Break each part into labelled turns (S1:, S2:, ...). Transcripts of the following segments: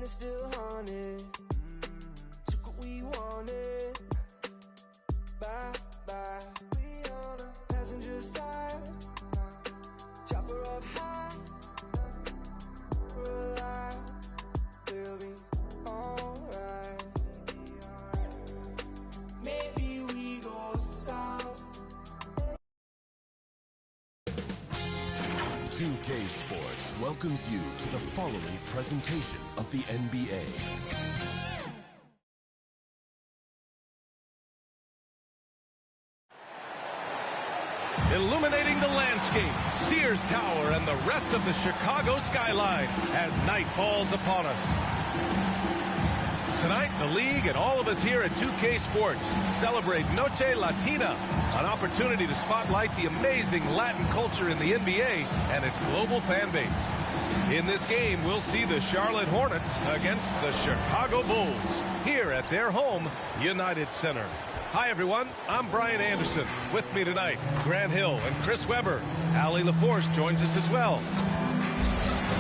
S1: is still haunted. Took what we wanted. Bye, bye. We on the passenger side. Chopper up high. We're alive. We'll be alright. Maybe we go south.
S2: 2K Sports welcomes you to the following presentation of the NBA.
S3: Illuminating the landscape, Sears Tower and the rest of the Chicago skyline as night falls upon us. Tonight, the league and all of us here at 2K Sports celebrate Noche Latina, an opportunity to spotlight the amazing Latin culture in the NBA and its global fan base. In this game, we'll see the Charlotte Hornets against the Chicago Bulls here at their home, United Center. Hi, everyone. I'm Brian Anderson. With me tonight, Grant Hill and Chris Webber. Allie LaForce joins us as well.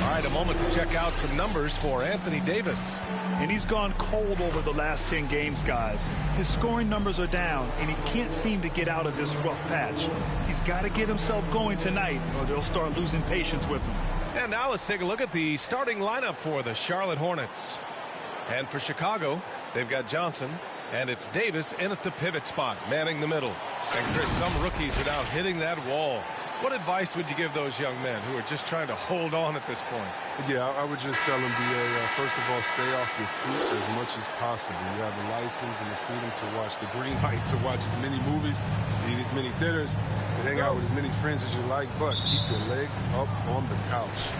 S3: All right, a moment to check out some numbers for Anthony Davis.
S4: And he's gone cold over the last 10 games, guys. His scoring numbers are down, and he can't seem to get out of this rough patch. He's got to get himself going tonight, or they'll start losing patience with him.
S3: And now let's take a look at the starting lineup for the Charlotte Hornets. And for Chicago, they've got Johnson, and it's Davis in at the pivot spot, manning the middle. And Chris, some rookies are now hitting that wall. What advice would you give those young men who are just trying to hold on at this point?
S5: Yeah, I would just tell them, first of all, stay off your feet as much as possible. You have the license and the freedom to watch the green light, to watch as many movies, to eat as many dinners, to hang out with as many friends as you like, but keep your legs up on the couch.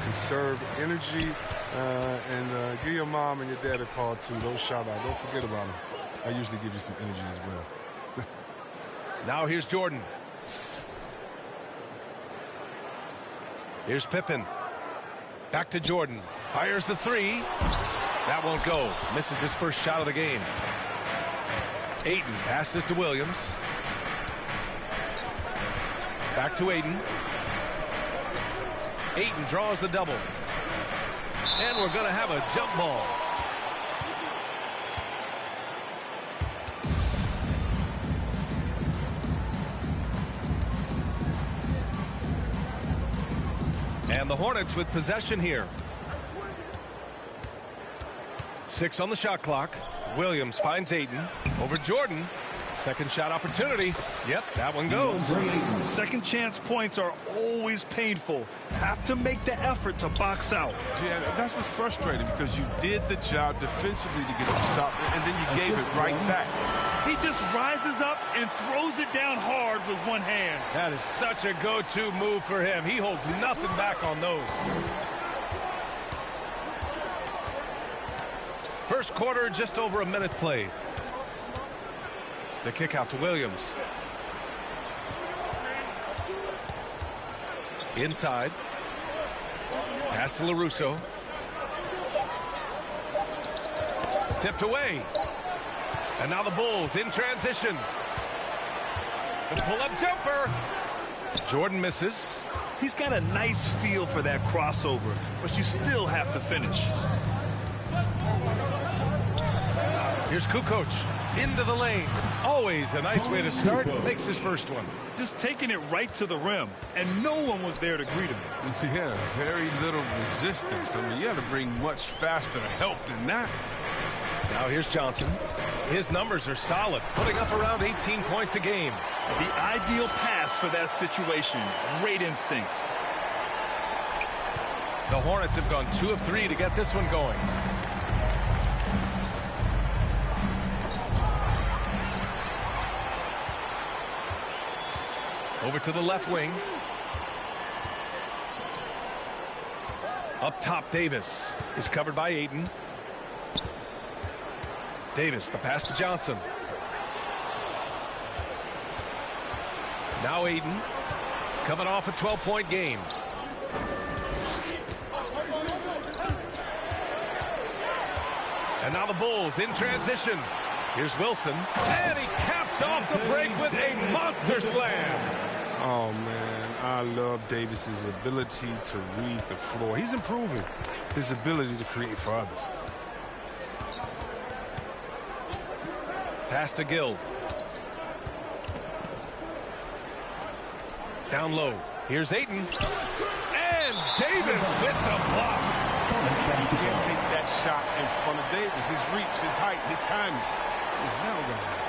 S5: Conserve energy, and give your mom and your dad a call, too. Don't shout out. Don't forget about them. I usually give you some energy as well.
S3: Now here's Jordan. Here's Pippen. Back to Jordan. Fires the three. That won't go. Misses his first shot of the game. Ayton passes to Williams. Back to Ayton. Ayton draws the double. And we're going to have a jump ball. And the Hornets with possession here. 6 on the shot clock. Williams finds Ayton over Jordan. Second shot opportunity. Yep, that one goes.
S4: Second chance points are always painful. Have to make the effort to box out.
S5: Yeah, that's what's frustrating, because you did the job defensively to get the stop, and then you gave it right back.
S4: He just rises up and throws it down hard with one hand.
S3: That is such a go-to move for him. He holds nothing back on those. First quarter, just over a minute played. The kick out to Williams. Inside. Pass to LaRusso. Tipped away. And now the Bulls in transition. The pull-up jumper. Jordan misses.
S4: He's got a nice feel for that crossover, but you still have to finish.
S3: Here's Kukoc into the lane. Always a nice way to start. Makes his first one.
S4: Just taking it right to the rim, and no one was there to greet him.
S5: Yeah, very little resistance. I mean, you have to bring much faster help than that.
S3: Now here's Johnson. His numbers are solid, putting up around 18 points a game.
S4: The ideal pass for that situation. Great instincts.
S3: The Hornets have gone 2 of 3 to get this one going. Over to the left wing. Up top, Davis is covered by Ayton. Davis, the pass to Johnson. Now Ayton, coming off a 12-point game. And now the Bulls in transition. Here's Wilson, and he caps off the break with a monster slam.
S5: Oh, man, I love Davis's ability to read the floor. He's improving his ability to create for others.
S3: Pass to Gill. Down low. Here's Ayton. And Davis with the block.
S5: You can't take that shot in front of Davis. His reach, his height, his timing. He's now gone.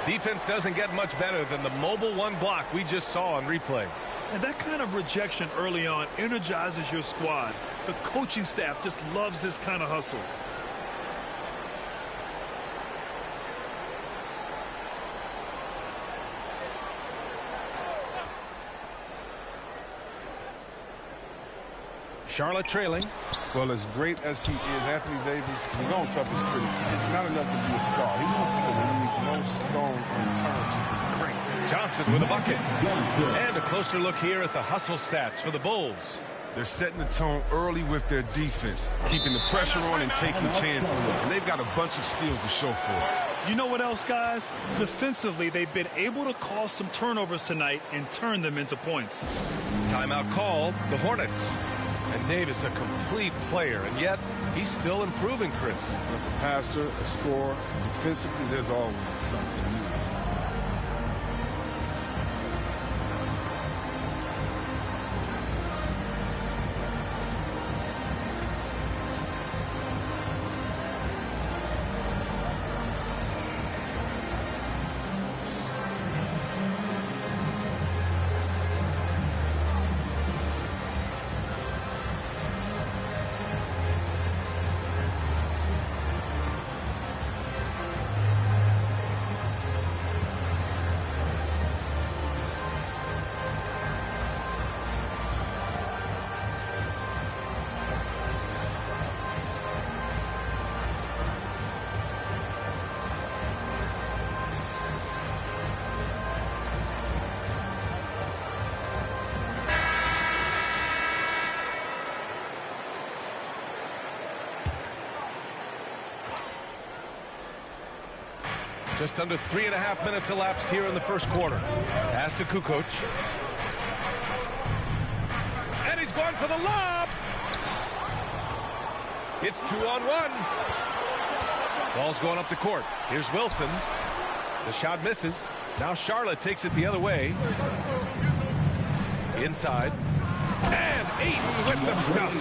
S3: Defense doesn't get much better than the mobile one block we just saw on replay.
S4: And that kind of rejection early on energizes your squad. The coaching staff just loves this kind of hustle.
S3: Charlotte trailing.
S5: Well, as great as he is, Anthony Davis is his own toughest critic. It's not enough to be a star. He wants to leave no stone unturned to be great.
S3: Johnson with a bucket. And a closer look here at the hustle stats for the Bulls.
S5: They're setting the tone early with their defense, keeping the pressure on and taking chances. And they've got a bunch of steals to show for it.
S4: You know what else, guys? Defensively, they've been able to cause some turnovers tonight and turn them into points.
S3: Timeout called. The Hornets. And Davis, a complete player, and yet he's still improving, Chris.
S5: As a passer, a scorer, defensively, there's always something new.
S3: Just under 3.5 minutes elapsed here in the first quarter. Pass to Kukoc. And he's going for the lob. It's 2-on-1. Ball's going up the court. Here's Wilson. The shot misses. Now Charlotte takes it the other way. Inside. And Ayton with the stuff.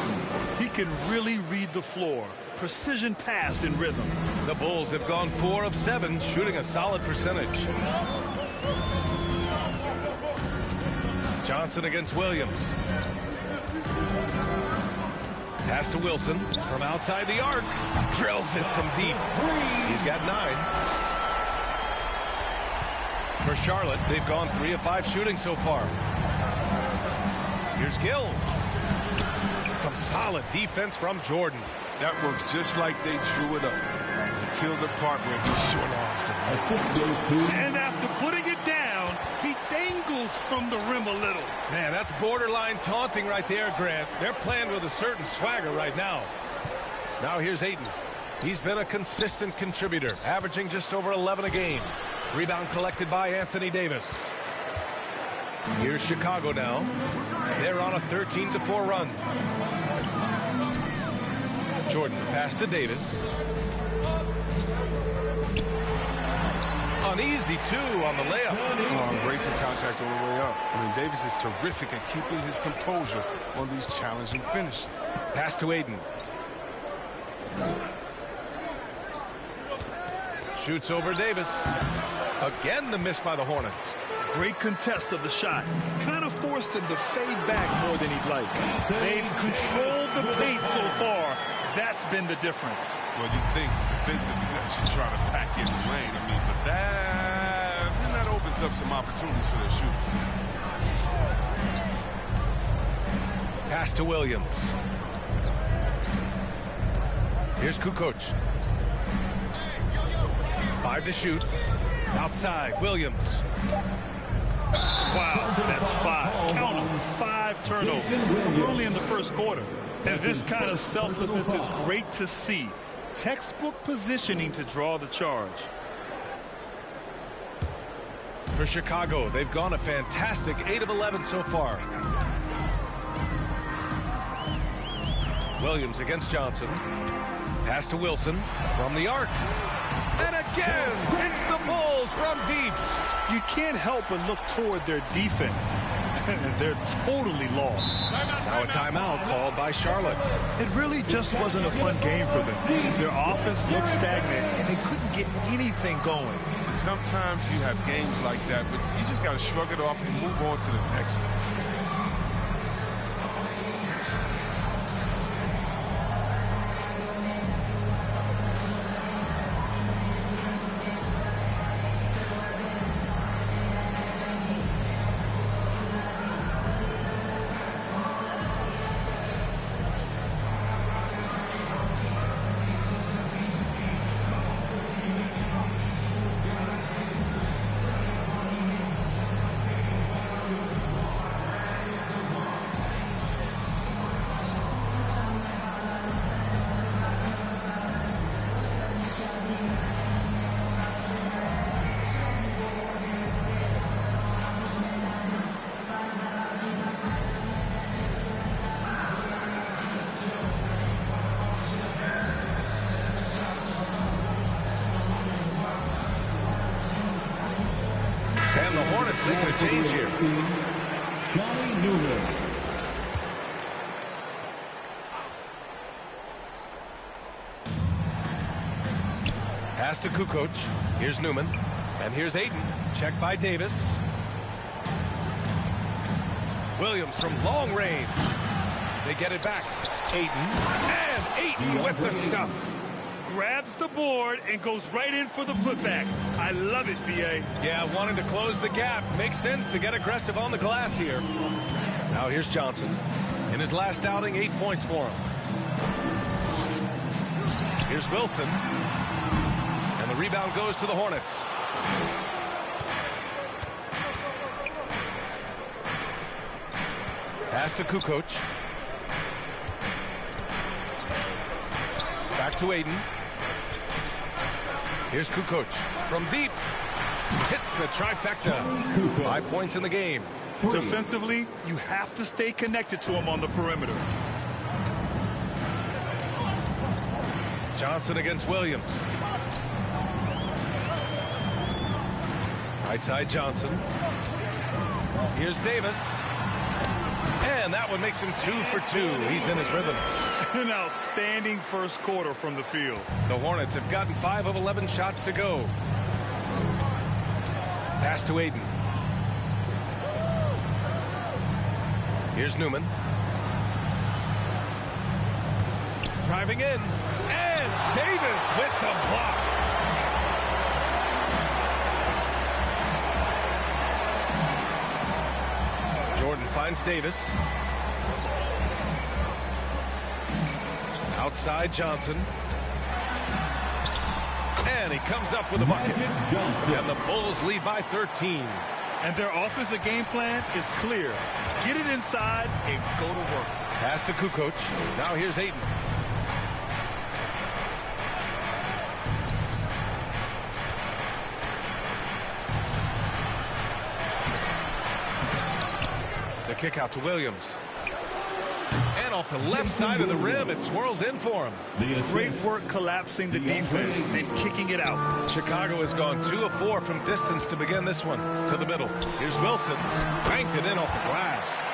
S4: He can really read the floor. Precision pass in rhythm.
S3: The Bulls have gone 4 of 7, shooting a solid percentage. Johnson against Williams. Pass to Wilson from outside the arc. Drills it from deep. He's got 9. For Charlotte, they've gone 3 of 5 shooting so far. Here's Gill. Some solid defense from Jordan.
S5: That works just like they drew it up until the part where he short arms.
S4: And after putting it down, he dangles from the rim a little.
S3: Man, that's borderline taunting right there, Grant. They're playing with a certain swagger right now. Now here's Ayton. He's been a consistent contributor, averaging just over 11 a game. Rebound collected by Anthony Davis. Here's Chicago now. They're on a 13-4 run. Jordan, pass to Davis. Uneasy, too, on the layup.
S5: Embracing contact on the way up. I mean, Davis is terrific at keeping his composure on these challenging finishes.
S3: Pass to Ayton. Shoots over Davis. Again, the miss by the Hornets.
S4: Great contest of the shot. Kind of forced him to fade back more than he'd like. They've controlled the paint so far. That's been the difference.
S5: Well, you think defensively that you try to pack in the lane. I mean, but that opens up some opportunities for their shooters.
S3: Pass to Williams. Here's Kukoc. 5 to shoot. Outside, Williams.
S4: Wow, that's 5. Count them, 5 turnovers early in the first quarter. And this kind of selflessness is great to see. Textbook positioning to draw the charge.
S3: For Chicago, they've gone a fantastic 8 of 11 so far. Williams against Johnson. Pass to Wilson from the arc. And again, hits the Bulls from deep.
S4: You can't help but look toward their defense. They're totally lost.
S3: Now a timeout called by Charlotte.
S4: It really just wasn't a fun game for them. Their offense looked stagnant, and they couldn't get anything going.
S5: And sometimes you have games like that, but you just got to shrug it off and move on to the next one.
S3: And the Hornets making a change here.
S6: Johnny Newman.
S3: Pass to Kukoc. Here's Newman. And here's Ayton. Check by Davis. Williams from long range. They get it back. Ayton. And Ayton with the stuff.
S4: Grabs the board and goes right in for the putback. I love it, B.A.
S3: Yeah, wanting to close the gap. Makes sense to get aggressive on the glass here. Now here's Johnson. In his last outing, 8 points for him. Here's Wilson. And the rebound goes to the Hornets. Pass to Kukoc. Back to Ayton. Here's Kukoc from deep. Hits the trifecta. 5 points in the game.
S4: Defensively, you have to stay connected to him on the perimeter.
S3: Johnson against Williams. Right side Johnson. Here's Davis. And that one makes him 2 for 2. He's in his rhythm.
S4: An outstanding first quarter from the field.
S3: The Hornets have gotten 5 of 11 shots to go. Pass to Ayton. Here's Newman. Driving in. And Davis with the block. Jordan finds Davis. Outside Johnson. And he comes up with a bucket. And the Bulls lead by 13.
S4: And their offensive game plan is clear. Get it inside and go to work.
S3: Pass to Kukoc. Now here's Ayton. The kick out to Williams. And off the left side of the rim, it swirls in for him.
S4: Great work collapsing the defense, then kicking it out.
S3: Chicago has gone 2 of 4 from distance to begin this one. To the middle. Here's Wilson. Banked it in off the glass.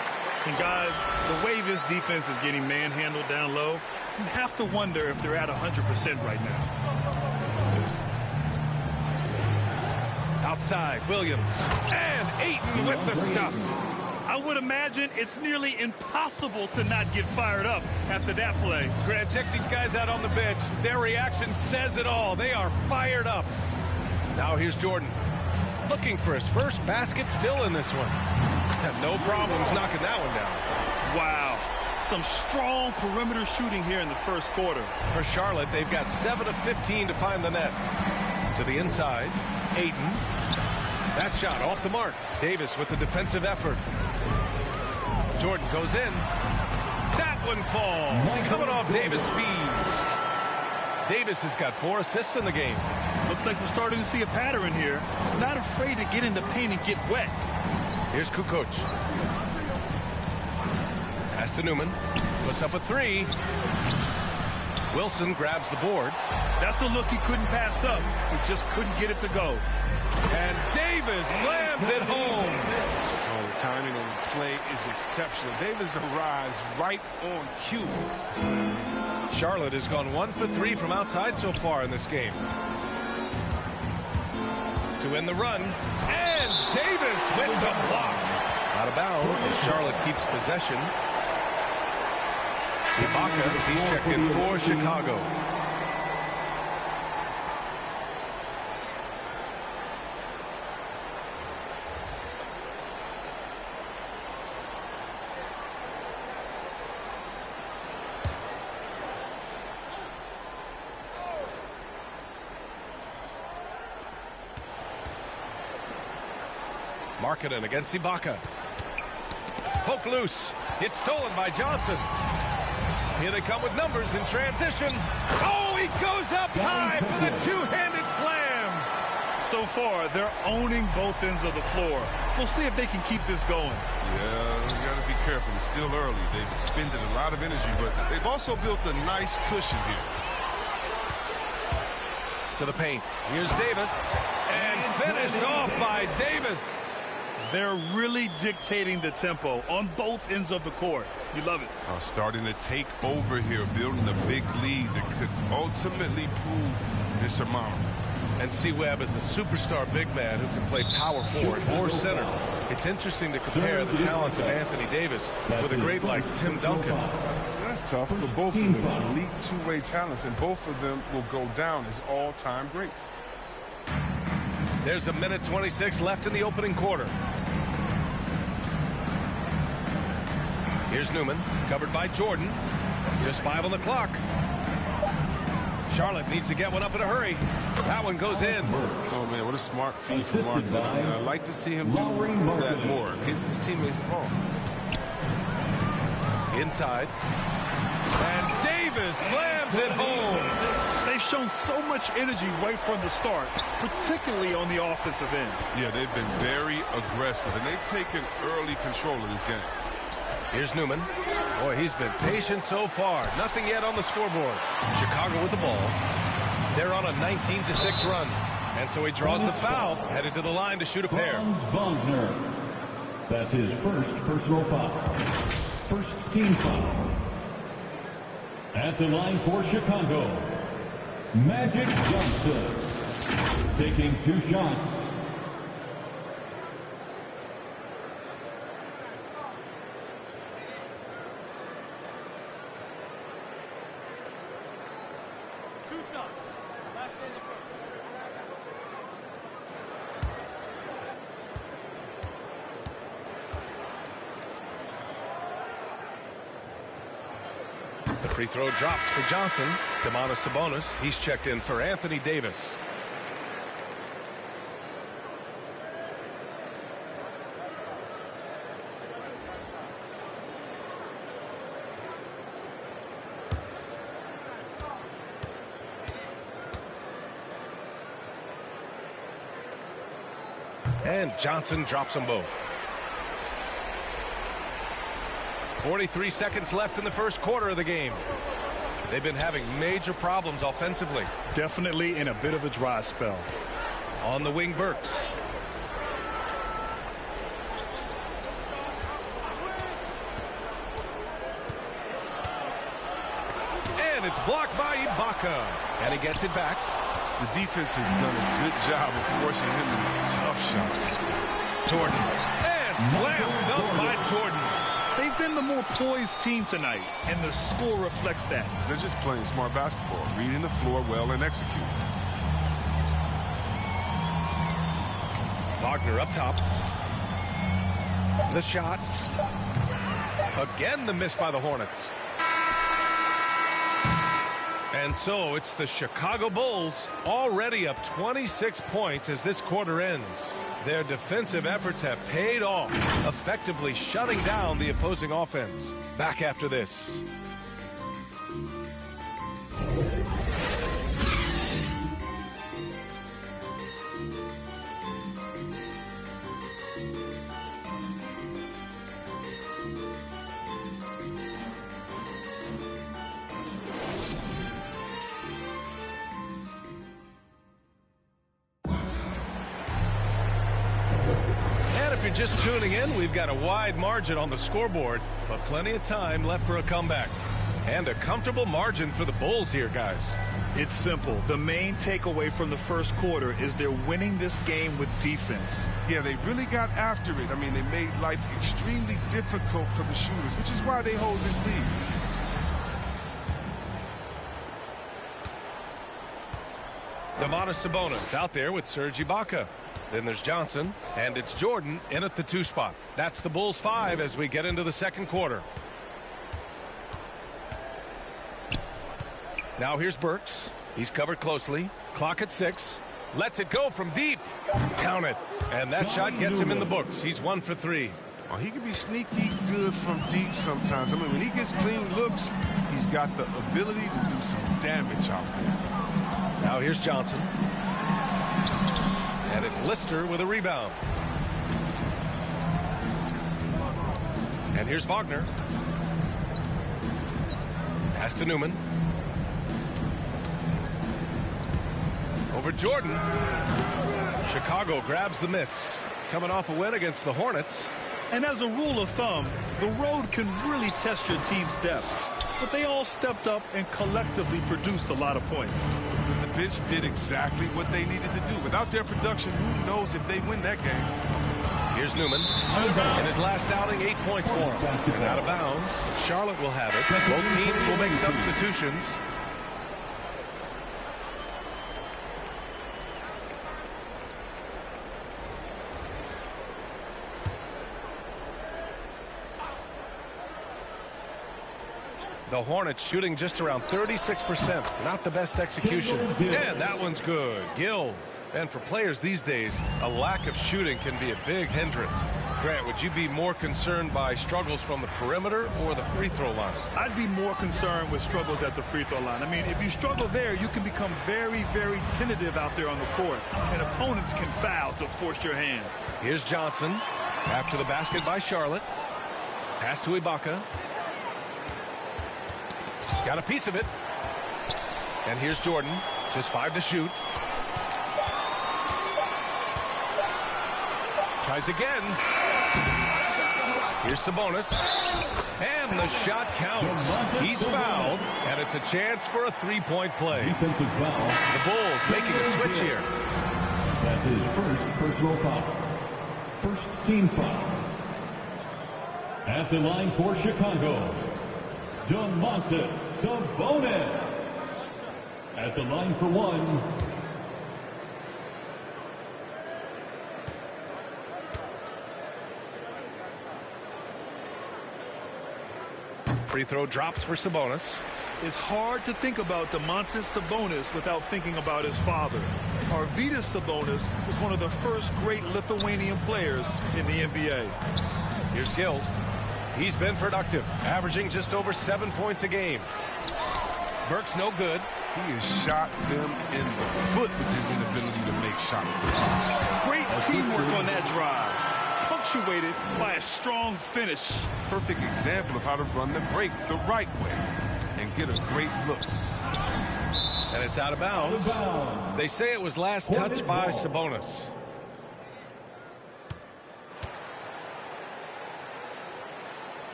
S4: And guys, the way this defense is getting manhandled down low, you have to wonder if they're at 100% right now.
S3: Outside, Williams. And Ayton with the stuff.
S4: I would imagine it's nearly impossible to not get fired up after that play.
S3: Grant, check these guys out on the bench. Their reaction says it all. They are fired up. Now here's Jordan. Looking for his first basket still in this one. No problems knocking that one down.
S4: Wow. Some strong perimeter shooting here in the first quarter.
S3: For Charlotte, they've got 7 of 15 to find the net. To the inside, Ayton. That shot off the mark. Davis with the defensive effort. Jordan goes in. That one falls. Coming off Davis' feed. Davis has got 4 assists in the game.
S4: Looks like we're starting to see a pattern here. Not afraid to get in the paint and get wet.
S3: Here's Kukoc. Pass to Newman. Puts up a three. Wilson grabs the board.
S4: That's a look he couldn't pass up. He just couldn't get it to go.
S3: And Davis slams it home.
S5: Oh, the timing on the play is exceptional. Davis arrives right on cue.
S3: Charlotte has gone 1 for 3 from outside so far in this game. To end the run, and Davis with the block. Out of bounds as Charlotte keeps possession. Ibaka, he's checked in for Chicago. Markkanen against Ibaka. Poke loose. It's stolen by Johnson. Here they come with numbers in transition. Oh, he goes up high for the two-handed slam.
S4: So far, they're owning both ends of the floor. We'll see if they can keep this going.
S5: Yeah, you got to be careful. It's still early. They've expended a lot of energy, but they've also built a nice cushion here.
S3: To the paint. Here's Davis. And finished off by Davis.
S4: They're really dictating the tempo on both ends of the court. You love it.
S5: Starting to take over here, building a big lead that could ultimately prove insurmountable.
S3: And C. Webb is a superstar big man who can play power forward or center. It's interesting to compare the talents of Anthony Davis with a great like Tim Duncan.
S5: That's tough, but both of them elite two-way talents, and both of them will go down as all-time greats.
S3: There's a minute 26 left in the opening quarter. Here's Newman, covered by Jordan. Just 5 on the clock. Charlotte needs to get one up in a hurry. That one goes in.
S5: Oh, man, what a smart feed from Markkanen. I'd like to see him do that more. Get his teammates involved.
S3: Inside. And Davis slams it home.
S4: They've shown so much energy right from the start, particularly on the offensive end.
S5: Yeah, they've been very aggressive, and they've taken early control of this game.
S3: Here's Newman. Boy, he's been patient so far. Nothing yet on the scoreboard. Chicago with the ball. They're on a 19-6 run. And so he draws the foul, headed to the line to shoot a pair.
S6: Wagner. That's his first personal foul. First team foul. At the line for Chicago, Magic Johnson. Taking 2 shots.
S3: The free throw drops for Johnson. Domantas Sabonis, he's checked in for Anthony Davis. And Johnson drops them both. 43 seconds left in the first quarter of the game. They've been having major problems offensively.
S4: Definitely in a bit of a dry spell.
S3: On the wing, Burks. And it's blocked by Ibaka. And he gets it back.
S5: The defense has done a good job of forcing him into tough shots.
S3: Jordan. And slam dunk by Jordan.
S4: They've been the more poised team tonight, and the score reflects that.
S5: They're just playing smart basketball, reading the floor well and executing.
S3: Wagner up top. The shot. Again, the miss by the Hornets. And so it's the Chicago Bulls already up 26 points as this quarter ends. Their defensive efforts have paid off, effectively shutting down the opposing offense. Back after this. you're just tuning in, we've got a wide margin on the scoreboard, but plenty of time left for a comeback. And a comfortable margin for the Bulls here, guys.
S4: It's simple. The main takeaway from the first quarter is they're winning this game with defense.
S5: Yeah, they really got after it. I mean, they made life extremely difficult for the shooters, which is why they hold this lead.
S3: Domantas Sabonis out there with Serge Ibaka. Then there's Johnson, and it's Jordan in at the 2 spot. That's the Bulls 5 as we get into the second quarter. Now here's Burks. He's covered closely. Clock at 6. Lets it go from deep. Count it. And that shot gets him in the books. He's 1 for 3.
S5: Oh, he can be sneaky good from deep sometimes. I mean, when he gets clean looks, he's got the ability to do some damage out there.
S3: Now here's Johnson. And it's Lister with a rebound. And here's Wagner. Pass to Newman. Over Jordan. Chicago grabs the miss. Coming off a win against the Hornets.
S4: And as a rule of thumb, the road can really test your team's depth. But they all stepped up and collectively produced a lot of points.
S5: The bench did exactly what they needed to do. Without their production, who knows if they win that game.
S3: Here's Newman. In his last outing, 8 points for him. And out of bounds. Charlotte will have it. Both teams will make substitutions. The Hornets shooting just around 36%. Not the best execution. And that one's good. Gill. And for players these days, a lack of shooting can be a big hindrance. Grant, would you be more concerned by struggles from the perimeter or the free throw line?
S4: I'd be more concerned with struggles at the free throw line. I mean, if you struggle there, you can become very, very tentative out there on the court. And opponents can foul to force your hand.
S3: Here's Johnson. After the basket by Charlotte. Pass to Ibaka. Got a piece of it. And here's Jordan. Just 5 to shoot. Tries again. Here's Sabonis. And the shot counts. He's fouled. And it's a chance for a 3-point play.
S6: Defensive foul.
S3: The Bulls making a switch here.
S6: That's his first personal foul. First team foul. At the line for Chicago, Domantas Sabonis. At the line for 1.
S3: Free throw drops for Sabonis.
S4: It's hard to think about Domantas Sabonis without thinking about his father. Arvydas Sabonis was one of the first great Lithuanian players in the NBA.
S3: Here's Gill. He's been productive, averaging just over 7 points a game. Burke's no good.
S5: He has shot them in the foot with his inability to make shots today.
S4: Great teamwork on that drive, punctuated by a strong finish.
S5: Perfect example of how to run the break the right way and get a great look.
S3: And it's out of bounds. They say it was last touched by Sabonis.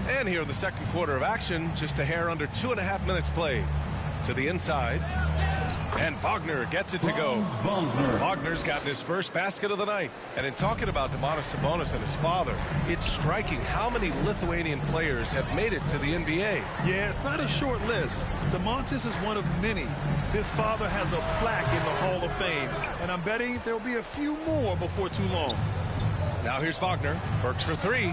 S3: And here in the second quarter of action, just a hair under 2.5 minutes played. To the inside. And Wagner gets it to go. Wagner's gotten his first basket of the night. And in talking about Domantas Sabonis and his father, it's striking how many Lithuanian players have made it to the NBA.
S4: Yeah, it's not a short list. Domantas is one of many. His father has a plaque in the Hall of Fame. And I'm betting there'll be a few more before too long.
S3: Now here's Wagner. Burks for 3.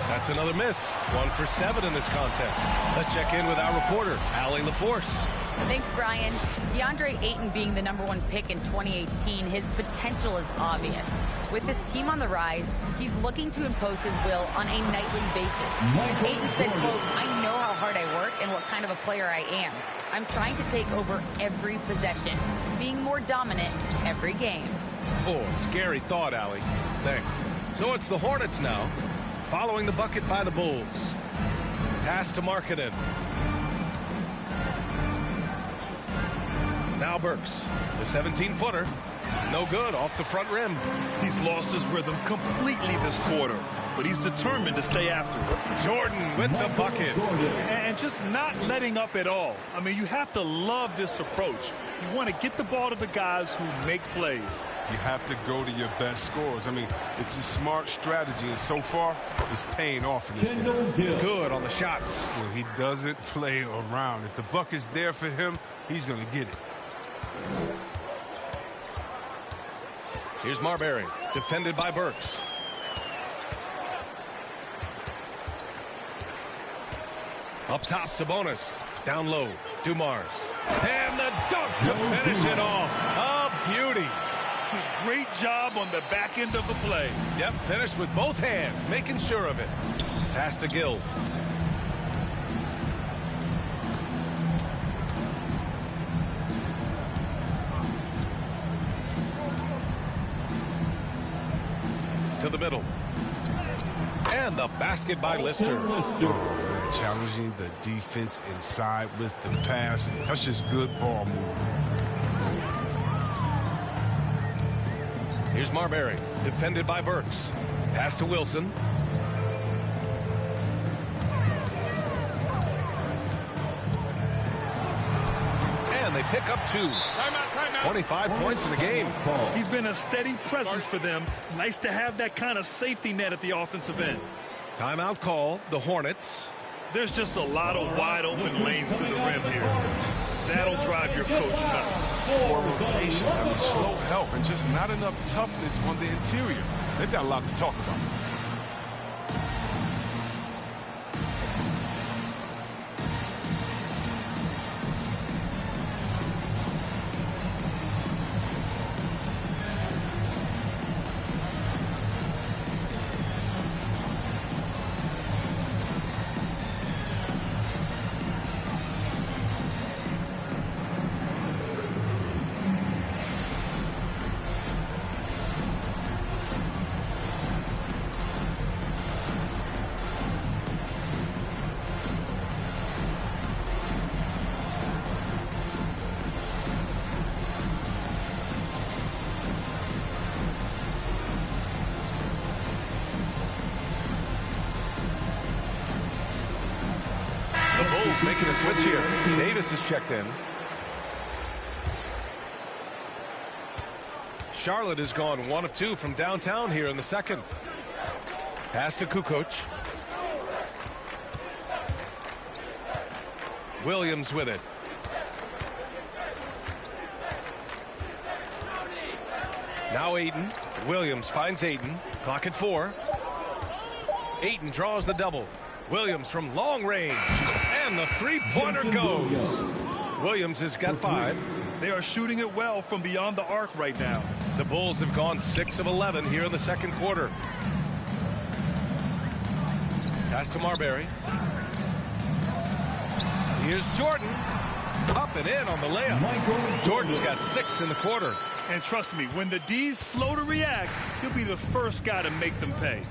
S3: That's another miss. 1 for 7 in this contest. Let's check in with our reporter, Allie LaForce.
S7: Thanks, Brian. DeAndre Ayton being the #1 pick in 2018, his potential is obvious. With this team on the rise, he's looking to impose his will on a nightly basis. Ayton said, quote, "I know how hard I work and what kind of a player I am. I'm trying to take over every possession, being more dominant every game."
S3: Oh, scary thought, Allie. Thanks. So it's the Hornets now, following the bucket by the Bulls. Pass to Markkanen. Now Burks, the 17-footer. No good, off the front rim.
S4: He's lost his rhythm completely this quarter, but he's determined to stay after it.
S3: Jordan with the bucket.
S4: And just not letting up at all. I mean, you have to love this approach. You want to get the ball to the guys who make plays.
S5: You have to go to your best scorers. I mean, it's a smart strategy, and so far, it's paying off in this game.
S3: Good on the shot.
S5: Well, he doesn't play around. If the bucket's there for him, he's going to get it.
S3: Here's Marbury, defended by Burks. Up top, Sabonis. Down low, Dumars. And the dunk to finish it off. A beauty.
S4: Great job on the back end of the play.
S3: Yep, finished with both hands, making sure of it. Pass to Gill. To the middle. And the basket by Lister.
S5: Challenging the defense inside with the pass. That's just good ball movement.
S3: Here's Marbury, defended by Burks. Pass to Wilson. And they pick up two. 25 points in the game.
S4: He's been a steady presence for them. Nice to have that kind of safety net at the offensive end.
S3: Timeout call, the Hornets.
S4: There's just a lot of wide open lanes to the rim here. That'll drive your coach nuts.
S5: Poor rotation, I mean, slow help, and just not enough toughness on the interior. They've got a lot to talk about.
S3: Making a switch here. Davis is checked in. Charlotte has gone 1 of 2 from downtown here in the second. Pass to Kukoc. Williams with it. Now Ayton. Williams finds Ayton. Clock at 4. Ayton draws the double. Williams from long range. And the three-pointer goes. Williams has got 5.
S4: They are shooting it well from beyond the arc right now.
S3: The Bulls have gone 6 of 11 here in the second quarter. Pass to Marbury. Here's Jordan. Up and in on the layup. Jordan's got 6 in the quarter.
S4: And trust me, when the D's slow to react, he'll be the first guy to make them pay.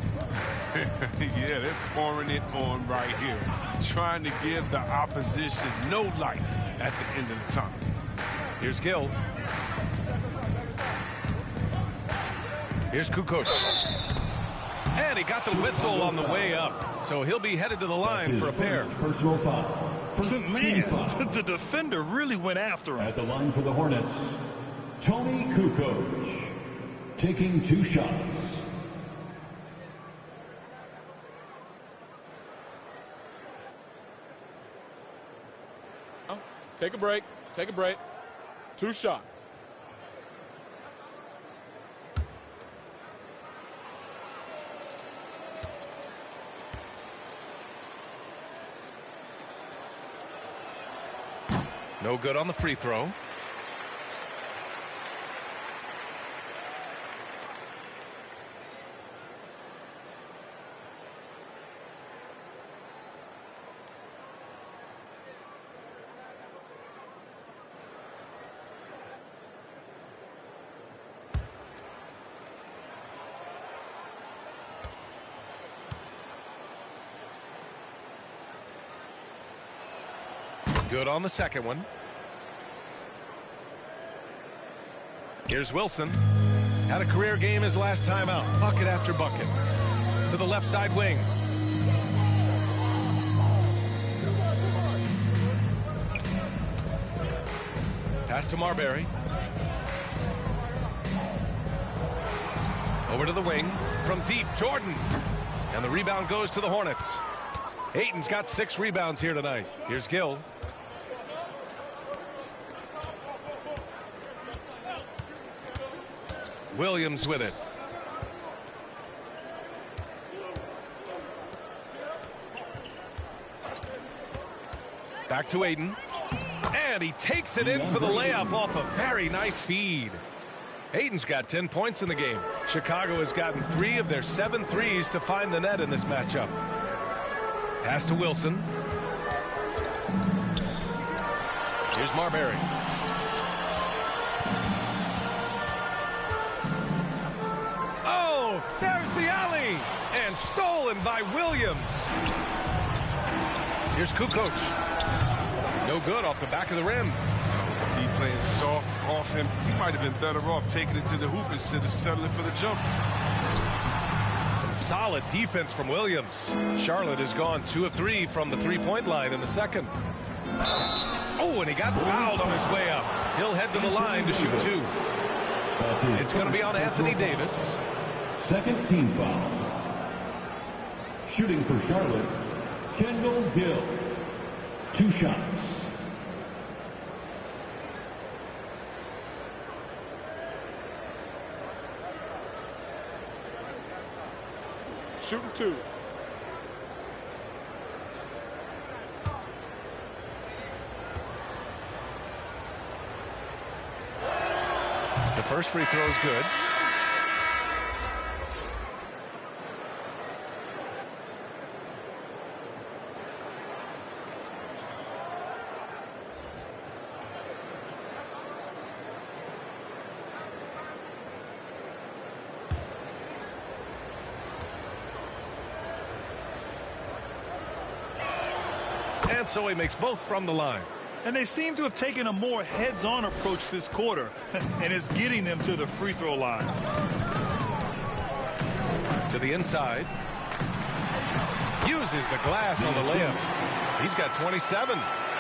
S5: Yeah, they're pouring it on right here. Trying to give the opposition no light at the end of the tunnel.
S3: Here's Gill. Here's Kukoc. And he got the whistle on the way up. So he'll be headed to the line for a pair.
S6: Personal foul.
S4: Man, the defender really went after him.
S6: At the line for the Hornets, Tony Kukoc, taking 2 shots.
S8: Take a break. Take a break. 2 shots.
S3: No good on the free throw. Good on the second one. Here's Wilson. Had a career game his last time out. Bucket after bucket. To the left side wing. Pass to Marbury. Over to the wing. From deep, Jordan. And the rebound goes to the Hornets. Ayton's got 6 rebounds here tonight. Here's Gill. Williams with it. Back to Ayton. And he takes it in for the layup off a very nice feed. Ayton's got 10 points in the game. Chicago has gotten 3 of their 7 threes to find the net in this matchup. Pass to Wilson. Here's Marbury. Oh, there's the alley. And stolen by Williams. Here's Kukoc. No good off the back of the rim.
S5: D playing soft off him. He might have been better off taking it to the hoop instead of settling for the jump.
S3: Some solid defense from Williams. Charlotte has gone 2 of 3 from the three-point line in the second. Oh, and he got fouled on his way up. He'll head to the line to shoot 2. It's going to be on Anthony Davis.
S6: Second team foul. Shooting for Charlotte, Kendall Gill. 2 shots.
S8: Shooting 2.
S3: The first free throw is good. And so he makes both from the line.
S4: And they seem to have taken a more heads-on approach this quarter, and it's getting them to the free throw line.
S3: To the inside. Uses the glass on the layup. He's got 27.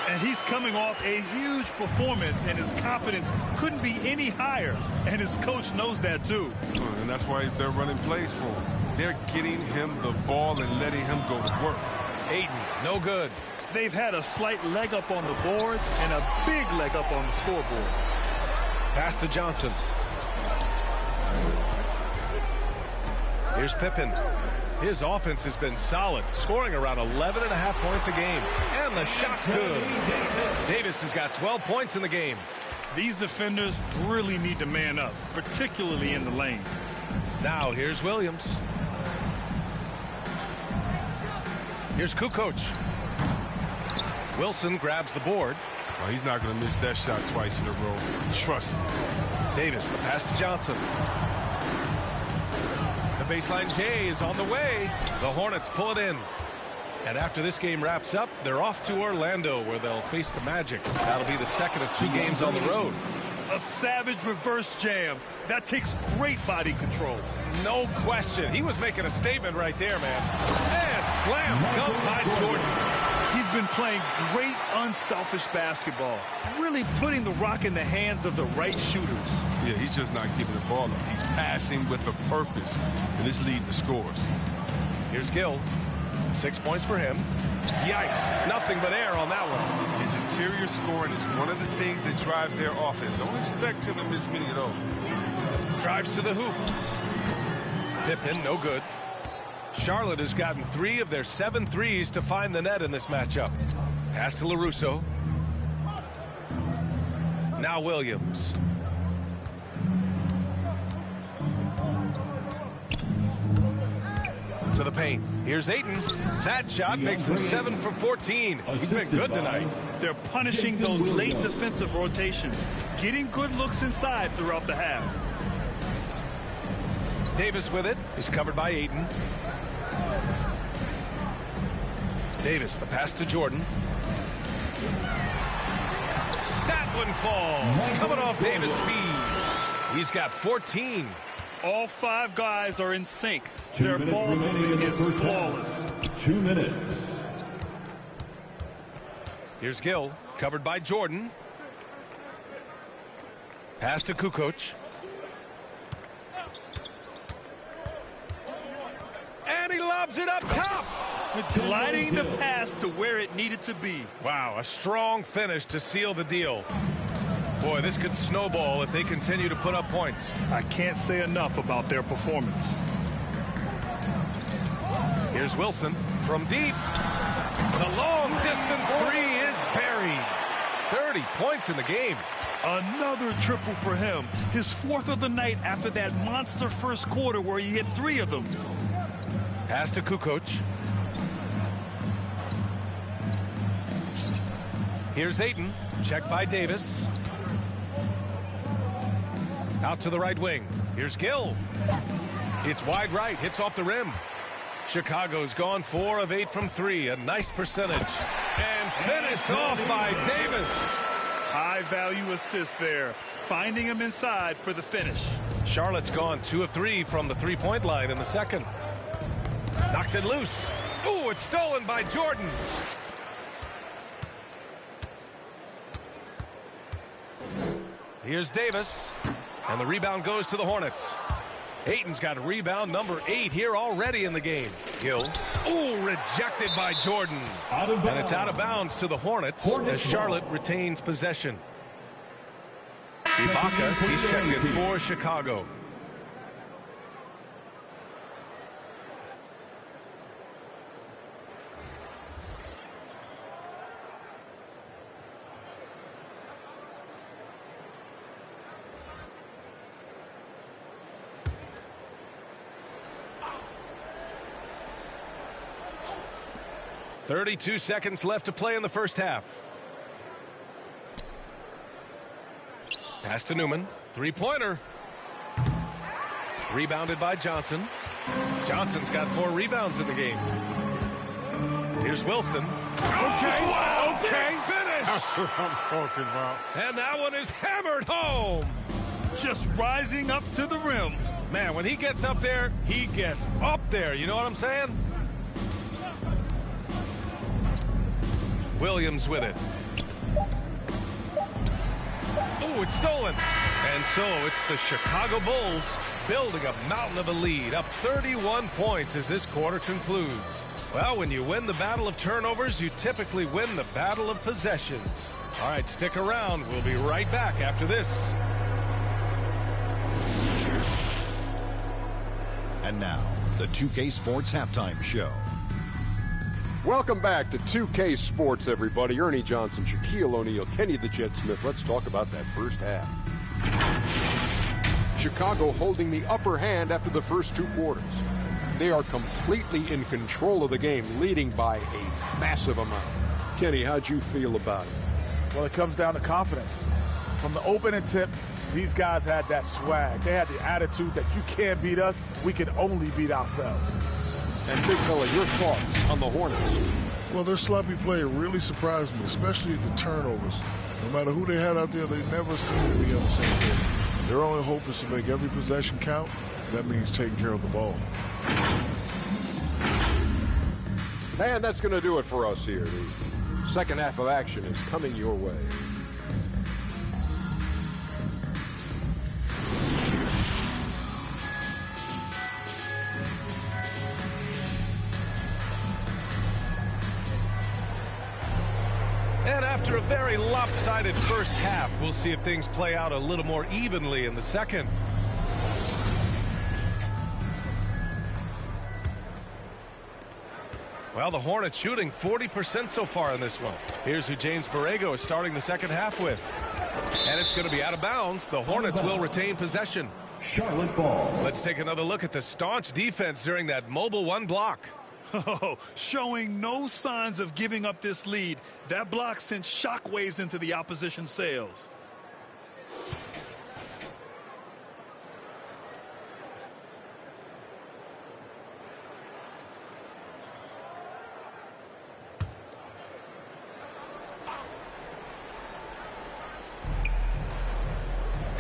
S4: And he's coming off a huge performance, and his confidence couldn't be any higher. And his coach knows that, too.
S5: And that's why they're running plays for him. They're getting him the ball and letting him go to work.
S3: Ayton, no good.
S4: They've had a slight leg up on the boards and a big leg up on the scoreboard.
S3: Pass to Johnson. Here's Pippen. His offense has been solid, scoring around 11.5 points a game. And the shot's good. Davis has got 12 points in the game.
S4: These defenders really need to man up, particularly in the lane.
S3: Now here's Williams. Here's Kukoc. Wilson grabs the board.
S5: Oh, he's not going to miss that shot twice in a row. Trust me.
S3: Davis, the pass to Johnson. The baseline J is on the way. The Hornets pull it in. And after this game wraps up, they're off to Orlando, where they'll face the Magic. That'll be the second of 2 games on the road.
S4: A savage reverse jam. That takes great body control.
S3: No question. He was making a statement right there, man. And slam dunk by Jordan.
S4: He's been playing great, unselfish basketball, really putting the rock in the hands of the right shooters.
S5: Yeah, he's just not giving the ball up. He's passing with a purpose, and it's leading to scores.
S3: Here's Gill. 6 points for him. Yikes, nothing but air on that one.
S5: His interior scoring is one of the things that drives their offense. Don't expect him to miss many of those.
S3: Drives to the hoop. Pippen, no good. Charlotte has gotten 3 of their 7 threes to find the net in this matchup. Pass to LaRusso. Now Williams. To the paint. Here's Ayton. That shot makes him 7 for 14. He's been good tonight.
S4: They're punishing those late defensive rotations, getting good looks inside throughout the half.
S3: Davis with it. He's covered by Ayton. Davis, the pass to Jordan. That one falls. Coming off Davis' fees. He's got 14.
S4: All 5 guys are in sync. Their ball movement is flawless.
S6: 2 minutes.
S3: Here's Gill, covered by Jordan. Pass to Kukoc. And he lobs it up top.
S4: Gliding the pass to where it needed to be.
S3: Wow, a strong finish to seal the deal. Boy, this could snowball if they continue to put up points.
S4: I can't say enough about their performance.
S3: Here's Wilson from deep. The long distance 3 is buried. 30 points in the game.
S4: Another triple for him. His 4th of the night after that monster first quarter where he hit 3 of them.
S3: Pass to Kukoc. Here's Ayton. Checked by Davis. Out to the right wing. Here's Gill. It's wide right. Hits off the rim. Chicago's gone 4 of 8 from 3. A nice percentage. And finished off by Davis.
S4: High value assist there. Finding him inside for the finish.
S3: Charlotte's gone 2 of 3 from the three-point line in the second. Knocks it loose. Ooh, it's stolen by Jordan. Here's Davis. And the rebound goes to the Hornets. Ayton's got rebound number 8 here already in the game. Gill. Ooh, rejected by Jordan. And it's out of bounds to the Hornets as Charlotte retains possession. Ibaka, he's checked in for Chicago. .32 seconds left to play in the first half. Pass to Newman. Three-pointer. Rebounded by Johnson. Johnson's got 4 rebounds in the game. Here's Wilson.
S8: Okay.
S3: Wow,
S8: Okay.
S3: Finish.
S5: That's what I'm talking about.
S3: And that one is hammered home.
S4: Just rising up to the rim.
S3: Man, when he gets up there, he gets up there. You know what I'm saying? Williams with it. Oh, it's stolen. And so it's the Chicago Bulls building a mountain of a lead, up 31 points as this quarter concludes. Well, when you win the battle of turnovers, you typically win the battle of possessions. All right, stick around. We'll be right back after this.
S9: And now, the 2K Sports Halftime Show.
S10: Welcome back to 2K Sports, everybody. Ernie Johnson, Shaquille O'Neal, Kenny the Jet Smith. Let's talk about that first half. Chicago holding the upper hand after the first 2 quarters. They are completely in control of the game, leading by a massive amount. Kenny, how'd you feel about it?
S11: Well, it comes down to confidence. From the opening tip, these guys had that swag. They had the attitude that you can't beat us, we can only beat ourselves.
S10: And Big Fella, your thoughts on the Hornets?
S12: Well, their sloppy play really surprised me, especially the turnovers. No matter who they had out there, they never seem to be on the same page. Their only hope is to make every possession count. That means taking care of the ball.
S10: And that's going to do it for us here. The second half of action is coming your way.
S3: And after a very lopsided first half, we'll see if things play out a little more evenly in the second. Well, the Hornets shooting 40% so far in this one. Here's who James Borrego is starting the second half with. And it's going to be out of bounds. The Hornets will retain possession.
S6: Charlotte ball.
S3: Let's take another look at the staunch defense during that mobile 1 block.
S4: Oh, showing no signs of giving up this lead. That block sent shockwaves into the opposition sails.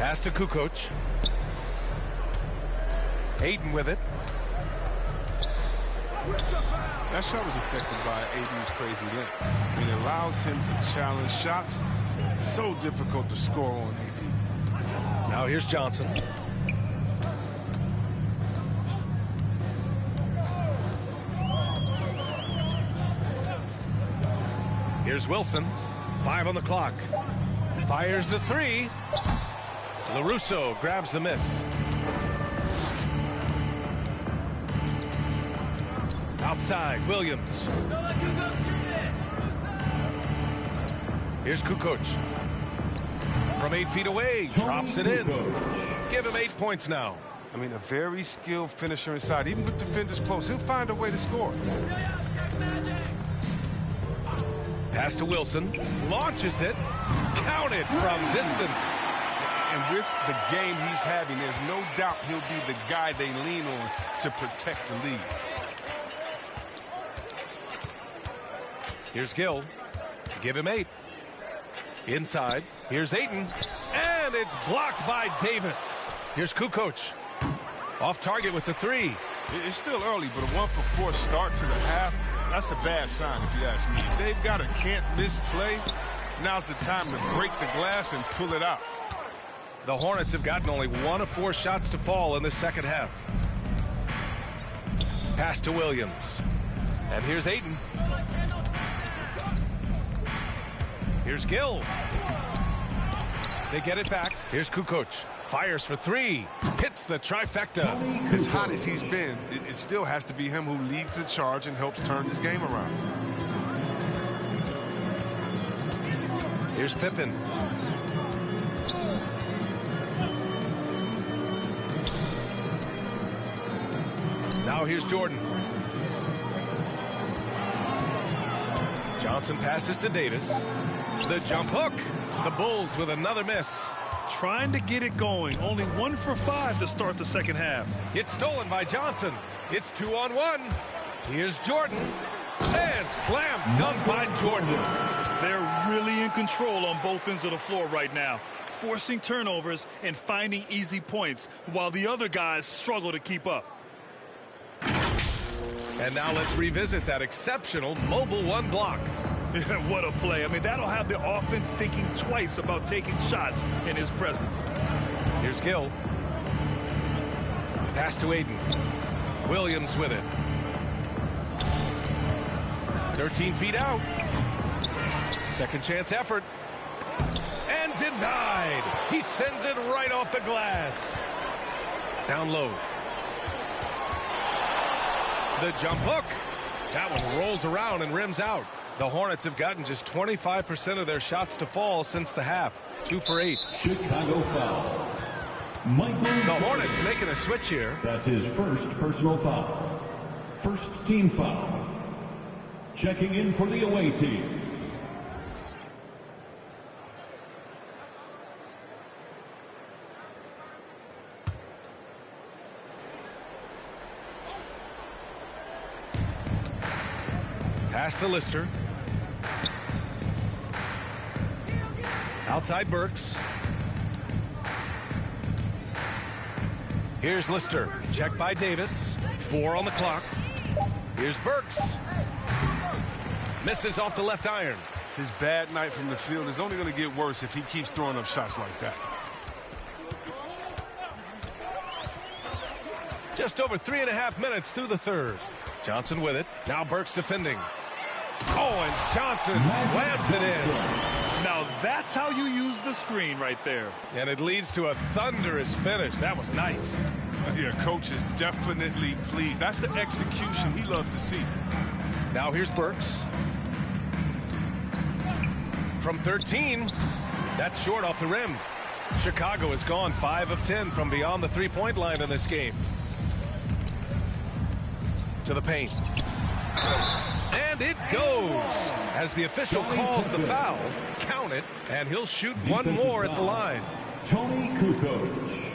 S3: Pass to Kukoc. Ayton with it.
S5: That shot was affected by AD's crazy length. I mean, it allows him to challenge shots. So difficult to score on AD.
S3: Now here's Johnson. Here's Wilson. 5 on the clock. Fires the 3. LaRusso grabs the miss. Outside, Williams. Here's Kukoc. From 8 feet away, drops it in. Give him 8 points now.
S5: I mean, a very skilled finisher inside. Even with defenders close, he'll find a way to score.
S3: Pass to Wilson. Launches it. Counted from distance.
S5: And with the game he's having, there's no doubt he'll be the guy they lean on to protect the lead.
S3: Here's Gill. Give him 8. Inside. Here's Ayton. And it's blocked by Davis. Here's Kukoc. Off target with the 3.
S5: It's still early, but a 1-for-4 start to the half, that's a bad sign if you ask me. If they've got a can't-miss play, now's the time to break the glass and pull it out.
S3: The Hornets have gotten only 1 of 4 shots to fall in the second half. Pass to Williams. And here's Ayton. Here's Gill. They get it back. Here's Kukoc. Fires for 3. Hits the trifecta.
S5: As hot as he's been, it still has to be him who leads the charge and helps turn this game around.
S3: Here's Pippen. Now here's Jordan. Johnson passes to Davis. The jump hook. The Bulls with another miss.
S4: Trying to get it going. Only 1 for 5 to start the second half.
S3: It's stolen by Johnson. It's 2-on-1. Here's Jordan. And slam dunk by Jordan.
S4: They're really in control on both ends of the floor right now, forcing turnovers and finding easy points while the other guys struggle to keep up.
S3: And now let's revisit that exceptional mobile 1 block.
S4: What a play. I mean, that'll have the offense thinking twice about taking shots in his presence.
S3: Here's Gill. Pass to Ayton. Williams with it. 13 feet out. Second chance effort. And denied. He sends it right off the glass. Down low. The jump hook. That one rolls around and rims out. The Hornets have gotten just 25% of their shots to fall since the half. 2 for 8.
S6: Chicago foul.
S3: The Hornets making a switch here.
S6: That's his first personal foul. First team foul. Checking in for the away team.
S3: Pass to Lister. Outside Burks. Here's Lister. Checked by Davis. 4 on the clock. Here's Burks. Misses off the left iron.
S5: His bad night from the field is only going to get worse if he keeps throwing up shots like that.
S3: Just over 3.5 minutes through the third. Johnson with it. Now Burks defending. Oh, and Johnson slams it in.
S4: Now that's how you use the screen right there.
S3: And it leads to a thunderous finish. That was nice.
S5: Yeah, coach is definitely pleased. That's the execution he loves to see.
S3: Now here's Burks. From 13. That's short off the rim. Chicago has gone 5 of 10 from beyond the three-point line in this game. To the paint. And it goes. As the official calls the foul, count it, and he'll shoot one more at the line.
S6: Tony Kukoc.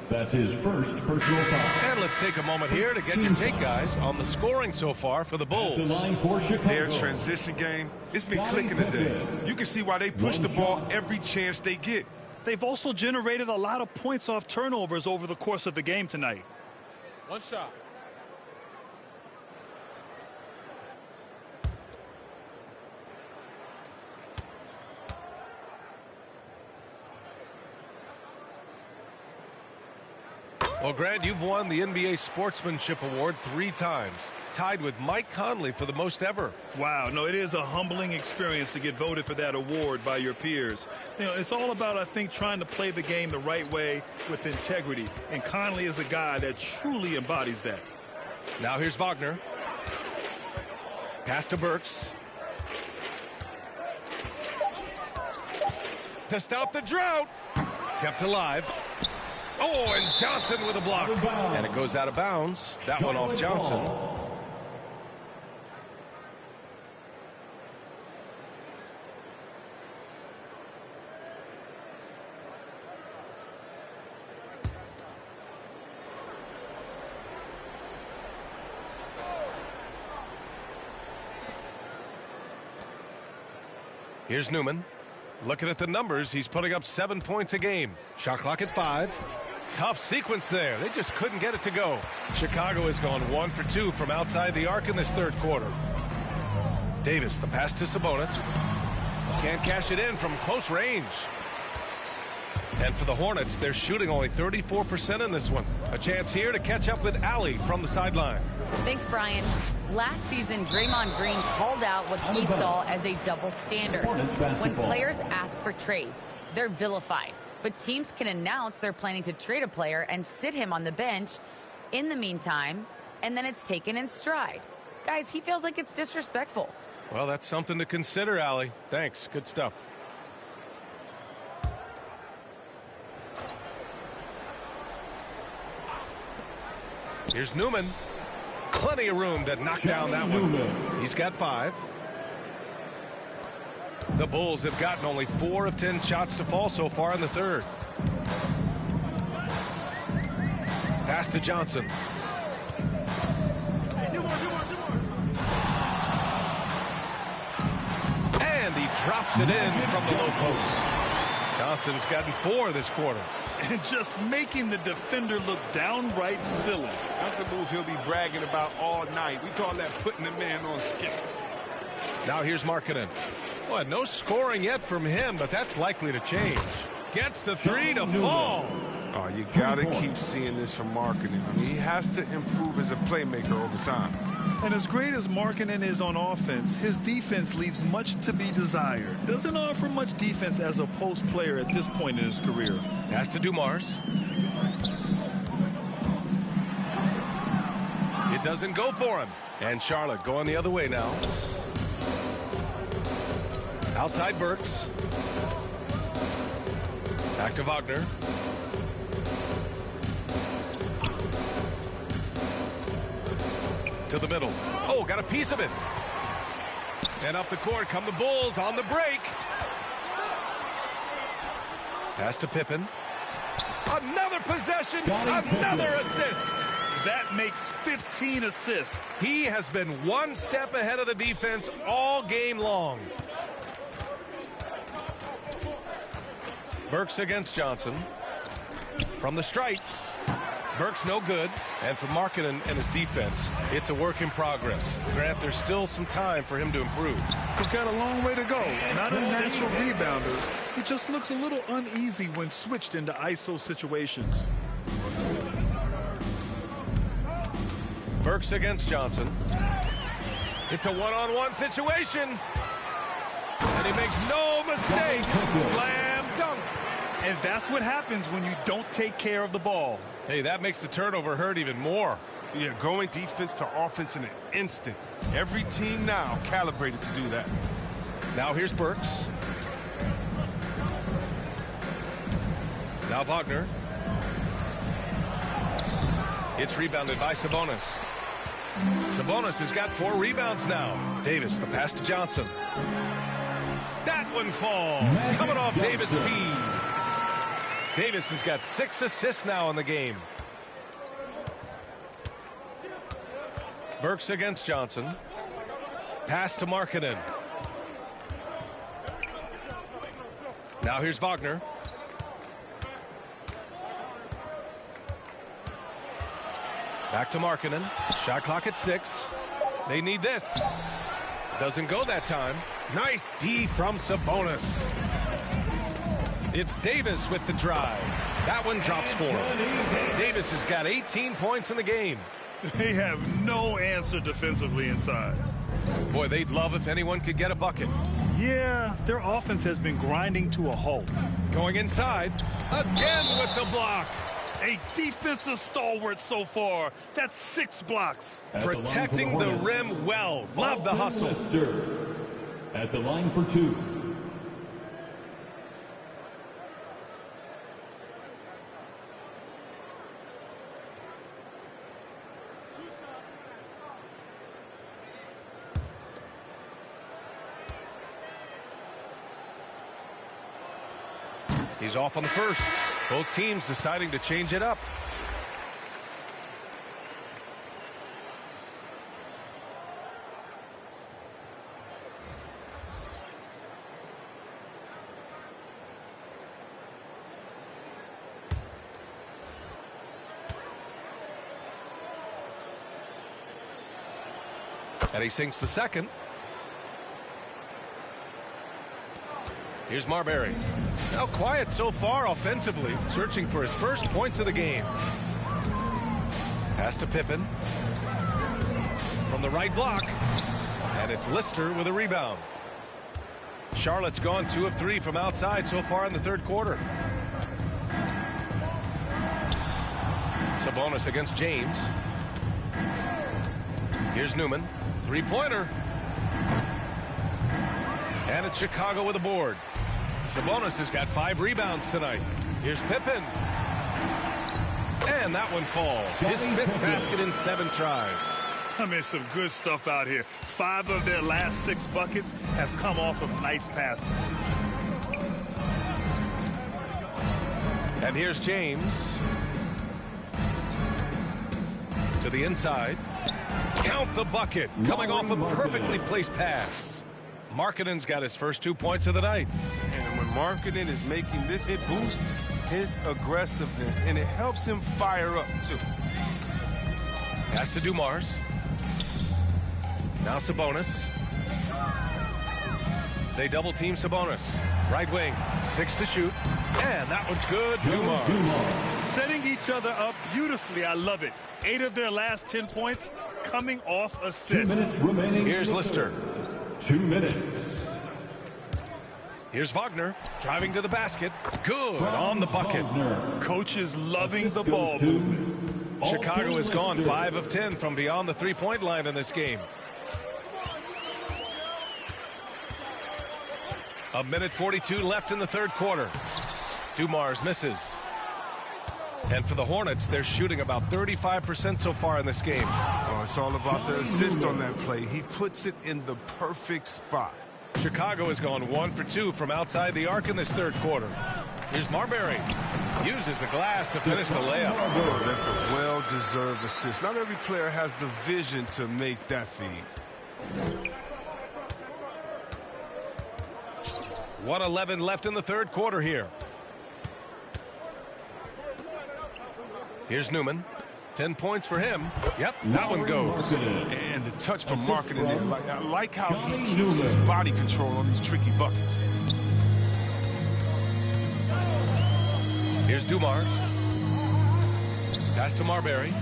S6: That's his first personal foul.
S3: And let's take a moment here to get your take, guys, on the scoring so far for the Bulls.
S6: The line for Chicago.
S5: Their transition game, it's been clicking today. You can see why they push the ball every chance they get.
S4: They've also generated a lot of points off turnovers over the course of the game tonight.
S8: One shot.
S3: Well, Grant, you've won the NBA Sportsmanship Award 3 times, tied with Mike Conley for the most ever.
S4: Wow, no, it is a humbling experience to get voted for that award by your peers. You know, it's all about, I think, trying to play the game the right way with integrity, and Conley is a guy that truly embodies that.
S3: Now here's Wagner. Pass to Burks. To stop the drought. Kept alive. Oh, and Johnson with a block. And it goes out of bounds. That one off Johnson. Here's Newman. Looking at the numbers, he's putting up 7 points a game. Shot clock at 5. Tough sequence there. They just couldn't get it to go. Chicago has gone 1 for 2 from outside the arc in this third quarter. Davis, the pass to Sabonis. Can't cash it in from close range. And for the Hornets, they're shooting only 34% in this one. A chance here to catch up with Allie from the sideline.
S7: Thanks, Brian. Last season, Draymond Green called out what he saw as a double standard. When players ask for trades, they're vilified. But teams can announce they're planning to trade a player and sit him on the bench in the meantime, and then it's taken in stride. Guys, he feels like it's disrespectful.
S3: Well, that's something to consider, Allie. Thanks. Good stuff. Here's Newman. Plenty of room to knock down that one. He's got 5. The Bulls have gotten only 4 of 10 shots to fall so far in the third. Pass to Johnson. And he drops it in from the low post. Johnson's gotten 4 this quarter.
S4: And just making the defender look downright silly.
S5: That's a move he'll be bragging about all night. We call that putting the man on skates.
S3: Now here's Markkanen. Well, no scoring yet from him, but that's likely to change. Gets the 3 to fall.
S5: Oh, you got to keep seeing this from Markkanen. I mean, he has to improve as a playmaker over time.
S4: And as great as Markkanen is on offense, his defense leaves much to be desired. Doesn't offer much defense as a post player at this point in his career.
S3: Pass to Dumars. It doesn't go for him. And Charlotte going the other way now. Outside Burks. Back to Wagner. To the middle. Oh, got a piece of it. And up the court come the Bulls on the break. Pass to Pippen. Another possession. Another assist.
S4: That makes 15 assists.
S3: He has been 1 step ahead of the defense all game long. Burks against Johnson. From the strike. Burks no good. And for Markkanen and his defense, it's a work in progress. Grant, there's still some time for him to improve.
S4: He's got a long way to go. Not a natural rebounder. He just looks a little uneasy when switched into ISO situations.
S3: Burks against Johnson. It's a one-on-one situation. And he makes no mistake. Slam dunk.
S4: And that's what happens when you don't take care of the ball.
S3: Hey, that makes the turnover hurt even more.
S5: Yeah, going defense to offense in an instant. Every team now calibrated to do that.
S3: Now here's Burks. Now Wagner. It's rebounded by Sabonis. Sabonis has got 4 rebounds now. Davis, the pass to Johnson. That one falls. Coming off Davis' feed. Davis has got 6 assists now in the game. Burks against Johnson. Pass to Markkanen. Now here's Wagner. Back to Markkanen. Shot clock at 6. They need this. Doesn't go that time. Nice D from Sabonis. It's Davis with the drive. That one drops for him. Davis has got 18 points in the game.
S4: They have no answer defensively inside.
S3: Boy, they'd love if anyone could get a bucket.
S4: Yeah, their offense has been grinding to a halt.
S3: Going inside. Again with the block.
S4: A defensive stalwart so far. That's 6 blocks.
S3: Protecting the rim well. Love the hustle.
S6: At the line for 2.
S3: He's off on the first. Both teams deciding to change it up. And he sinks the second. Here's Marbury. Now quiet so far offensively, searching for his first points of the game. Pass to Pippen. From the right block. And it's Lister with a rebound. Charlotte's gone 2 of 3 from outside so far in the third quarter. Sabonis against James. Here's Newman. Three-pointer. And it's Chicago with a board. Sabonis has got 5 rebounds tonight. Here's Pippen. And that one falls. His 5th basket in 7 tries.
S4: I mean, some good stuff out here. 5 of their last 6 buckets have come off of nice passes.
S3: And here's James. To the inside. Count the bucket. Coming off a perfectly placed pass. Markkanen's got his first 2 points of the night.
S5: And when Markkanen is making this, it boosts his aggressiveness, and it helps him fire up, too.
S3: Pass to Dumars. Now Sabonis. They double-team Sabonis. Right wing. 6 to shoot. And that one's good. Dumars.
S4: Setting each other up beautifully. I love it. 8 of their last 10 points coming off assists.
S6: 2 minutes remaining.
S3: Here's Lister.
S6: 2 minutes.
S3: Here's Wagner driving to the basket. Good on the bucket.
S4: Coaches loving the ball.
S3: Chicago has gone 5 of 10 from beyond the three-point line in this game. A minute 42 left in the third quarter. Dumars misses. And for the Hornets, they're shooting about 35% so far in this game.
S5: Oh, it's all about the assist on that play. He puts it in the perfect spot.
S3: Chicago has gone 1 for 2 from outside the arc in this third quarter. Here's Marbury. Uses the glass to finish the layup.
S5: Oh, that's a well-deserved assist. Not every player has the vision to make that feed.
S3: 1:11 left in the third quarter here. Here's Newman. 10 points for him. Yep, that one goes.
S5: And the touch from Markkanen there. I like how he keeps his body control on these tricky buckets.
S3: Here's Dumars. Pass to Marbury.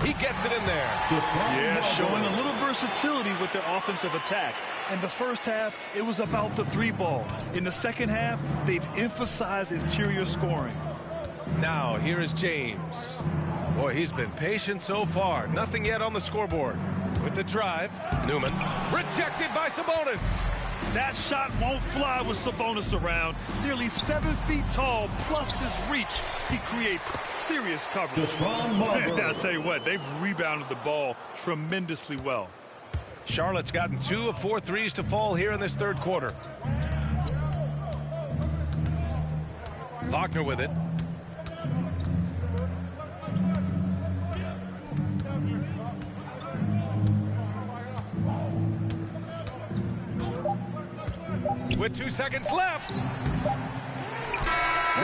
S3: He gets it in there.
S4: Yeah, showing a little versatility with their offensive attack. In the first half, it was about the 3 ball. In the second half, they've emphasized interior scoring.
S3: Now, here is James. Boy, he's been patient so far. Nothing yet on the scoreboard. With the drive, Newman. Rejected by Sabonis.
S4: That shot won't fly with Sabonis around. Nearly 7 feet tall, plus his reach. He creates serious coverage. And I'll tell you what, they've rebounded the ball tremendously well.
S3: Charlotte's gotten 2 of 4 threes to fall here in this third quarter. Wagner with it. With 2 seconds left.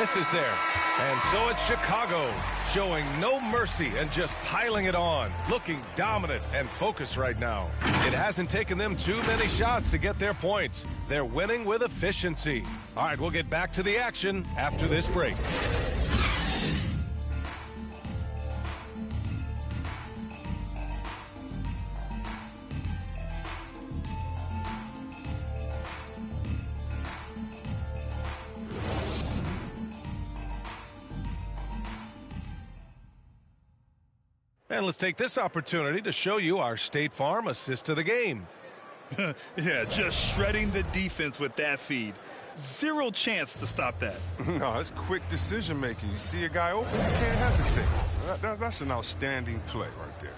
S3: misses there. And so it's Chicago, showing no mercy and just piling it on, looking dominant and focused right now. It hasn't taken them too many shots to get their points. They're winning with efficiency. All right, we'll get back to the action after this break. And let's take this opportunity to show you our State Farm assist of the game.
S4: Yeah, just shredding the defense with that feed. Zero chance to stop that.
S5: No, it's quick decision making. You see a guy open, you can't hesitate. That's an outstanding play right there.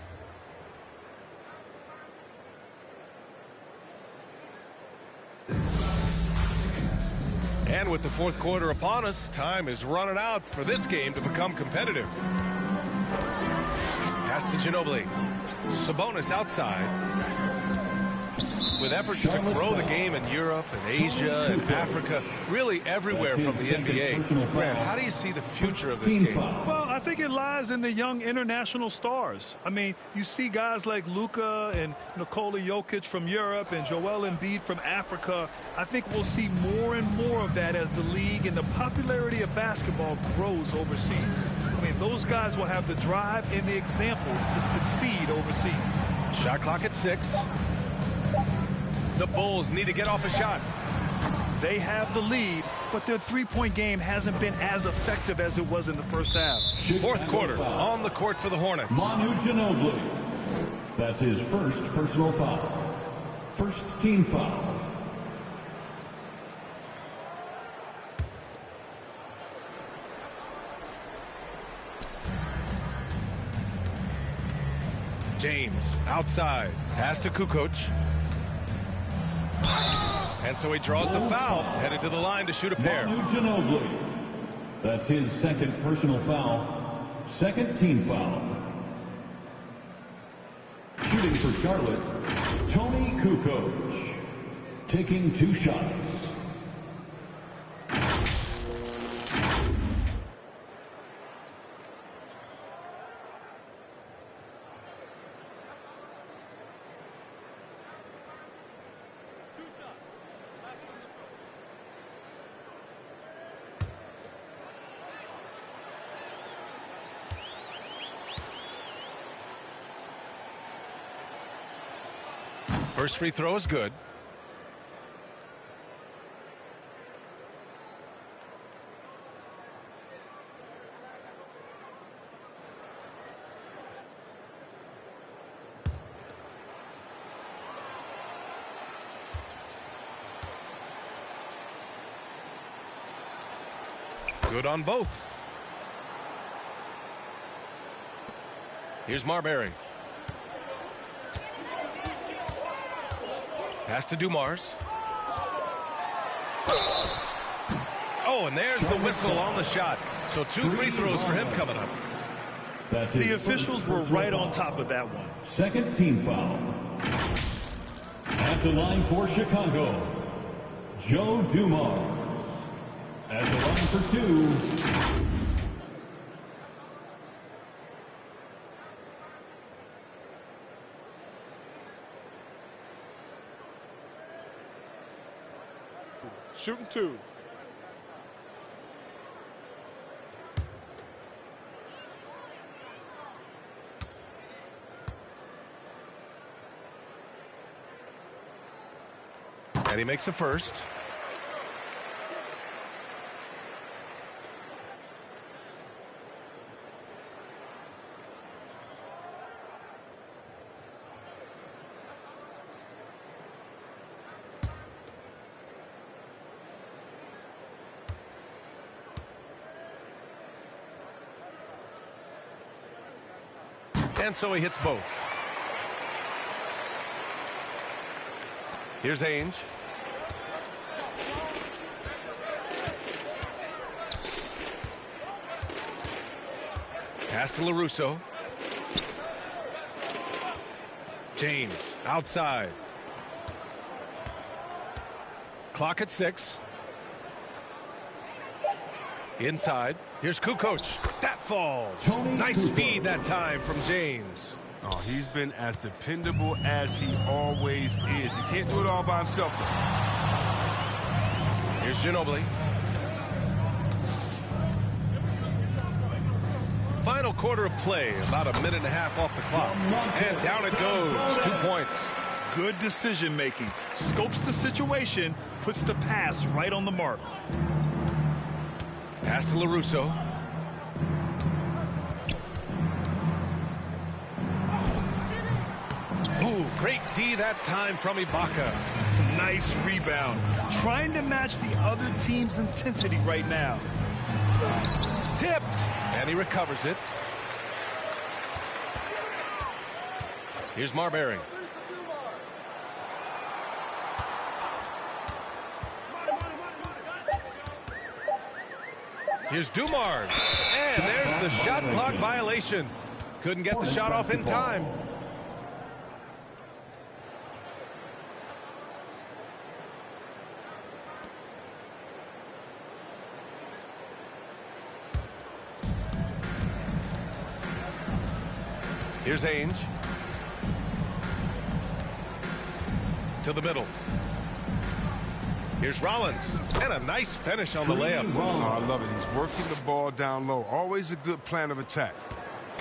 S3: And with the fourth quarter upon us, time is running out for this game to become competitive. Pass to Ginobili. Sabonis outside. With efforts to grow the game in Europe and Asia and Africa, really everywhere from the NBA. Grant, how do you see the future of this game?
S4: Well, I think it lies in the young international stars. I mean, you see guys like Luka and Nikola Jokic from Europe and Joel Embiid from Africa. I think we'll see more and more of that as the league and the popularity of basketball grows overseas. I mean, those guys will have the drive and the examples to succeed overseas.
S3: Shot clock at 6. The Bulls need to get off a shot.
S4: They have the lead, but their three-point game hasn't been as effective as it was in the first half.
S3: Fourth quarter, on the court for the Hornets.
S6: Manu Ginobili. That's his first personal foul. First team foul.
S3: James outside. Pass to Kukoc. And so he draws the foul, headed to the line to shoot a pair.
S6: Manu Ginobili. That's his second personal foul. Second team foul. Shooting for Charlotte, Tony Kukoc. Taking 2 shots.
S3: First free throw is good. Good on both. Here's Marbury. Pass to Dumars. Oh, and there's the whistle on the shot. So 2 free throws for him coming up.
S4: The officials were right on top of that one.
S6: Second team foul. At the line for Chicago, Joe Dumars. At the line for 2.
S8: Shooting 2.
S3: And he makes a first. And so he hits both. Here's Ainge. Pass to LaRusso. James outside. Clock at 6. Inside, here's Kukoc. That falls. Nice feed that time from James.
S5: Oh, he's been as dependable as he always is. He can't do it all by himself, though.
S3: Here's Ginobili. Final quarter of play, about a minute and a half off the clock. And down it goes, 2 points.
S4: Good decision making. Scopes the situation, puts the pass right on the mark.
S3: Pass to LaRusso. Ooh, great D that time from Ibaka.
S4: Nice rebound. Trying to match the other team's intensity right now.
S3: Tipped, and he recovers it. Here's Marbury. Here's Dumars, and there's the shot clock violation. Couldn't get the shot off in time. Here's Ainge. To the middle. Here's Rollins. And a nice finish on the layup.
S5: Oh, I love it. He's working the ball down low. Always a good plan of attack.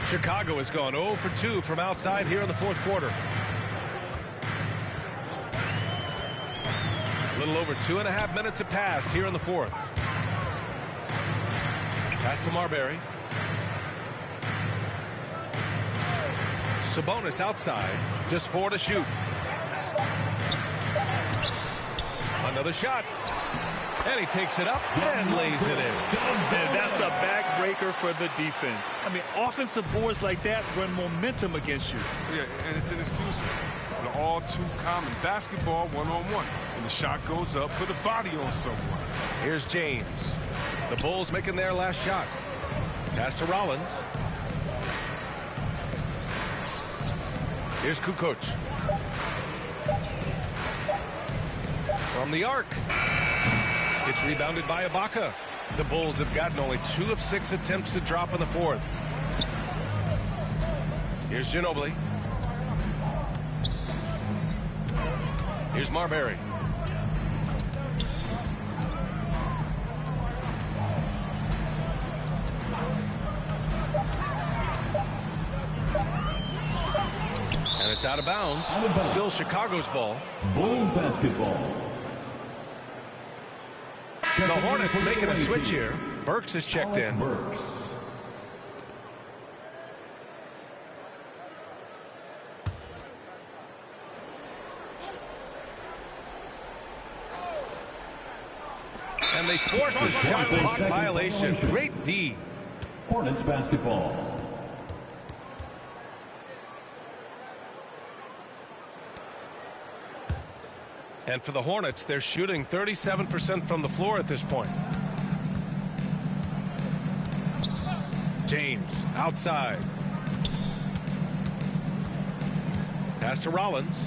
S3: Chicago has gone 0 for 2 from outside here in the fourth quarter. A little over 2.5 minutes have passed here in the fourth. Pass to Marbury. Sabonis outside, just 4 to shoot. Another shot. And he takes it up and lays it in.
S4: And that's a backbreaker for the defense. I mean, offensive boards like that run momentum against you.
S5: Yeah, and it's inexcusable. They're all too common. Basketball one-on-one. And the shot goes up, put a body on someone.
S3: Here's James. The Bulls making their last shot. Pass to Rollins. Here's Kukoc. From the arc. It's rebounded by Ibaka. The Bulls have gotten only 2 of 6 attempts to drop in the fourth. Here's Ginobili. Here's Marbury. And it's out of bounds. Still Chicago's ball.
S6: Bulls basketball.
S3: The Hornets making a switch here. Burks is checked in.
S6: Burks.
S3: And they force the shot clock violation. Great D.
S6: Hornets basketball.
S3: And for the Hornets, they're shooting 37% from the floor at this point. James outside. Pass to Rollins.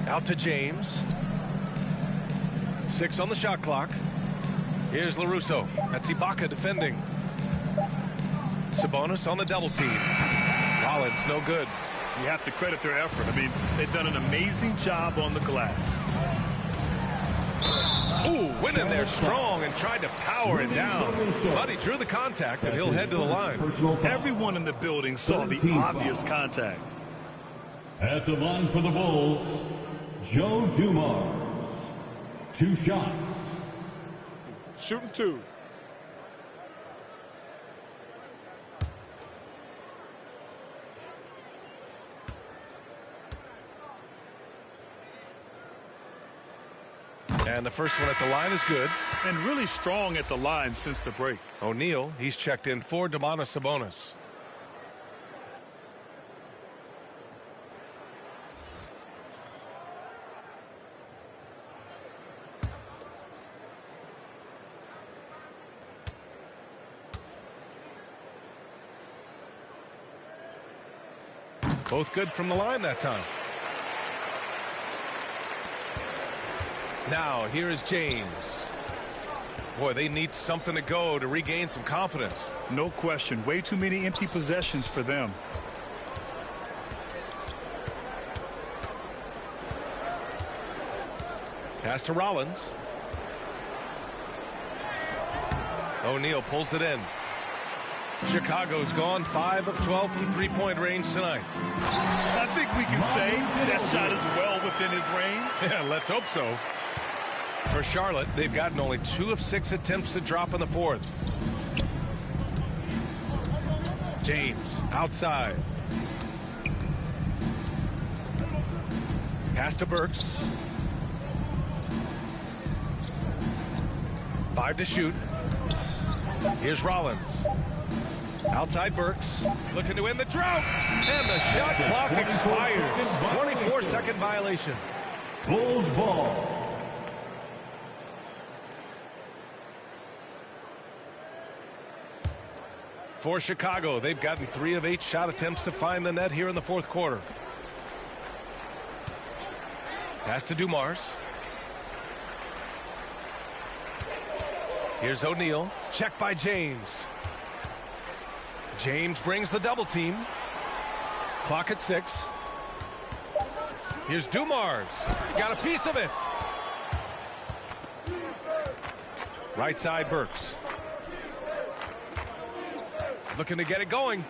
S3: Out to James. 6 on the shot clock. Here's LaRusso. That's Ibaka defending. Sabonis on the double team. Rollins no good.
S4: You have to credit their effort. I mean, they've done an amazing job on the glass.
S3: Ooh, went in there strong and tried to power it down. But he drew the contact, and he'll head to the line.
S4: Everyone in the building saw the obvious contact.
S6: At the line for the Bulls, Joe Dumars. 2 shots.
S8: Shooting 2.
S3: And the first one at the line is good.
S4: And really strong at the line since the break.
S3: O'Neal, he's checked in for Domantas Sabonis. Both good from the line that time. Now, here is James. Boy, they need something to go to regain some confidence.
S4: No question. Way too many empty possessions for them.
S3: Pass to Rollins. O'Neal pulls it in. Chicago's gone 5 of 12 from three-point range tonight.
S4: I think we can say that shot is well within his range.
S3: Yeah, let's hope so. For Charlotte, they've gotten only 2 of 6 attempts to drop in the fourth. James outside. Pass to Burks. 5 to shoot. Here's Rollins. Outside Burks. Looking to win the drought. And the shot clock expires. 24-second violation.
S6: Bulls ball.
S3: For Chicago, they've gotten 3 of 8 shot attempts to find the net here in the fourth quarter. Pass to Dumars. Here's O'Neal. Check by James. James brings the double team. Clock at 6. Here's Dumars. Got a piece of it. Right side Burks. Looking to get it going.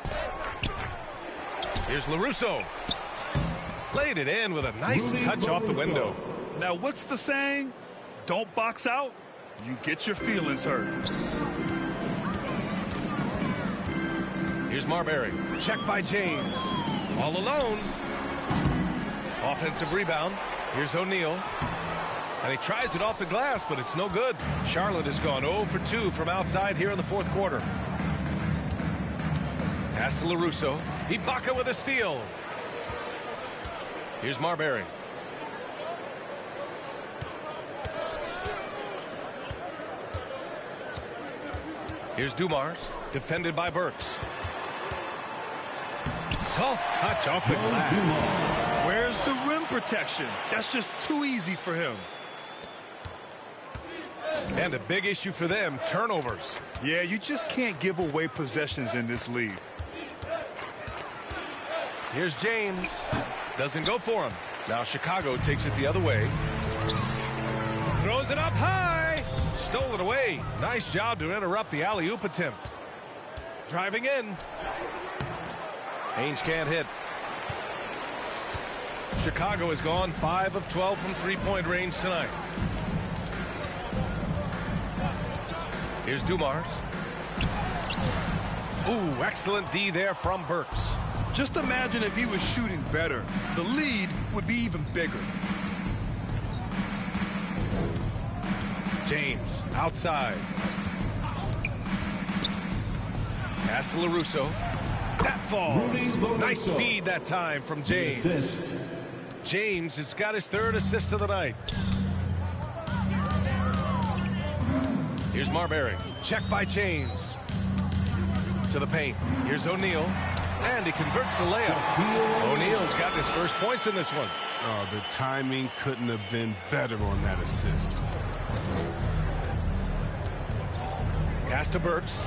S3: Here's LaRusso. Laid it in with a nice touch off the window.
S4: Now, what's the saying? Don't box out, you get your feelings hurt.
S3: Here's Marbury. Check by James. All alone. Offensive rebound. Here's O'Neal. And he tries it off the glass, but it's no good. Charlotte has gone 0 for 2 from outside here in the fourth quarter. Pass to LaRusso. Ibaka with a steal. Here's Marbury. Here's Dumars. Defended by Burks. Soft touch off the glass.
S4: Where's the rim protection? That's just too easy for him.
S3: And a big issue for them, turnovers.
S4: Yeah, you just can't give away possessions in this league.
S3: Here's James. Doesn't go for him. Now Chicago takes it the other way. Throws it up high. Stole it away. Nice job to interrupt the alley-oop attempt. Driving in. Ainge can't hit. Chicago has gone 5 of 12 from three-point range tonight. Here's Dumars. Ooh, excellent D there from Burks.
S4: Just imagine if he was shooting better. The lead would be even bigger.
S3: James outside. Pass to LaRusso. That falls. Nice feed that time from James. James has got his 3rd assist of the night. Here's Marbury. Check by James. To the paint. Here's O'Neal. And he converts the layup. O'Neal's got his first points in this one.
S5: Oh, the timing couldn't have been better on that assist.
S3: Pass to Burks.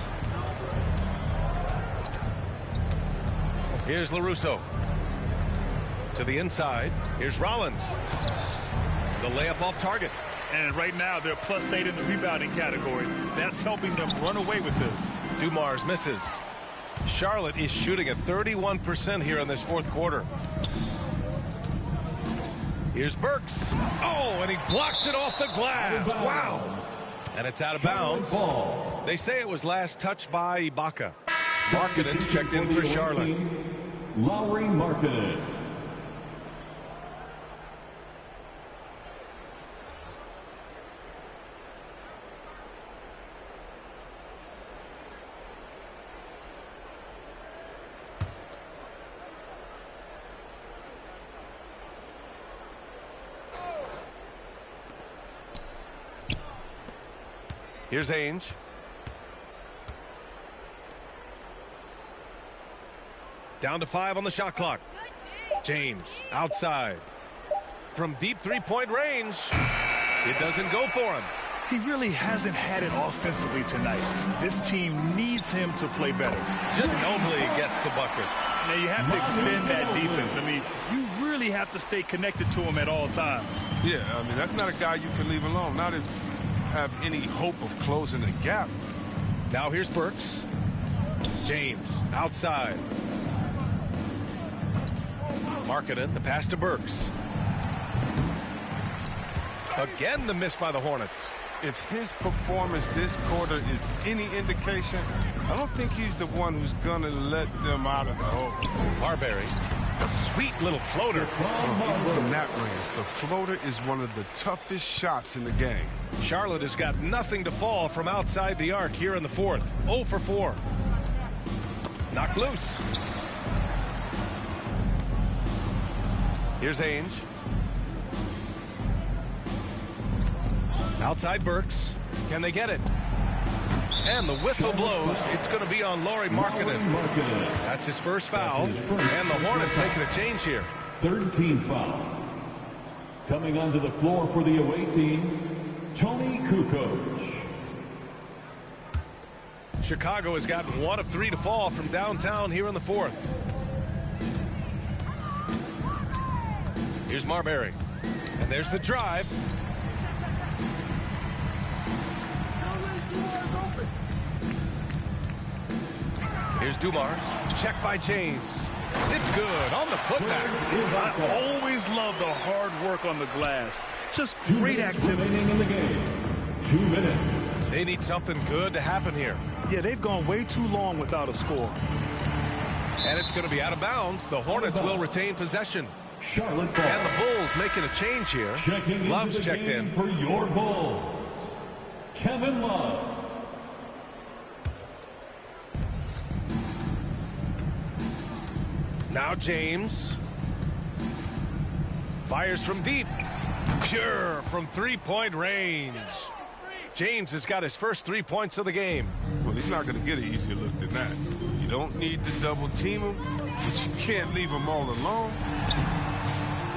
S3: Here's LaRusso. To the inside. Here's Rollins. The layup off target.
S4: And right now they're +8 in the rebounding category. That's helping them run away with this.
S3: Dumars misses. Charlotte is shooting at 31% here in this fourth quarter. Here's Burks. Oh, and he blocks it off the glass. Wow. And it's out of bounds. They say it was last touched by Ibaka. Markkanen's checked in for Charlotte.
S6: Lauri Markkanen.
S3: Here's Ainge. Down to 5 on the shot clock. James outside. From deep three-point range. It doesn't go for him.
S4: He really hasn't had it offensively tonight. This team needs him to play better.
S3: Ginobili gets the bucket.
S4: Now you have to extend that defense. I mean, you really have to stay connected to him at all times.
S5: Yeah, I mean, that's not a guy you can leave alone. Not if you have any hope of closing the gap.
S3: Now here's Burks. James outside. Markkanen, the pass to Burks. Again, the miss by the Hornets.
S5: If his performance this quarter is any indication, I don't think he's the one who's going to let them out of the hole.
S3: Marbury, a sweet little floater.
S5: Even from that range, the floater is one of the toughest shots in the game.
S3: Charlotte has got nothing to fall from outside the arc here in the fourth. 0 for 4. Knocked loose. Here's Ainge. Outside Burks. Can they get it? And the whistle blows. It's going to be on Lauri Markkanen. That's his first foul. And the Hornets making a change here.
S6: Third team foul. Coming onto the floor for the away team, Tony Kukoc.
S3: Chicago has gotten 1 of 3 to fall from downtown here in the fourth. Here's Marbury. And there's the drive. Here's Dumars. Check by James. It's good on the putback.
S4: I always love the hard work on the glass. Just great activity.
S6: In the game. 2 minutes.
S3: They need something good to happen here.
S4: Yeah, they've gone way too long without a score.
S3: And it's going to be out of bounds. The Hornets will retain possession.
S6: Charlotte ball.
S3: And the Bulls making a change here. Love's checked in.
S6: For your Bulls, Kevin Love.
S3: Now James. Fires from deep. Pure from three-point range. James has got his first 3 points of the game.
S5: Well, he's not going to get an easier look than that. You don't need to double team him, but you can't leave him all alone.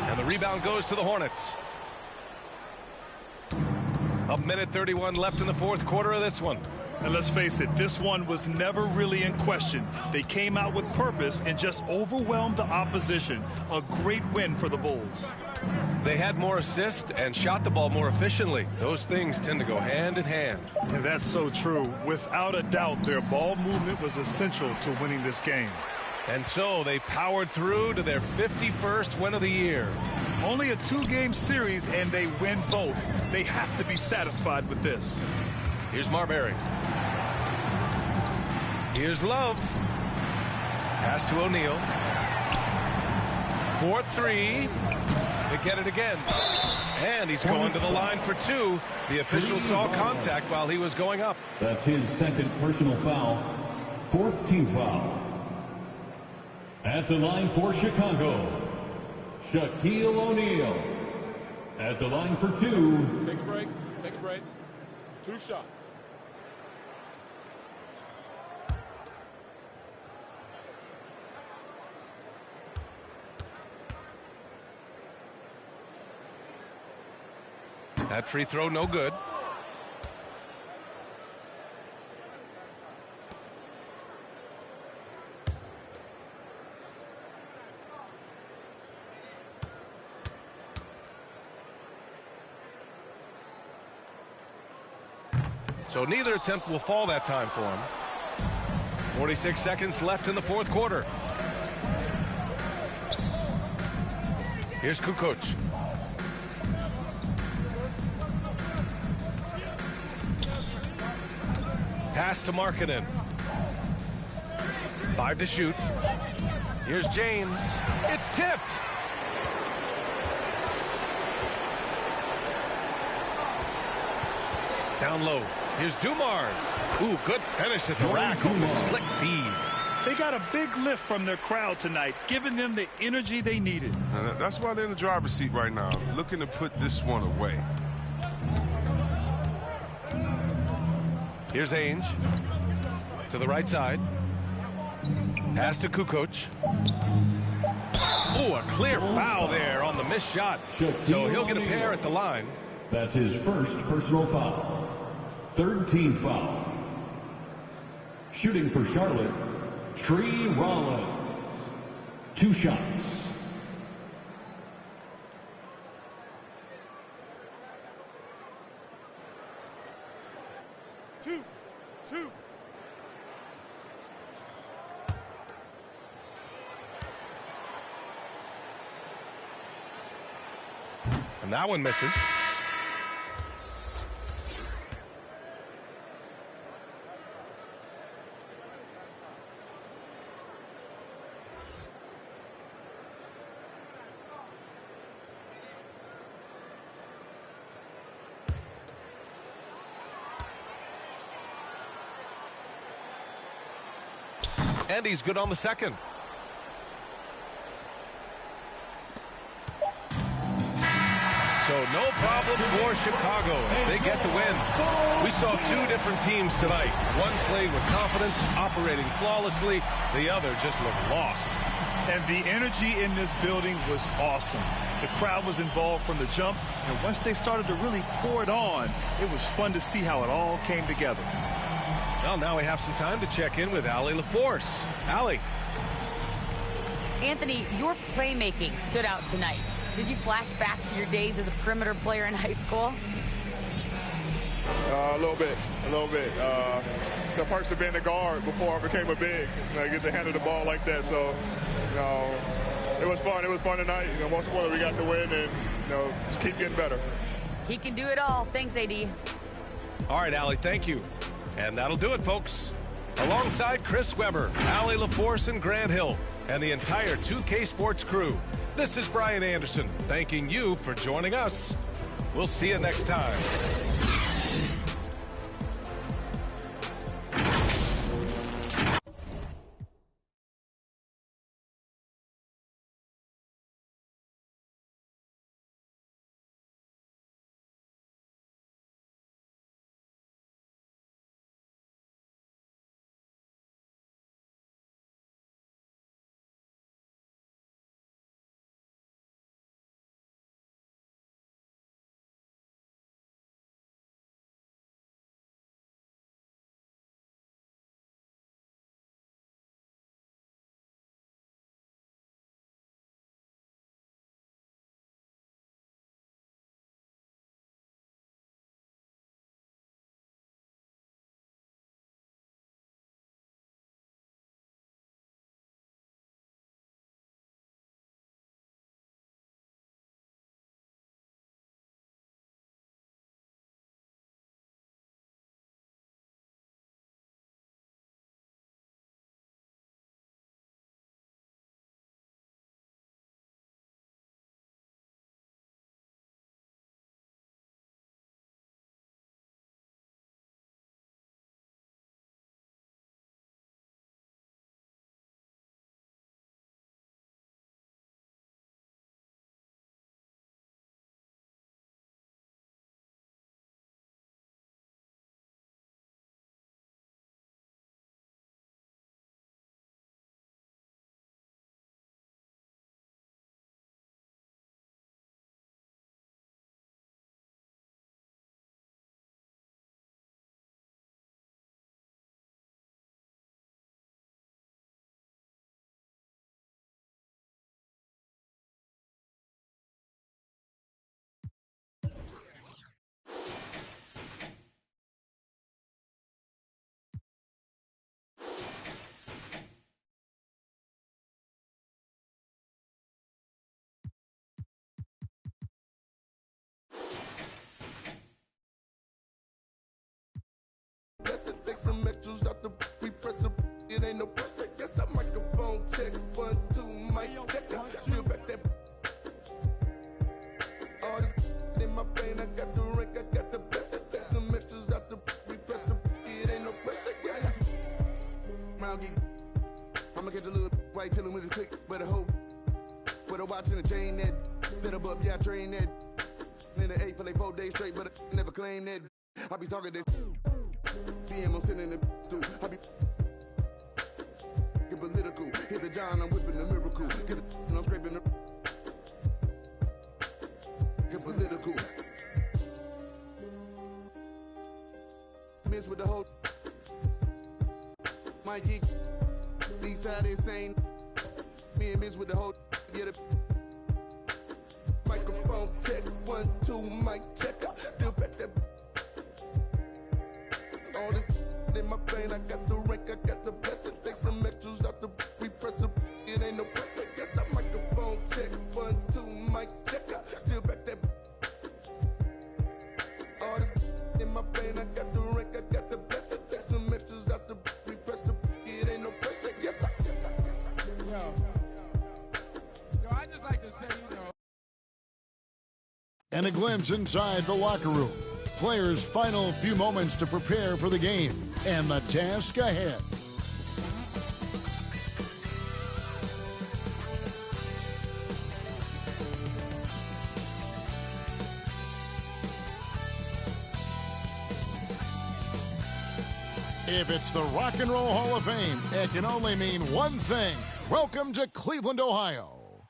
S3: And the rebound goes to the Hornets. A minute 31 left in the fourth quarter of this one.
S4: And let's face it, this one was never really in question. They came out with purpose and just overwhelmed the opposition. A great win for the Bulls.
S3: They had more assists and shot the ball more efficiently. Those things tend to go hand in hand.
S4: And that's so true. Without a doubt, their ball movement was essential to winning this game.
S3: And so they powered through to their 51st win of the year.
S4: Only a 2-game series, and they win both. They have to be satisfied with this.
S3: Here's Marbury. Here's Love. Pass to O'Neal. 4-3. They get it again. And he's going to the line for 2. The official saw contact while he was going up.
S6: That's his second personal foul. 4th team foul. At the line for Chicago, Shaquille O'Neal. At the line for 2.
S8: Take a break. Take a break. 2 shots.
S3: That free throw no good. So neither attempt will fall that time for him. 46 seconds left in the fourth quarter. Here's Kukoc. Pass to Markkanen. 5 to shoot. Here's James. It's tipped. Down low. Here's Dumars. Ooh, good finish at the rack on the slick feed.
S4: They got a big lift from their crowd tonight, giving them the energy they needed.
S5: That's why they're in the driver's seat right now, looking to put this one away.
S3: Here's Ainge. To the right side. Pass to Kukoc. Ooh, a clear foul there on the missed shot. So he'll get a pair at the line.
S6: That's his first personal foul. Third team foul. Shooting for Charlotte, Tree Rollins. 2 shots.
S11: Two.
S3: And that one misses. And he's good on the second. So no problem for Chicago as they get the win. We saw 2 different teams tonight. One played with confidence, operating flawlessly. The other just looked lost.
S4: And the energy in this building was awesome. The crowd was involved from the jump, and once they started to really pour it on, it was fun to see how it all came together.
S3: Well, now we have some time to check in with Allie LaForce. Allie.
S7: Anthony, your playmaking stood out tonight. Did you flash back to your days as a perimeter player in high school?
S13: A little bit. The perks of being a guard before I became a big. I get to handle the ball like that. So, it was fun. It was fun tonight. Most importantly, we got the win and, just keep getting better.
S7: He can do it all. Thanks, AD.
S3: All right, Allie, thank you. And that'll do it, folks. Alongside Chris Webber, Allie LaForce, and Grant Hill, and the entire 2K Sports crew, this is Brian Anderson, thanking you for joining us. We'll see you next time.
S1: Take some extras out the repressor. It ain't no pressure. Yes, I microphone check. 1, 2, mic check. Still back that. All this in my brain. I got the rank. I got the best. Take some extras out the repressor. It ain't no pressure. Yes, round geek. I'ma catch a little white chillin' with his click. Better hope. Put a watch in the chain that. Set up, yeah, I train that. In the 8 for like 4 days straight, but I never claim that. I be talking this. I'm sending it through. I be get political. Hit the John, I'm whipping the miracle. Get the I'm scraping the get political.
S14: might get these how this ain't me and bitch with the whole get it. Microphone check 1 2 mic check. Still back that all this in my brain. I got the rank, I got the blessing. Take some extras out the repress. It ain't no pressure. Yes, I microphone check 1 2 mic check. Still back that all this in my brain. I got the rank, I got the blessing. Take some extras out the repress. It ain't no pressure. Yes, I.
S15: Yo, I just like to say, you know.
S9: And a glimpse inside the locker room. Players' final few moments to prepare for the game and the task ahead. If it's the Rock and Roll Hall of Fame, it can only mean one thing. Welcome to Cleveland, Ohio.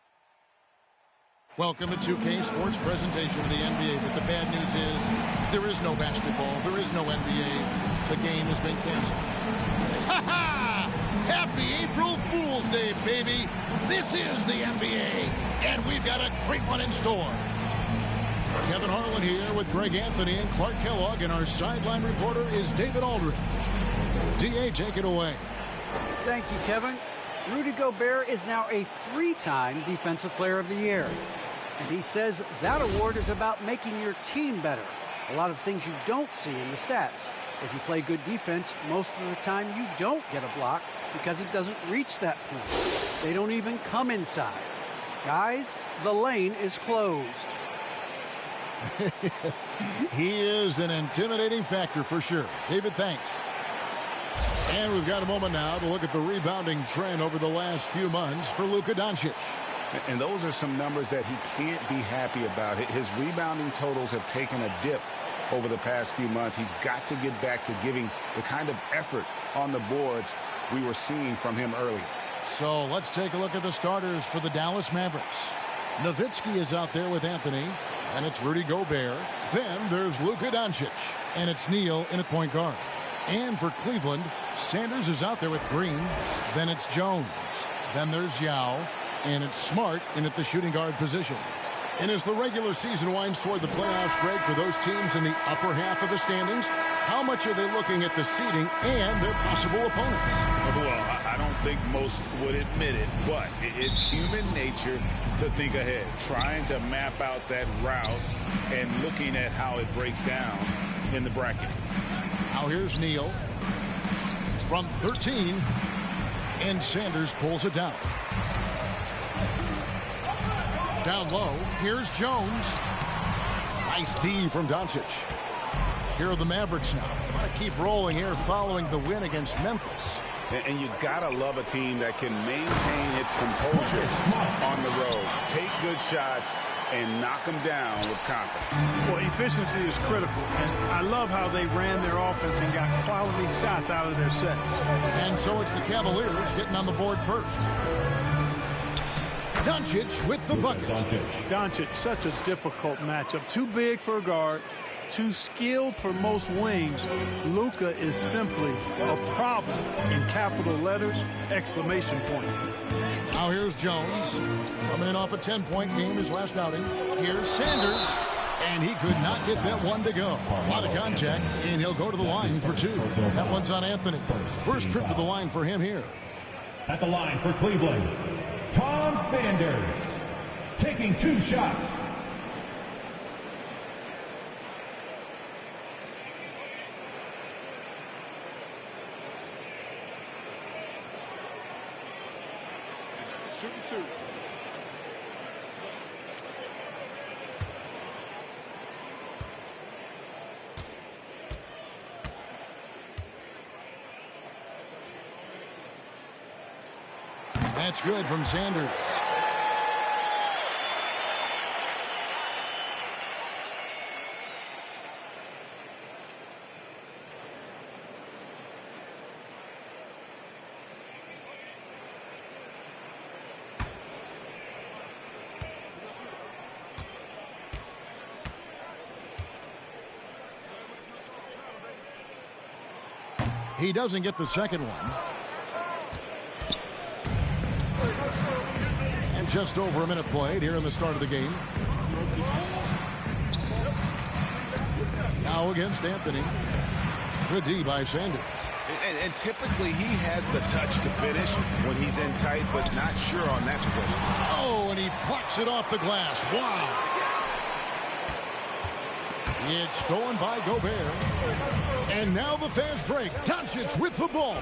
S9: Welcome to 2K Sports presentation of the NBA, but the bad news is there is no basketball, there is no NBA. The game has been canceled. Ha-ha! Happy April Fool's Day, baby! This is the NBA, and we've got a great one in store. Kevin Harlan here with Greg Anthony and Clark Kellogg, and our sideline reporter is David Aldridge. D.A., take it away.
S16: Thank you, Kevin. Rudy Gobert is now a 3-time Defensive Player of the Year. And he says that award is about making your team better. A lot of things you don't see in the stats. If you play good defense, most of the time you don't get a block because it doesn't reach that point. They don't even come inside. Guys, the lane is closed.
S9: He is an intimidating factor for sure. David, thanks. And we've got a moment now to look at the rebounding trend over the last few months for Luka Doncic.
S17: And those are some numbers that he can't be happy about. His rebounding totals have taken a dip over the past few months. He's got to get back to giving the kind of effort on the boards we were seeing from him earlier.
S9: So let's take a look at the starters for the Dallas Mavericks. Nowitzki is out there with Anthony, and it's Rudy Gobert. Then there's Luka Doncic, and it's Neal in at point guard. And for Cleveland, Sanders is out there with Green. Then it's Jones. Then there's Yao. And it's Smart in at the shooting guard position. And as the regular season winds toward the playoffs break for those teams in the upper half of the standings, how much are they looking at the seeding and their possible opponents?
S17: Well, I don't think most would admit it, but it's human nature to think ahead, trying to map out that route and looking at how it breaks down in the bracket.
S9: Now here's Neal from 13, and Sanders pulls it down. Down low, here's Jones. Nice D from Doncic. Here are the Mavericks now. Want to keep rolling here following the win against Memphis.
S17: And you gotta love a team that can maintain its composure on the road. Take good shots and knock them down with confidence.
S4: Well, efficiency is critical, and I love how they ran their offense and got quality shots out of their sets.
S9: And so it's the Cavaliers getting on the board first. Doncic with the bucket.
S4: Doncic, such a difficult matchup. Too big for a guard, too skilled for most wings. Luka is simply a problem in capital letters, exclamation point.
S9: Now here's Jones, coming in off a 10-point game his last outing. Here's Sanders, and he could not get that one to go. A lot of contact, and he'll go to the line for two. That one's on Anthony. First trip to the line for him here.
S6: At the line for Cleveland, Tom Sanders, taking 2 shots.
S5: Shooting 2.
S9: That's good from Sanders. He doesn't get the second one. Just over a minute played here in the start of the game. Now against Anthony. Good D by Sanders.
S17: And typically he has the touch to finish when he's in tight, but not sure on that possession.
S9: Oh, and he plucks it off the glass. Wow. It's stolen by Gobert. And now the fast break. Doncic with the ball.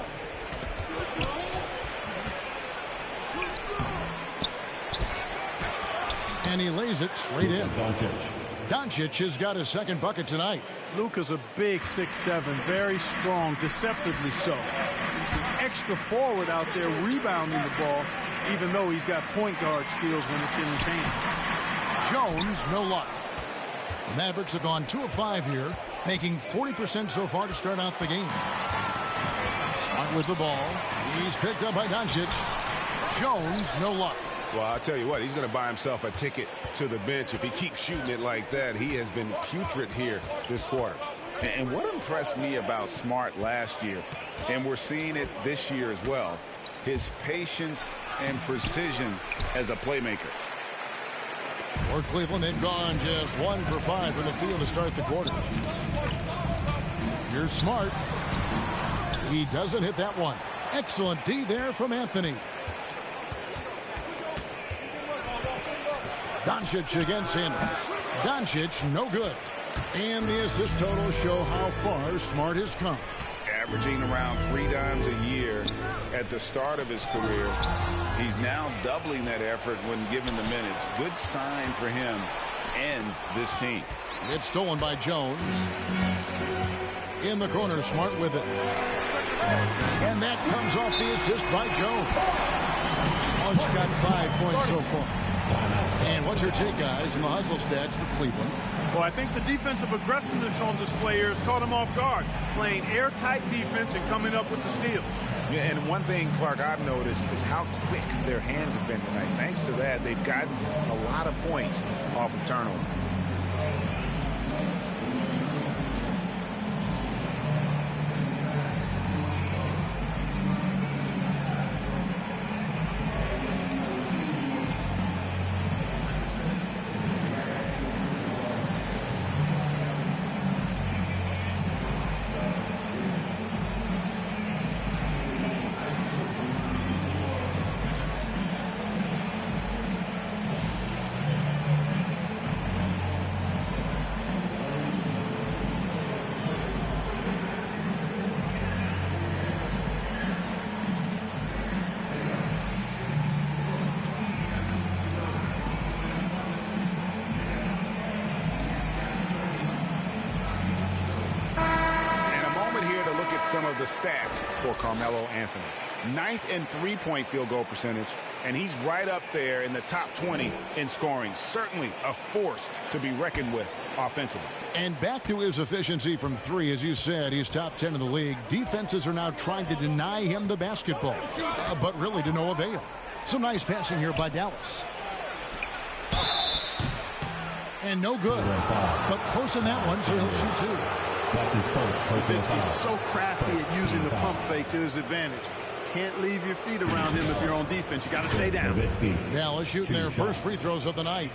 S9: And he lays it straight in. Doncic has got his second bucket tonight.
S18: Luka's a big 6'7", very strong, deceptively so. He's an extra forward out there rebounding the ball, even though he's got point guard skills when it's in his hand.
S9: Jones, no luck. The Mavericks have gone 2 of 5 here, making 40% so far to start out the game. Smart with the ball. He's picked up by Doncic. Jones, no luck.
S17: Well, I'll tell you what, he's going to buy himself a ticket to the bench. If he keeps shooting it like that, he has been putrid here this quarter. And what impressed me about Smart last year, and we're seeing it this year as well, his patience and precision as a playmaker.
S9: For Cleveland, they've gone just 1 for 5 from the field to start the quarter. Here's Smart. He doesn't hit that one. Excellent D there from Anthony. Doncic against Sanders. Doncic, no good. And the assist totals show how far Smart has come.
S17: Averaging around 3 times a year at the start of his career. He's now doubling that effort when given the minutes. Good sign for him and this team.
S9: It's stolen by Jones. In the corner, Smart with it. And that comes off the assist by Jones. Smart's got 5 points so far. And what's your take, guys, in the hustle stats for Cleveland?
S18: Well, I think the defensive aggressiveness on display here has caught him off guard, playing airtight defense and coming up with the steals.
S17: Yeah, and one thing, Clark, I've noticed is how quick their hands have been tonight. Thanks to that, they've gotten a lot of points off of turnover. Some of the stats for Carmelo Anthony. 9th in three-point field goal percentage, and he's right up there in the top 20 in scoring. Certainly a force to be reckoned with offensively.
S9: And back to his efficiency from 3, as you said, he's top 10 in the league. Defenses are now trying to deny him the basketball, but really to no avail. Some nice passing here by Dallas. And no good, but close in that one, so he'll shoot 2.
S18: Nowitzki's so crafty at using the pump fake to his advantage. Can't leave your feet around him if you're on defense. You got to stay down.
S9: Dallas shooting their first free throws of the night.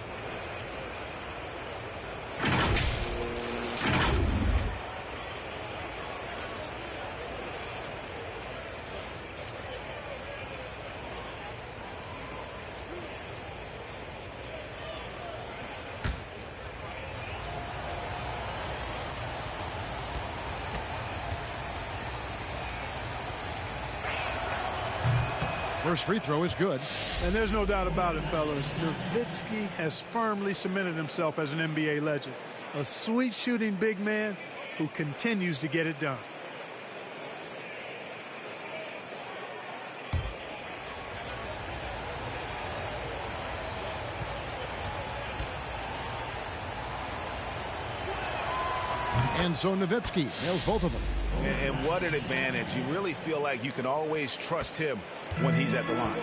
S9: First free throw is good.
S18: And there's no doubt about it, fellas. Nowitzki has firmly cemented himself as an NBA legend. A sweet shooting big man who continues to get it done.
S9: And so Nowitzki nails both of them.
S17: And what an advantage. You really feel like you can always trust him when he's at the line.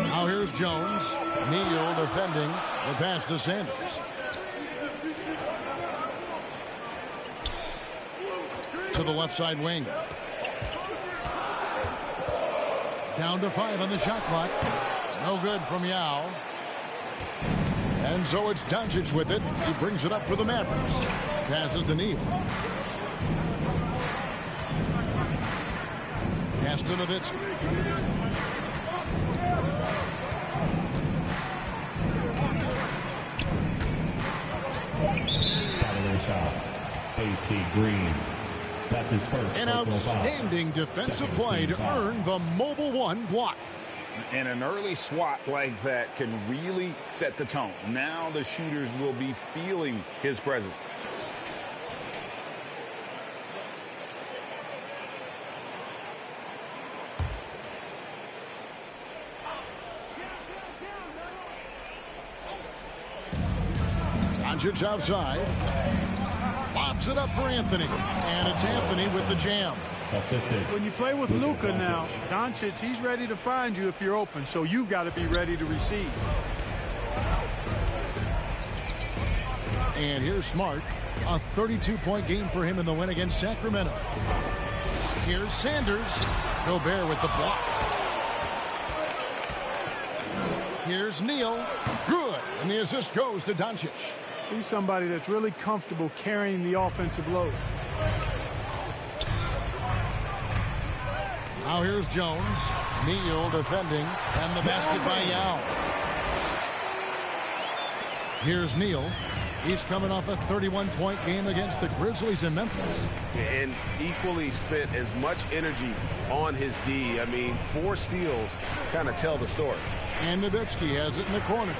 S9: Now here's Jones. Neal defending the pass to Sanders. To the left side wing. Down to 5 on the shot clock. No good from Yao. And so it's Doncic with it. He brings it up for the Mavericks. Passes to Neal. Pass to Nowitzki.
S6: AC Green. That's his first.
S9: An outstanding defensive play to earn the Mobile One block.
S17: And an early swat like that can really set the tone. Now the shooters will be feeling his presence.
S9: Doncic outside. Lobs it up for Anthony. And it's Anthony with the jam.
S18: When you play with Luka now, Doncic, he's ready to find you if you're open, so you've got to be ready to receive.
S9: And here's Smart. A 32-point game for him in the win against Sacramento. Here's Sanders. Gobert with the block. Here's Neal. Good. And the assist goes to Doncic.
S18: He's somebody that's really comfortable carrying the offensive load.
S9: Now here's Jones. Neal defending. And the basket by Yao. Here's Neal. He's coming off a 31-point game against the Grizzlies in Memphis.
S10: And equally spent as much energy on his D. I mean, 4 steals kind of tell the story.
S9: And Nowitzki has it in the corner.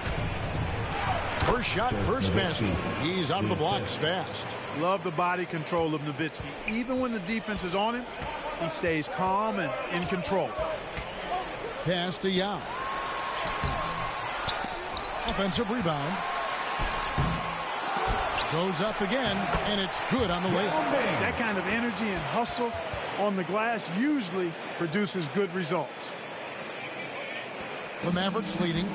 S9: First shot, first basket. He's out of the blocks fast.
S18: Love the body control of Nowitzki. Even when the defense is on him, he stays calm and in control.
S9: Pass to Yao. Offensive rebound. Goes up again, and it's good on the layup.
S18: That kind of energy and hustle on the glass usually produces good results.
S9: The Mavericks leading.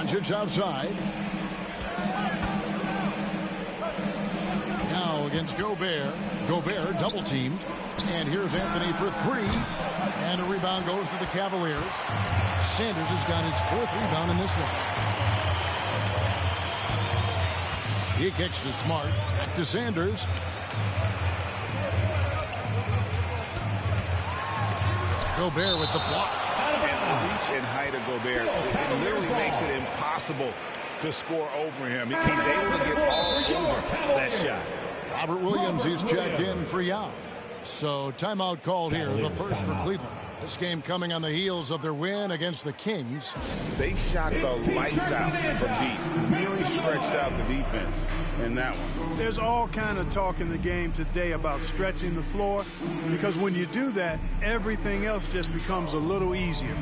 S9: Doncic outside. Now against Gobert. Gobert double teamed. And here's Anthony for 3. And a rebound goes to the Cavaliers. Sanders has got his 4th rebound in this one. He kicks to Smart. Back to Sanders. Gobert with the block.
S17: And the reach and height of Gobert, it literally makes it impossible to score over him. He's able to get all over that shot.
S9: Robert Williams, he's checked in for Yao. So timeout called here, the first for Cleveland. This game coming on the heels of their win against the Kings.
S17: They shot the lights out from deep. Really stretched out the defense in that one.
S18: There's all kind of talk in the game today about stretching the floor, because when you do that, everything else just becomes a little easier.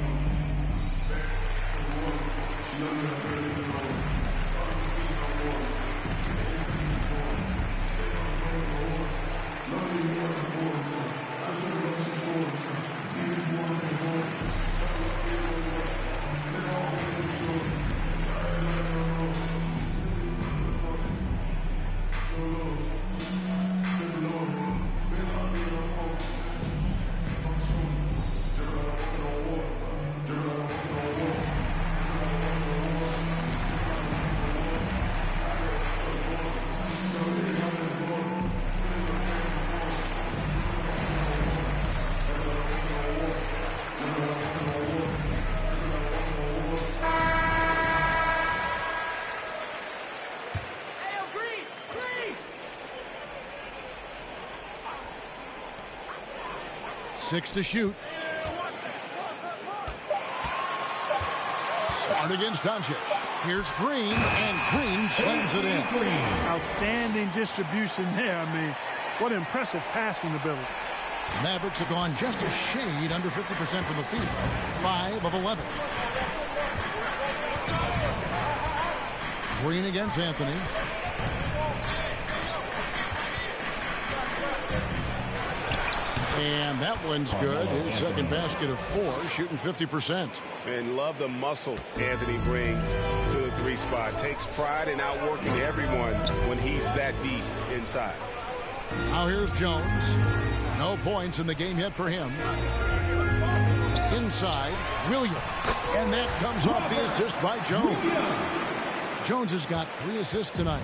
S9: Six to shoot. Smart against Doncic. Here's Green, and Green slams it in.
S18: Outstanding distribution there. I mean, what impressive passing ability.
S9: Mavericks have gone just a shade under 50% from the field. 5 of 11. Green against Anthony. And that one's good. His second basket of 4, shooting 50%.
S10: And love the muscle Anthony brings to the 3 spot. Takes pride in outworking everyone when he's that deep inside.
S9: Now here's Jones. No points in the game yet for him. Inside, Williams. And that comes off the assist by Jones. Jones has got 3 assists tonight.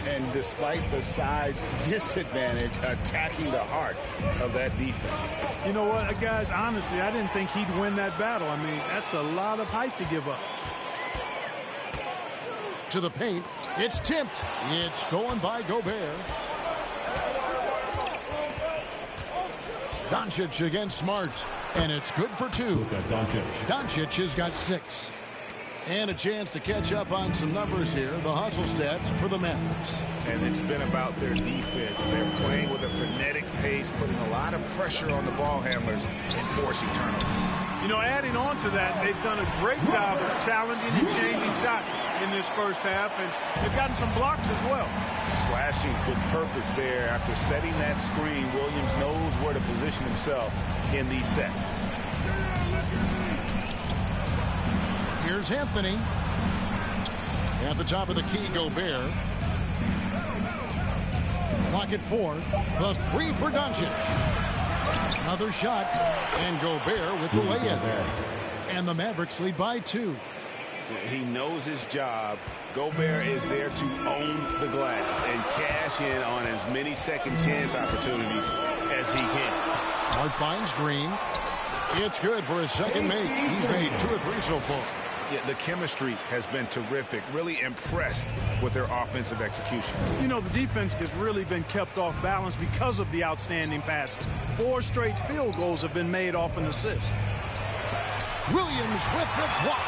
S17: And despite the size disadvantage, attacking the heart of that defense.
S18: You know what, guys, honestly, I didn't think he'd win that battle. I mean, that's a lot of height to give up.
S9: To the paint. It's tipped. It's stolen by Gobert. Doncic against Smart. And it's good for 2. Doncic has got 6. And a chance to catch up on some numbers here. The hustle stats for the Mavericks.
S17: And it's been about their defense. They're playing with a frenetic pace, putting a lot of pressure on the ball handlers and forcing turnovers.
S18: You know, adding on to that, they've done a great job of challenging and changing shots in this first half, and they've gotten some blocks as well.
S17: Slashing with purpose there. After setting that screen, Williams knows where to position himself in these sets.
S9: Here's Anthony. At the top of the key, Gobert. Clock at 4. The 3 for Doncic. Another shot. And Gobert with the lay-in. And the Mavericks lead by 2.
S17: He knows his job. Gobert is there to own the glass and cash in on as many second chance opportunities as he can.
S9: Smart finds Green. It's good for his second make. He's made 2 of 3 so far.
S17: Yeah, the chemistry has been terrific. Really impressed with their offensive execution.
S18: You know, the defense has really been kept off balance because of the outstanding passes. 4 straight field goals have been made off an assist.
S9: Williams with the block.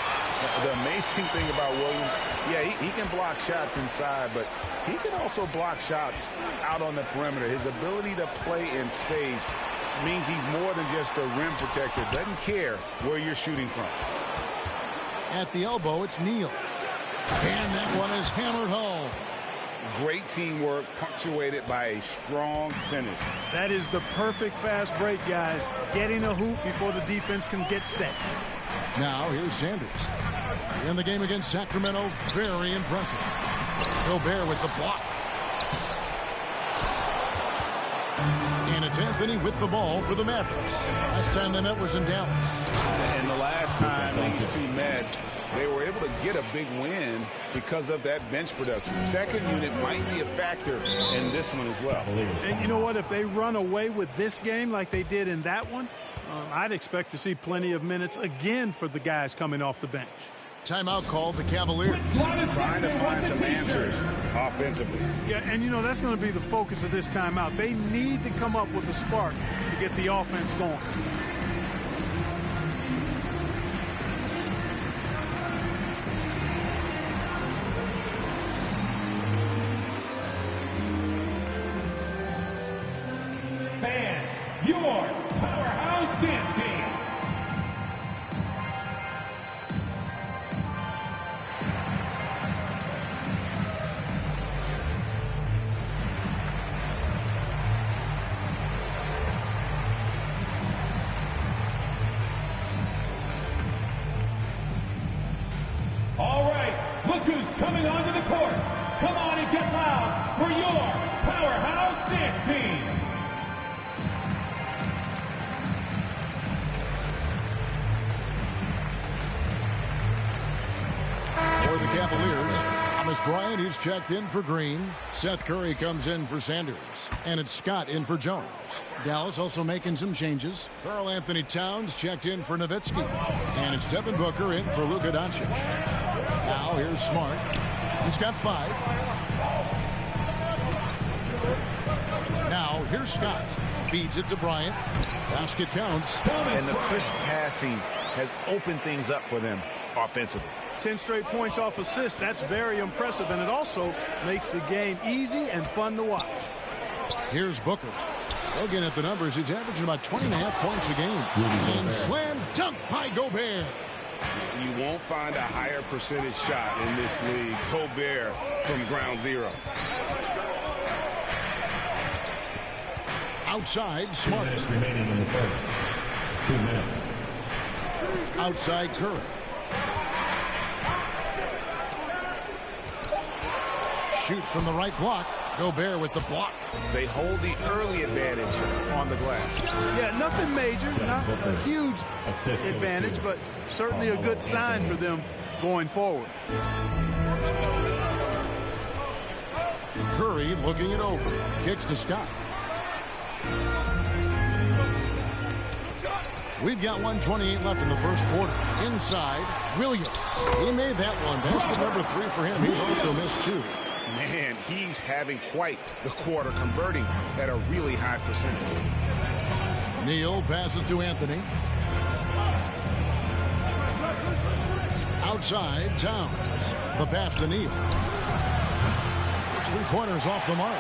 S17: The amazing thing about Williams, yeah, he can block shots inside, but he can also block shots out on the perimeter. His ability to play in space means he's more than just a rim protector. Doesn't care where you're shooting from.
S9: At the elbow, it's Neal. And that one is hammered home.
S17: Great teamwork, punctuated by a strong finish.
S18: That is the perfect fast break, guys. Getting a hoop before the defense can get set.
S9: Now, here's Sanders. In the game against Sacramento, very impressive. Gobert with the block. And it's Anthony with the ball for the Mavericks. Last time they met was in Dallas.
S17: And the last time these two met, they were able to get a big win because of that bench production. Second unit might be a factor in this one as well.
S18: And you know what? If they run away with this game like they did in that one, I'd expect to see plenty of minutes again for the guys coming off the bench.
S9: Timeout called the Cavaliers.
S17: Trying to find some answers offensively.
S18: Yeah, and you know, that's going to be the focus of this timeout. They need to come up with a spark to get the offense going.
S6: Fans, your powerhouse dance team. All right, look who's coming onto the court. Come on and get loud for your powerhouse dance team.
S9: For the Cavaliers, Thomas Bryant, he's checked in for Green. Seth Curry comes in for Sanders. And it's Scott in for Jones. Dallas also making some changes. Karl Anthony Towns checked in for Nowitzki. And it's Devin Booker in for Luka Doncic. Now here's Smart. He's got 5. Now here's Scott. Feeds it to Bryant. Basket counts.
S17: And the crisp passing has opened things up for them offensively.
S18: 10 straight points off assists. That's very impressive, and it also makes the game easy and fun to watch.
S9: Here's Booker. Looking at the numbers, he's averaging about 20.5 points a game. And slam dunk by Gobert.
S17: You won't find a higher percentage shot in this league. Gobert from ground zero.
S9: Outside, Smart.
S6: Remaining in the first. 2 minutes.
S9: Outside, Curry. Shoots from the right block. Gobert with the block.
S17: They hold the early advantage on the glass.
S18: Yeah, nothing major, not a huge advantage, but certainly a good sign for them going forward.
S9: Curry looking it over. Kicks to Scott. We've got 1:28 left in the first quarter. Inside, Williams. He made that one. Basket number 3 for him. He's also missed 2.
S17: Man, he's having quite the quarter, converting at a really high percentage.
S9: Neal passes to Anthony. Outside, Towns. The pass to Neal. 3-pointers off the mark.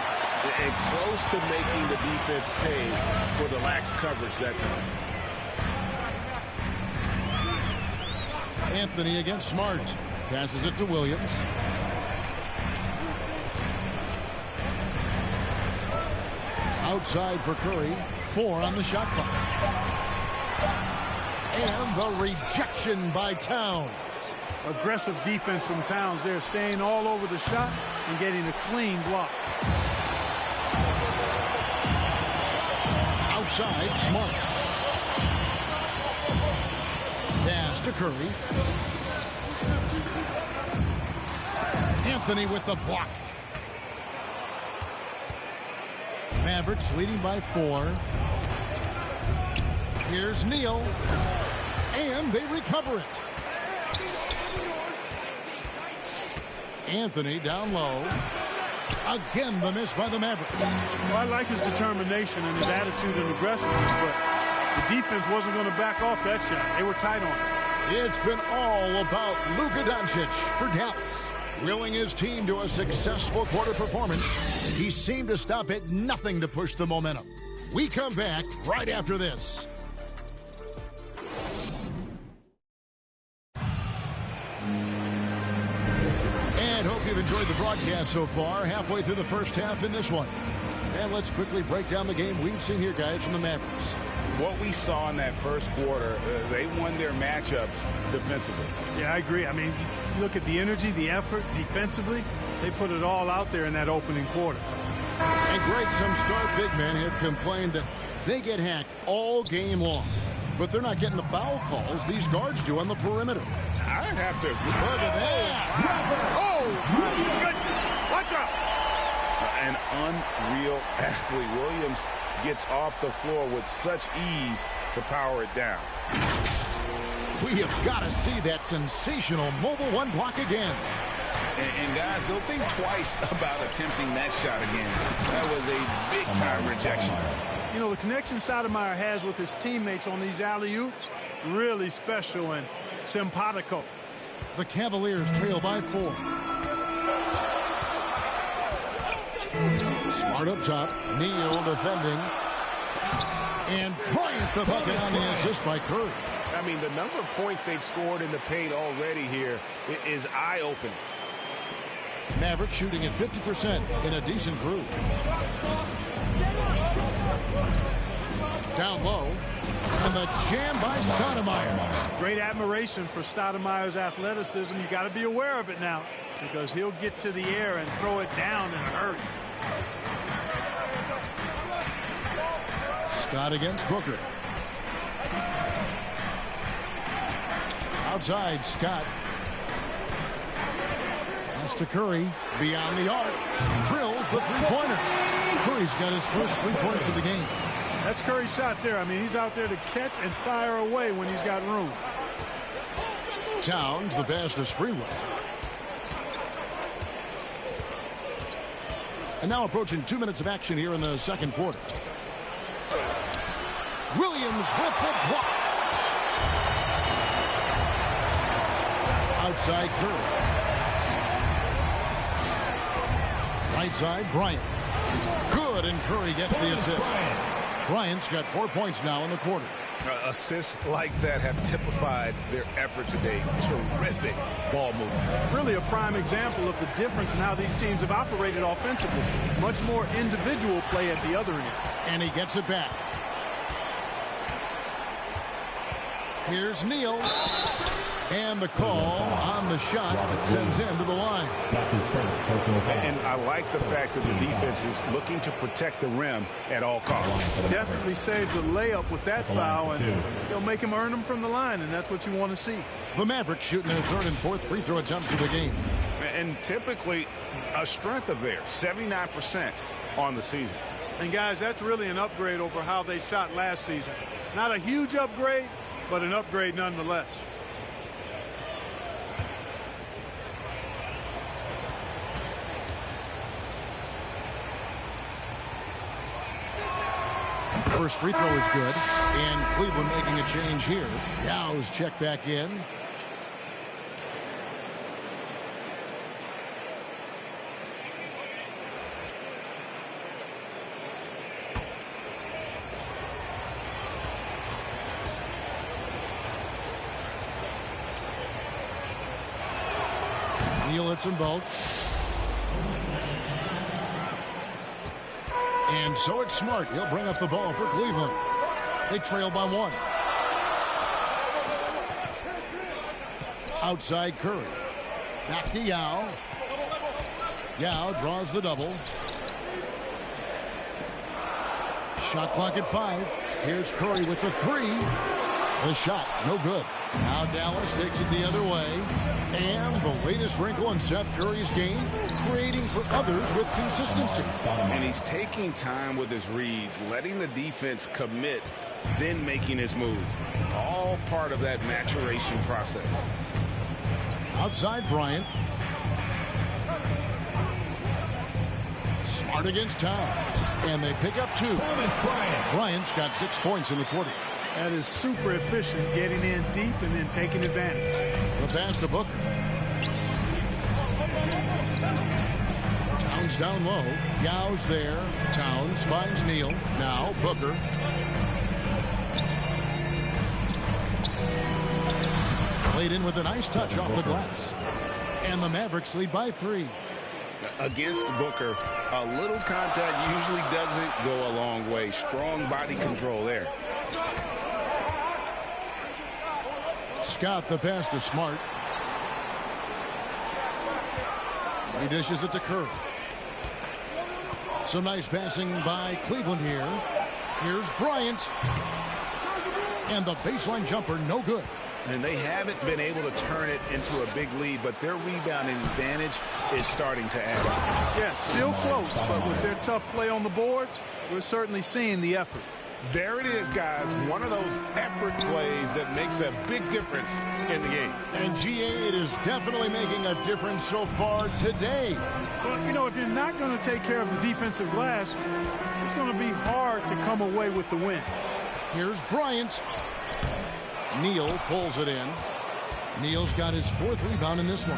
S17: And close to making the defense pay for the lax coverage that time.
S9: Anthony against Smart. Passes it to Williams. Outside for Curry. 4 on the shot clock. And the rejection by Towns.
S18: Aggressive defense from Towns there, staying all over the shot and getting a clean block.
S9: Outside, Smart. Pass to Curry. Anthony with the block. Mavericks leading by 4. Here's Neal. And they recover it. Anthony down low. Again, the miss by the Mavericks.
S18: Well, I like his determination and his attitude and aggressiveness, but the defense wasn't going to back off that shot. They were tight on it.
S9: It's been all about Luka Doncic for Dallas. Willing his team to a successful quarter performance, he seemed to stop at nothing to push the momentum. We come back right after this. And hope you've enjoyed the broadcast so far. Halfway through the first half in this one. And let's quickly break down the game we've seen here, guys, from the Mavericks.
S17: What we saw in that first quarter, they won their matchups defensively.
S18: Yeah, I agree. I mean, you look at the energy, the effort defensively, they put it all out there in that opening quarter.
S9: And Greg, some star big men have complained that they get hacked all game long. But they're not getting the foul calls these guards do on the perimeter.
S17: I'd have to.
S9: Look at that.
S17: Oh, my goodness. Watch out. An unreal athlete. Williams gets off the floor with such ease to power it down.
S9: We have got to see that sensational mobile 1 block again.
S17: And guys, they'll think twice about attempting that shot again. That was a big-time rejection.
S18: You know, the connection Stoudemire has with his teammates on these alley-oops, really special and simpatico.
S9: The Cavaliers trail by 4. Smart up top. Neal defending. And Bryant the bucket on the assist by Curry.
S10: I mean, the number of points they've scored in the paint already here is eye-opening.
S9: Maverick shooting at 50% in a decent groove. Down low. And the jam by Stoudemire.
S18: Great admiration for Stoudemire's athleticism. You got to be aware of it now, because he'll get to the air and throw it down in a hurry.
S9: Scott against Booker. Outside, Scott. Pass to Curry. Beyond the arc. Drills the three-pointer. Curry's got his first 3 points of the game.
S18: That's Curry's shot there. I mean, he's out there to catch and fire away when he's got room.
S9: Towns, the pass to Sprewell. And now approaching 2 minutes of action here in the second quarter. Williams with the block. Outside Curry. Right side, Bryant. Good, and Curry gets the assist. Bryant's got 4 points now in the quarter.
S17: Assists like that have typified their effort today. Terrific ball movement.
S18: Really a prime example of the difference in how these teams have operated offensively. Much more individual play at the other end.
S9: And he gets it back. Here's Neal. And the call on the shot sends him to the line.
S6: That's his first personal foul.
S17: And I like the fact that the defense is looking to protect the rim at all costs.
S18: Definitely saved the layup with that foul, and they'll make him earn them from the line, and that's what you want to see.
S9: The Mavericks shooting their third and fourth free throw attempts of the game.
S17: And typically a strength of theirs, 79% on the season.
S18: And guys, that's really an upgrade over how they shot last season. Not a huge upgrade, but an upgrade nonetheless.
S9: First free throw is good, and Cleveland making a change here. Yow's checked back in. Neal hits them both. And so it's Smart. He'll bring up the ball for Cleveland. They trail by one. Outside Curry. Back to Yao. Yao draws the double. Shot clock at 5. Here's Curry with the 3. The shot, no good. Now Dallas takes it the other way. And the latest wrinkle in Seth Curry's game, creating for others with consistency.
S17: And he's taking time with his reads, letting the defense commit, then making his move. All part of that maturation process.
S9: Outside Bryant. Smart against Towns. And they pick up 2. Bryant's got 6 points in the quarter.
S18: That is super efficient, getting in deep and then taking advantage.
S9: The pass to Booker. Towns down low. Yao's there. Towns finds Neal. Now Booker. Played in with a nice touch off the glass. And the Mavericks lead by 3.
S17: Against Booker, a little contact usually doesn't go a long way. Strong body control there.
S9: Scott the pass to Smart. He dishes it to Curry. Some nice passing by Cleveland here. Here's Bryant. And the baseline jumper, no good.
S17: And they haven't been able to turn it into a big lead, but their rebounding advantage is starting to add up.
S18: Yeah, still close, but with their tough play on the boards, we're certainly seeing the effort.
S17: There it is, guys. One of those effort plays that makes a big difference in the game.
S9: And GA, it is definitely making a difference so far today.
S18: Well, you know, if you're not going to take care of the defensive glass, it's going to be hard to come away with the win.
S9: Here's Bryant. Neal pulls it in. Neal's got his 4th rebound in this one.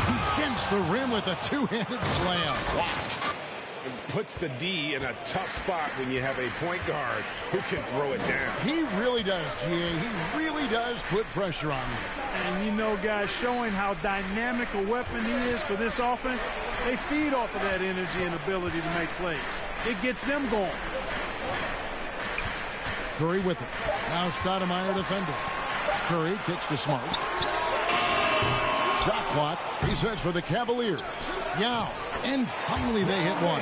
S9: He dents the rim with a 2-handed slam. Wow.
S17: It puts the D in a tough spot when you have a point guard who can throw it down.
S9: He really does, GA. He really does put pressure on him.
S18: And you know, guys, showing how dynamic a weapon he is for this offense, they feed off of that energy and ability to make plays. It gets them going.
S9: Curry with it. Now Stoudemire defending. Curry kicks to Smart. Shot clock resets for the Cavaliers. Yao. And finally they hit one.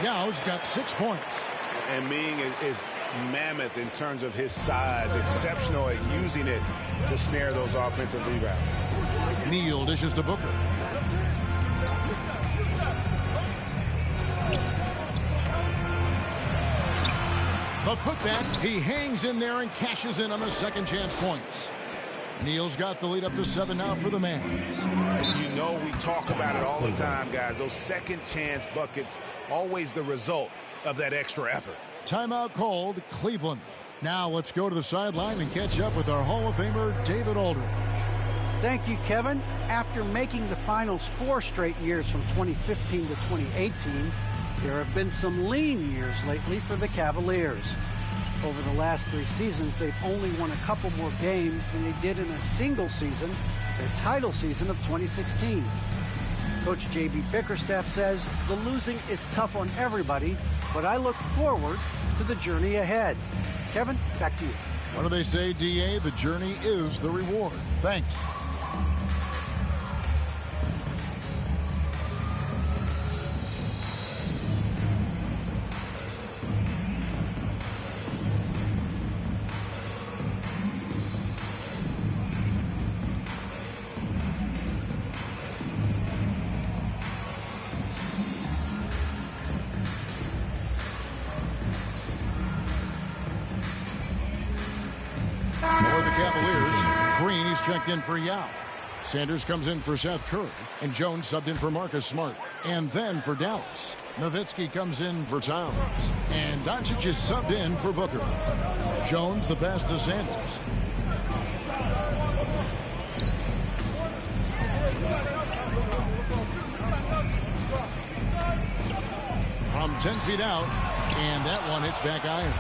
S9: Yao's got 6 points.
S17: And Ming is mammoth in terms of his size. Exceptional at using it to snare those offensive rebounds.
S9: Neal dishes to Booker. The putback, he hangs in there and cashes in on the second chance points. Neal's got the lead up to 7 now for the Mavs.
S17: You know we talk about it all the time, guys. Those second chance buckets, always the result of that extra effort.
S9: Timeout called, Cleveland. Now let's go to the sideline and catch up with our Hall of Famer, David Aldridge.
S16: Thank you, Kevin. After making the finals 4 straight years from 2015 to 2018, there have been some lean years lately for the Cavaliers. Over the last 3 seasons, they've only won a couple more games than they did in a single season, their title season of 2016. Coach J.B. Bickerstaff says the losing is tough on everybody, but I look forward to the journey ahead. Kevin, back to you.
S9: What do they say, DA? The journey is the reward. Thanks. For the Cavaliers, Green, he's checked in for Yao. Sanders comes in for Seth Curry, and Jones subbed in for Marcus Smart. And then for Dallas, Nowitzki comes in for Towns, and Doncic is subbed in for Booker. Jones the pass to Sanders. From 10 feet out, and that one hits back iron.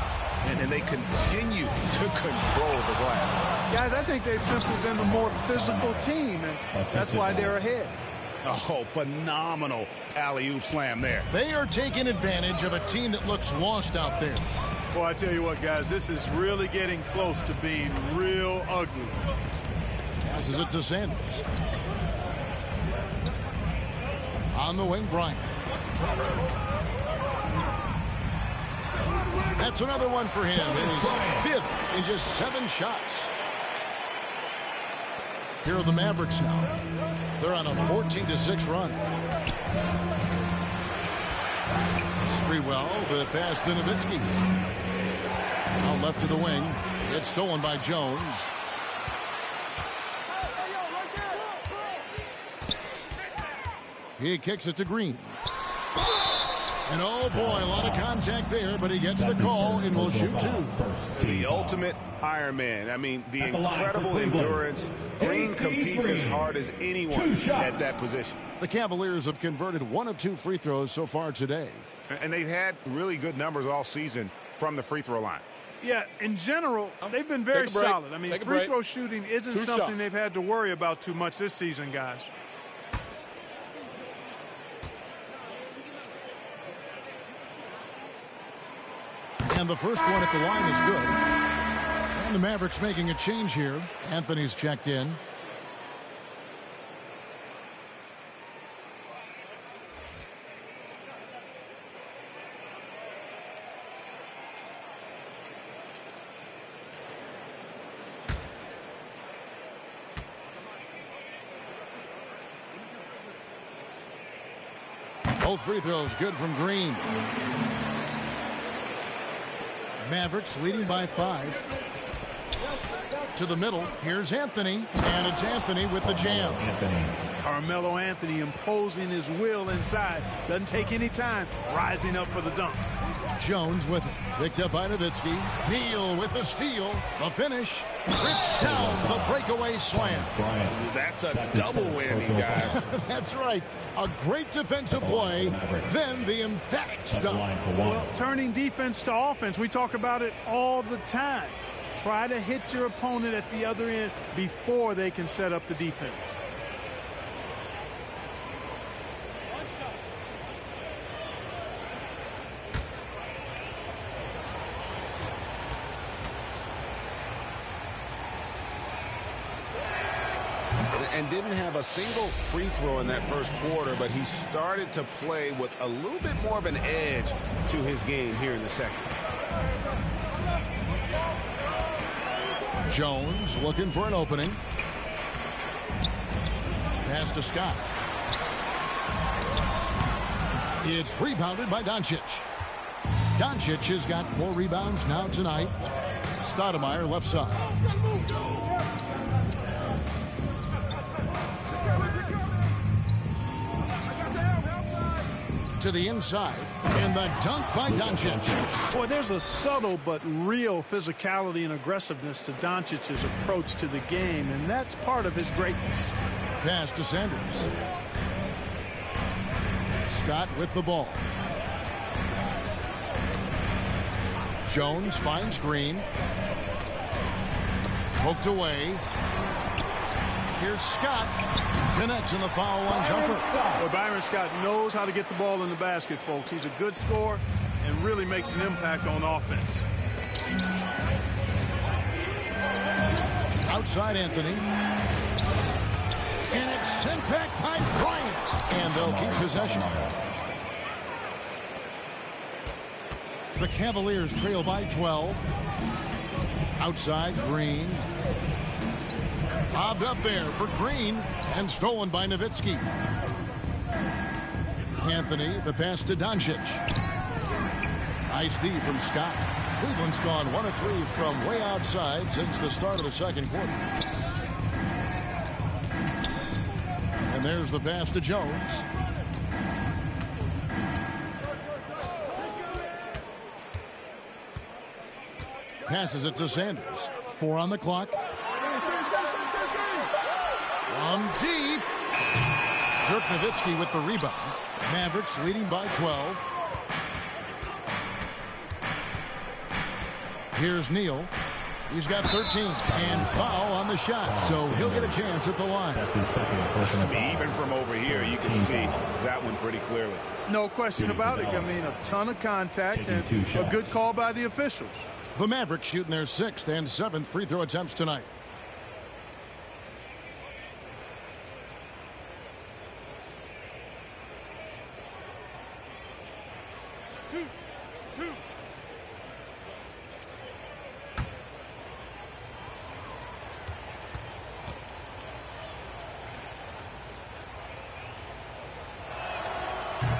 S17: And they continue to control the glass.
S18: Guys, I think they've simply been the more physical team, and that's why they're ahead.
S17: Oh, phenomenal alley-oop slam there.
S9: They are taking advantage of a team that looks lost out there.
S18: Boy, I tell you what, guys, this is really getting close to being real ugly.
S9: Passes it to Sanders. On the wing, Bryant. That's another one for him. His fifth in just 7 shots. Here are the Mavericks now. They're on a 14-6 run. Sprewell, the pass to Nowitzki. Now left to the wing. It's stolen by Jones. He kicks it to Green. And oh boy, a lot of contact there, but he gets the call and will shoot 2.
S17: The ultimate Iron Man. I mean, the incredible endurance. Green competes as hard as anyone at that position.
S9: The Cavaliers have converted 1 of 2 free throws so far today.
S17: And they've had really good numbers all season from the free throw line.
S18: Yeah, in general, they've been very solid. I mean, free throw shooting isn't something they've had to worry about too much this season, guys.
S9: And the first one at the line is good. And the Mavericks making a change here. Anthony's checked in. Both free throws good from Green. Mavericks leading by 5. To the middle. Here's Anthony. And it's Anthony with the jam.
S18: Carmelo Anthony imposing his will inside. Doesn't take any time. Rising up for the dunk.
S9: Jones with it. Picked up by Nowitzki. Neal with the steal. The finish. Rips down the breakaway slam.
S17: That's a double whammy, guys.
S9: That's right. A great defensive play. Then the emphatic stuff.
S18: Well, turning defense to offense. We talk about it all the time. Try to hit your opponent at the other end before they can set up the defense.
S17: And didn't have a single free throw in that first quarter, but he started to play with a little bit more of an edge to his game here in the second.
S9: Jones looking for an opening. Pass to Scott. It's rebounded by Doncic. Doncic has got 4 rebounds now tonight. Stoudemire left side. To the inside, and the dunk by Doncic.
S18: Boy, there's a subtle but real physicality and aggressiveness to Doncic's approach to the game, and that's part of his greatness.
S9: Pass to Sanders. Scott with the ball. Jones finds Green. Poked away. Here's Scott. Connects in the foul line jumper.
S18: Well, Byron Scott knows how to get the ball in the basket, folks. He's a good scorer and really makes an impact on offense.
S9: Outside Anthony. And it's sent back by Bryant. And they'll keep possession. The Cavaliers trail by 12. Outside, Green. Bobbed up there for Green. And stolen by Nowitzki. Anthony, the pass to Doncic. Nice D from Scott. Cleveland's gone 1 of 3 from way outside since the start of the second quarter. And there's the pass to Jones. Passes it to Sanders. 4 on the clock. From deep. Dirk Nowitzki with the rebound. Mavericks leading by 12. Here's Neal. He's got 13. And foul on the shot, so he'll get a chance at the line.
S17: That's his second personal foul. Even from over here, you can see that one pretty clearly.
S18: No question about it. I mean, a ton of contact and a good call by the officials.
S9: The Mavericks shooting their 6th and 7th free throw attempts tonight.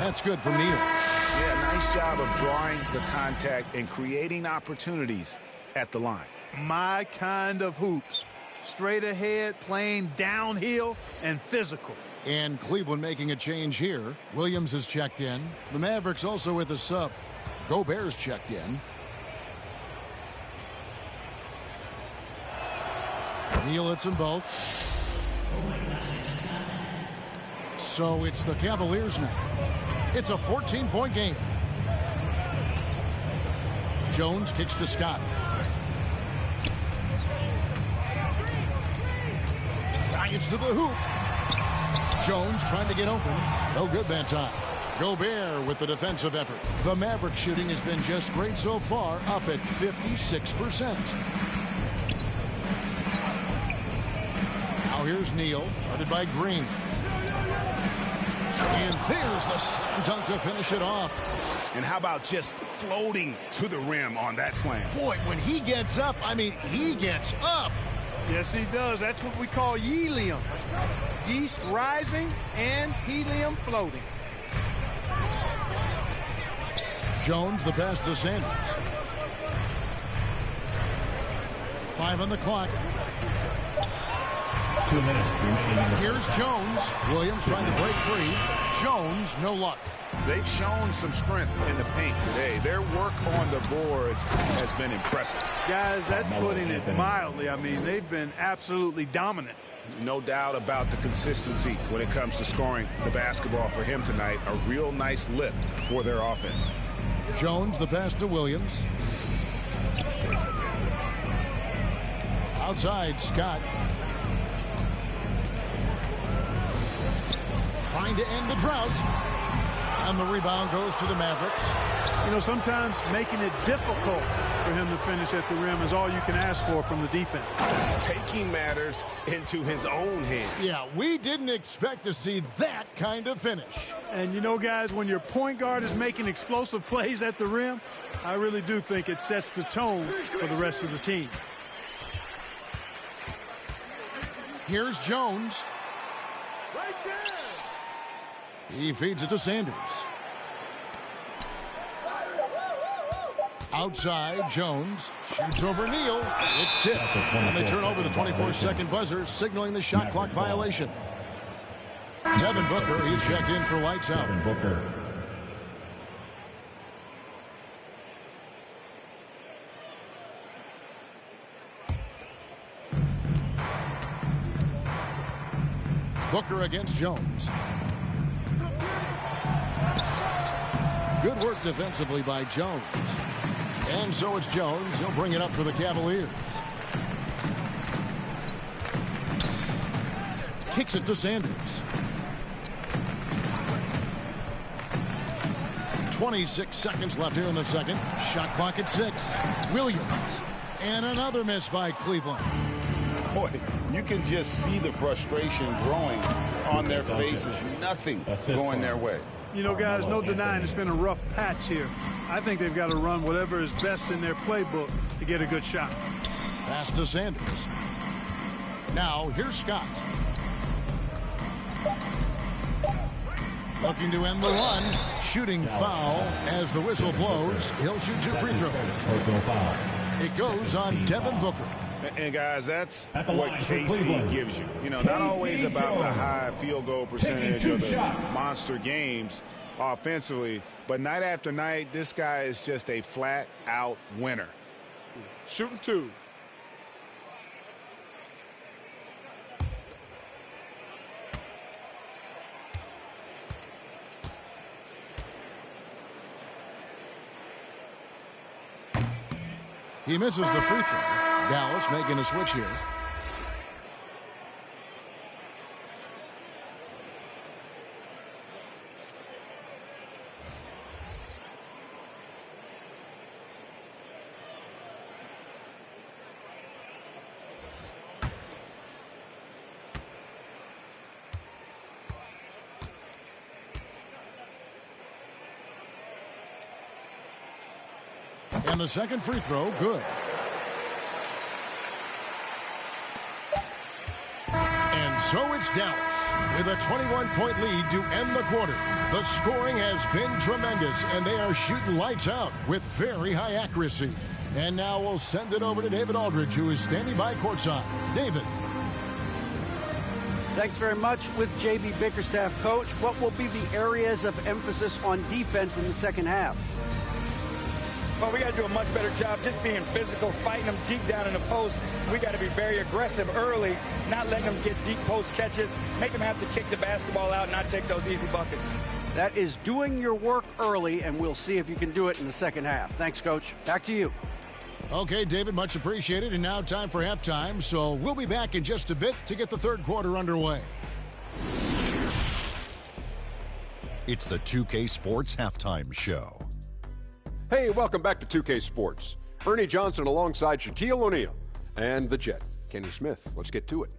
S9: That's good for Neal.
S17: Yeah, nice job of drawing the contact and creating opportunities at the line.
S18: My kind of hoops. Straight ahead, playing downhill, and physical.
S9: And Cleveland making a change here. Williams is checked in. The Mavericks also with a sub. Gobert's checked in. Neal hits them both. So it's the Cavaliers now. It's a 14-point game. Jones kicks to Scott. Drives to the hoop. Jones trying to get open. No good that time. Gobert with the defensive effort. The Maverick shooting has been just great so far, up at 56%. Now here's Neal, guarded by Green. And there's the slam dunk to finish it off.
S17: And how about just floating to the rim on that slam?
S9: Boy, when he gets up, I mean, he gets up.
S18: Yes, he does. That's what we call helium. Yeast rising and helium floating.
S9: Jones, the pass to Sanders. 5 on the clock.
S6: 2 minutes remaining.
S9: Here's Jones. Williams trying to break free. Jones, no luck.
S17: They've shown some strength in the paint today. Their work on the boards has been impressive.
S18: Guys, that's putting it mildly. I mean, they've been absolutely dominant.
S17: No doubt about the consistency when it comes to scoring the basketball for him tonight. A real nice lift for their offense.
S9: Jones, the pass to Williams. Outside, Scott. Trying to end the drought. And the rebound goes to the Mavericks.
S18: You know, sometimes making it difficult for him to finish at the rim is all you can ask for from the defense.
S17: Taking matters into his own hands.
S9: Yeah, we didn't expect to see that kind of finish.
S18: And you know, guys, when your point guard is making explosive plays at the rim, I really do think it sets the tone for the rest of the team.
S9: Here's Jones. He feeds it to Sanders. Outside, Jones shoots over Neal. It's tipped. And they turn over the 24-second buzzer, signaling the shot clock violation. Devin Booker, he's checked in for lights out.
S6: Devin Booker.
S9: Booker against Jones. Good work defensively by Jones. And so it's Jones. He'll bring it up for the Cavaliers. Kicks it to Sanders. 26 seconds left here in the second. Shot clock at 6. Williams. And another miss by Cleveland.
S17: boy, you can just see the frustration growing on their faces. Nothing going their way.
S18: You know, guys, no denying it's been a rough patch here. I think they've got to run whatever is best in their playbook to get a good shot.
S9: Pass to Sanders. Now, here's Scott. Looking to end the run. Shooting foul as the whistle blows. He'll shoot 2 free throws. It goes on Devin Booker.
S17: And, guys, that's what KC gives you. You know, not always about the high field goal percentage or the monster games offensively, but night after night, this guy is just a flat-out winner.
S11: Shooting 2.
S9: He misses the free throw. Dallas making a switch here. And the second free throw, good. And so it's Dallas with a 21-point lead to end the quarter. The scoring has been tremendous, and they are shooting lights out with very high accuracy. And now we'll send it over to David Aldridge, who is standing by courtside. David.
S16: Thanks very much. With J.B. Bickerstaff, Coach, what will be the areas of emphasis on defense in the second half?
S19: Well, we got to do a much better job just being physical, fighting them deep down in the post. We got to be very aggressive early, not letting them get deep post catches, make them have to kick the basketball out and not take those easy buckets.
S16: That is doing your work early, and we'll see if you can do it in the second half. Thanks, Coach. Back to you.
S9: Okay, David, much appreciated. And now time for halftime, so we'll be back in just a bit to get the third quarter underway.
S2: It's the 2K Sports Halftime Show.
S10: Hey, welcome back to 2K Sports. Ernie Johnson alongside Shaquille O'Neal and the Jet, Kenny Smith. Let's get to it.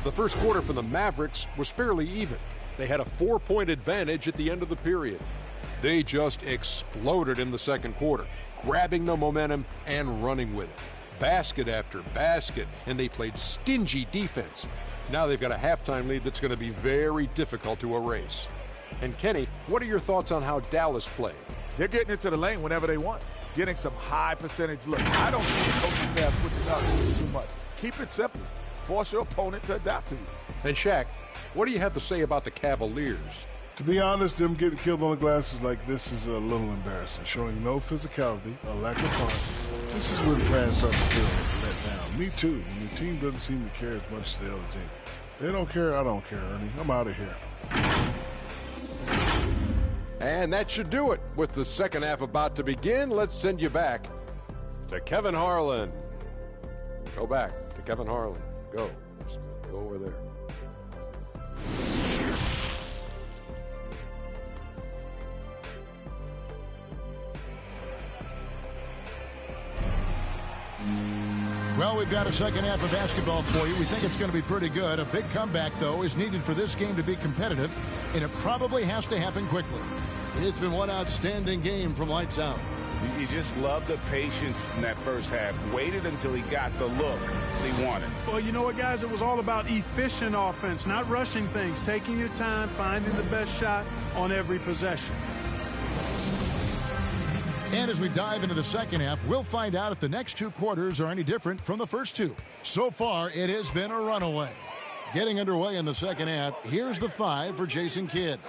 S10: The first quarter for the Mavericks was fairly even. They had a 4-point advantage at the end of the period. They just exploded in the second quarter, grabbing the momentum and running with it. Basket after basket, and they played stingy defense. Now they've got a halftime lead that's going to be very difficult to erase. And Kenny, what are your thoughts on how Dallas played?
S11: They're getting into the lane whenever they want, getting some high percentage looks. I don't see the coaching staff switching up too much. Keep it simple. Force your opponent to adapt to you.
S10: And Shaq, what do you have to say about the Cavaliers?
S12: To be honest, them getting killed on the glasses like this is a little embarrassing, showing no physicality, a lack of fun. This is when fans start to feel let down. Me too, when the team doesn't seem to care as much as the other team. They don't care, I don't care, Ernie. I'm out of here.
S10: And that should do it. With the second half about to begin, let's send you back to Kevin Harlan. Go back to Kevin Harlan. Go. Go over there.
S9: Well, we've got a second half of basketball for you. We think it's going to be pretty good. A big comeback, though, is needed for this game to be competitive, and it probably has to happen quickly. It's been one outstanding game from lights out.
S17: You just love the patience in that first half. Waited until he got the look he wanted.
S18: Well, you know what, guys? It was all about efficient offense, not rushing things, taking your time, finding the best shot on every possession.
S9: And as we dive into the second half, we'll find out if the next two quarters are any different from the first two. So far, it has been a runaway. Getting underway in the second half, here's the 5 for Jason Kidd.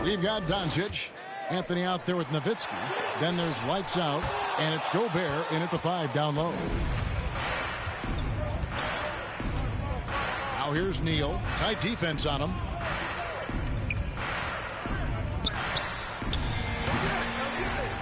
S9: We've got Doncic, Anthony out there with Nowitzki. Then there's lights out, and it's Gobert in at the 5 down low. Now here's Neal. Tight defense on him.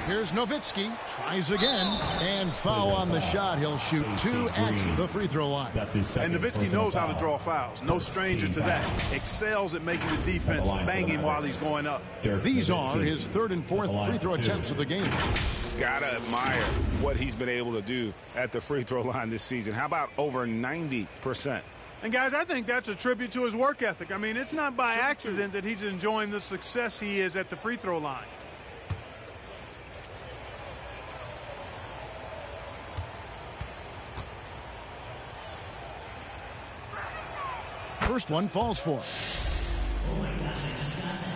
S9: Here's Nowitzki. Tries again. And foul on the shot. He'll shoot 2 at the free throw line.
S18: And Nowitzki knows how to draw fouls. No stranger to that. Excels at making the defense bang him while he's going up.
S9: These are his third and fourth free throw attempts of the game.
S17: Gotta admire what he's been able to do at the free throw line this season. How about over 90%?
S18: And, guys, I think that's a tribute to his work ethic. I mean, it's not by accident that he's enjoying the success he is at the free throw line.
S9: First one falls for him.
S6: Oh my gosh, I just got that.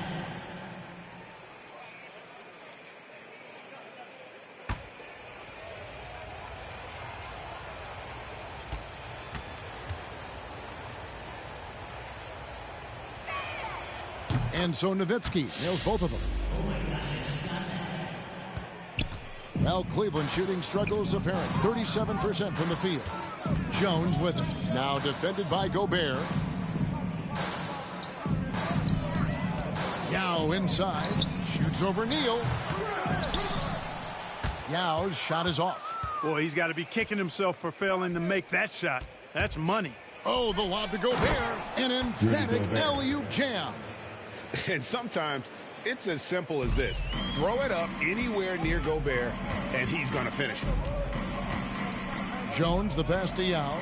S9: And so Nowitzki nails both of them.
S6: Oh my gosh, I just got that.
S9: Well, Cleveland shooting struggles apparent. 37% from the field. Jones with it. Now defended by Gobert. Yao inside. Shoots over Neal. Yao's shot is off.
S18: Boy, he's got to be kicking himself for failing to make that shot. That's money.
S9: Oh, the lob to Gobert. An emphatic alley-oop jam.
S17: And sometimes it's as simple as this. Throw it up anywhere near Gobert, and he's going to finish it.
S9: Jones, the pass to Yao.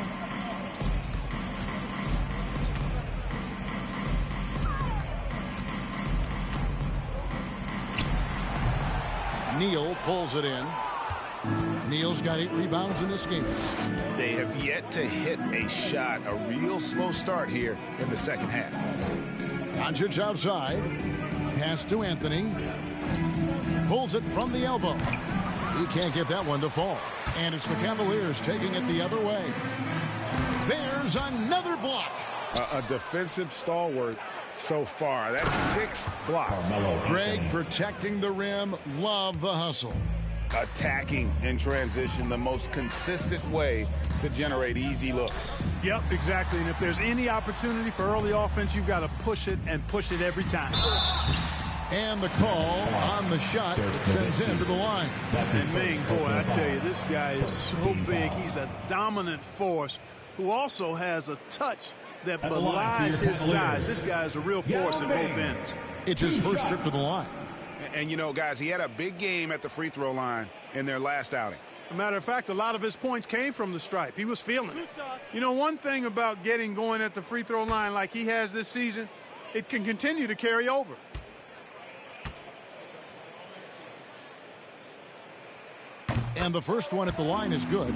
S9: Neal pulls it in. Neal's got 8 rebounds in this game.
S17: They have yet to hit a shot, a real slow start here in the second half.
S9: Doncic outside. Pass to Anthony. Pulls it from the elbow. He can't get that one to fall. And it's the Cavaliers taking it the other way. There's another block.
S17: A defensive stalwart so far. That's 6 blocks.
S9: Greg protecting the rim. Love the hustle.
S17: Attacking in transition, the most consistent way to generate easy looks.
S18: Yep, exactly. And if there's any opportunity for early offense, you've got to push it and push it every time.
S9: And the call on the shot that sends him to the line.
S18: And Ming, boy, I tell you, this guy is so big. He's a dominant force who also has a touch that belies his size. This guy is a real force at both ends.
S9: It's his first trip to the line.
S17: And, you know, guys, he had a big game at the free throw line in their last outing.
S18: As a matter of fact, a lot of his points came from the stripe. He was feeling it. You know, one thing about getting going at the free throw line like he has this season, it can continue to carry over.
S9: And the first one at the line is good.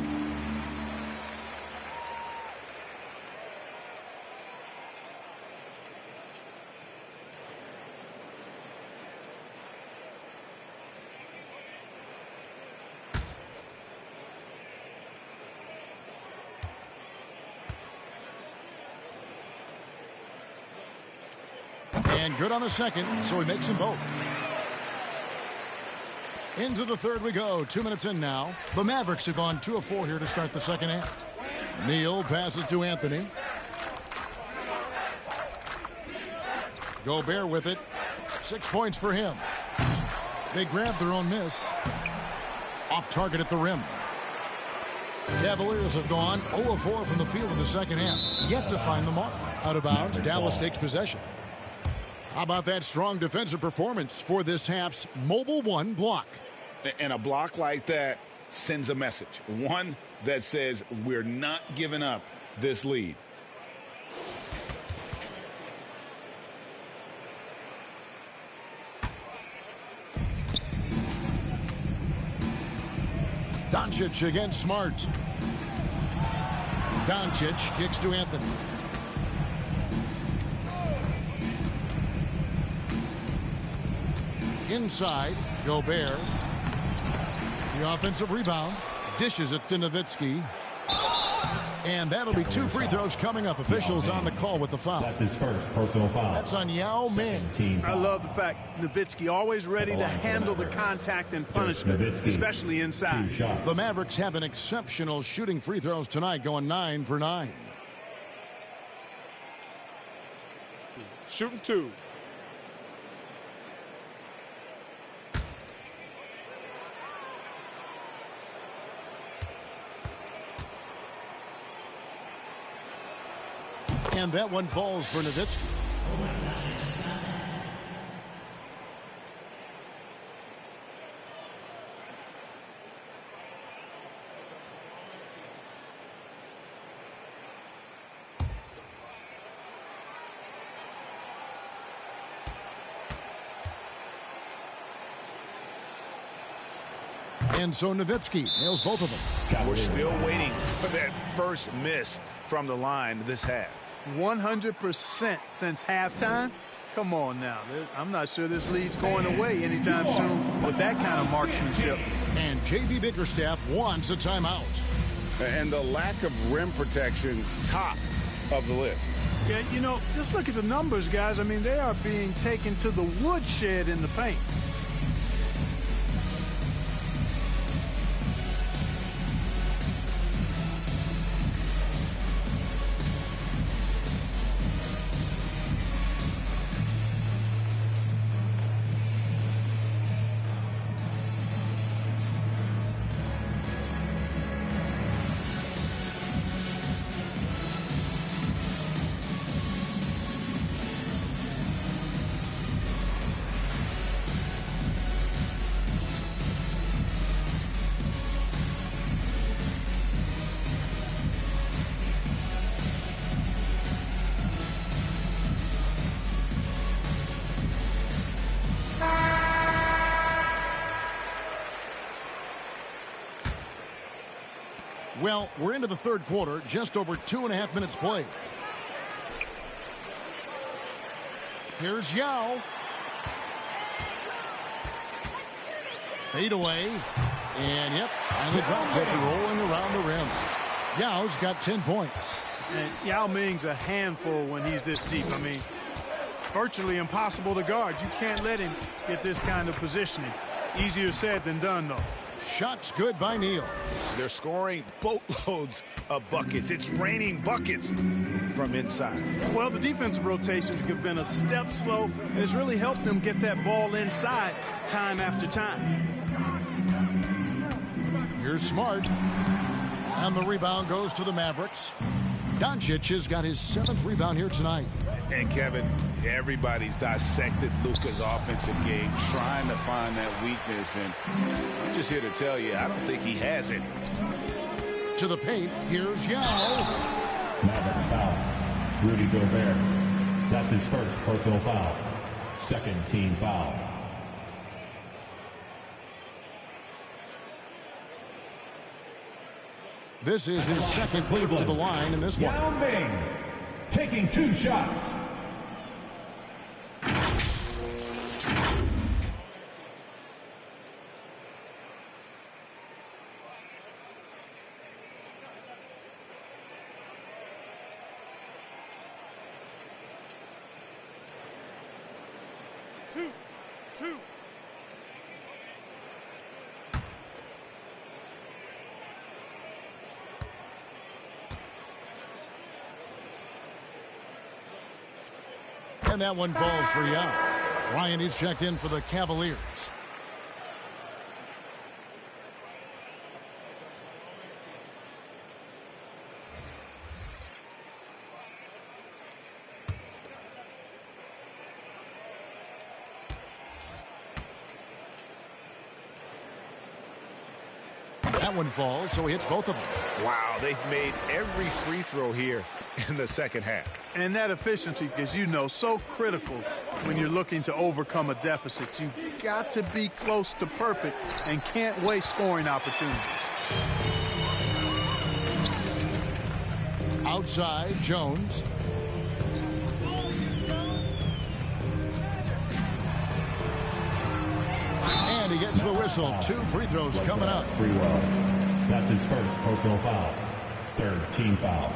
S9: And good on the second, so he makes them both. Into the third we go. 2 minutes in now. The Mavericks have gone 2 of 4 here to start the second half. Neal passes to Anthony. Gobert with it. 6 points for him. They grab their own miss. Off target at the rim. Cavaliers have gone 0 of 4 from the field in the second half. Yet to find the mark. Out of bounds, Dallas takes possession. How about that strong defensive performance for this half's Mobile One block?
S17: And a block like that sends a message. One that says we're not giving up this lead.
S9: Doncic against Smart. Doncic kicks to Anthony. Inside, Gobert. The offensive rebound. Dishes it to Nowitzki. And that'll be 2 free throws coming up. Officials on the call with the foul.
S6: That's his first personal foul.
S9: That's on Yao Ming.
S18: I love the fact Nowitzki always ready to handle the contact and punishment, especially inside.
S9: The Mavericks have an exceptional shooting free throws tonight, going 9 for 9.
S8: Shooting 2.
S9: And that one falls for Nowitzki.
S6: Oh my gosh, I just got that.
S9: And so Nowitzki nails both of them.
S17: We're still waiting for that first miss from the line this half.
S18: 100% since halftime. Come on now. I'm not sure this lead's going away anytime soon with that kind of marksmanship.
S9: And J.B. Bickerstaff wants a timeout.
S17: And the lack of rim protection, top of the list.
S18: Yeah, you know, just look at the numbers, guys. I mean, they are being taken to the woodshed in the paint.
S9: Well, we're into the third quarter, just over 2.5 minutes played. Here's Yao. Fade away. And, yep, finally drops it, rolling around the rim. Yao's got 10 points.
S18: And Yao Ming's a handful when he's this deep. I mean, virtually impossible to guard. You can't let him get this kind of positioning. Easier said than done, though.
S9: Shots good by Neal.
S17: They're scoring boatloads of buckets. It's raining buckets from inside.
S18: Well, the defensive rotations have been a step slow, and it's really helped them get that ball inside time after time.
S9: Here's Smart. And the rebound goes to the Mavericks. Doncic has got his 7th rebound here tonight.
S17: And Kevin, everybody's dissected Luka's offensive game, trying to find that weakness. And I'm just here to tell you, I don't think he has it.
S9: To the paint, here's Yao.
S6: Mavericks foul. Rudy Gobert. That's his first personal foul. Second team foul.
S9: This is his second trip to the line in this one.
S6: Yao Ming taking 2 shots.
S18: Two.
S9: And that one falls for Yao. Ryan is checked in for the Cavaliers. That one falls, so he hits both of them.
S17: Wow, they've made every free throw here in the second half.
S18: And that efficiency, as you know, so critical when you're looking to overcome a deficit. You got to be close to perfect and can't waste scoring opportunities.
S9: Outside, Jones. And he gets the whistle. 2 free throws coming up.
S6: That's his first personal foul. Third team foul.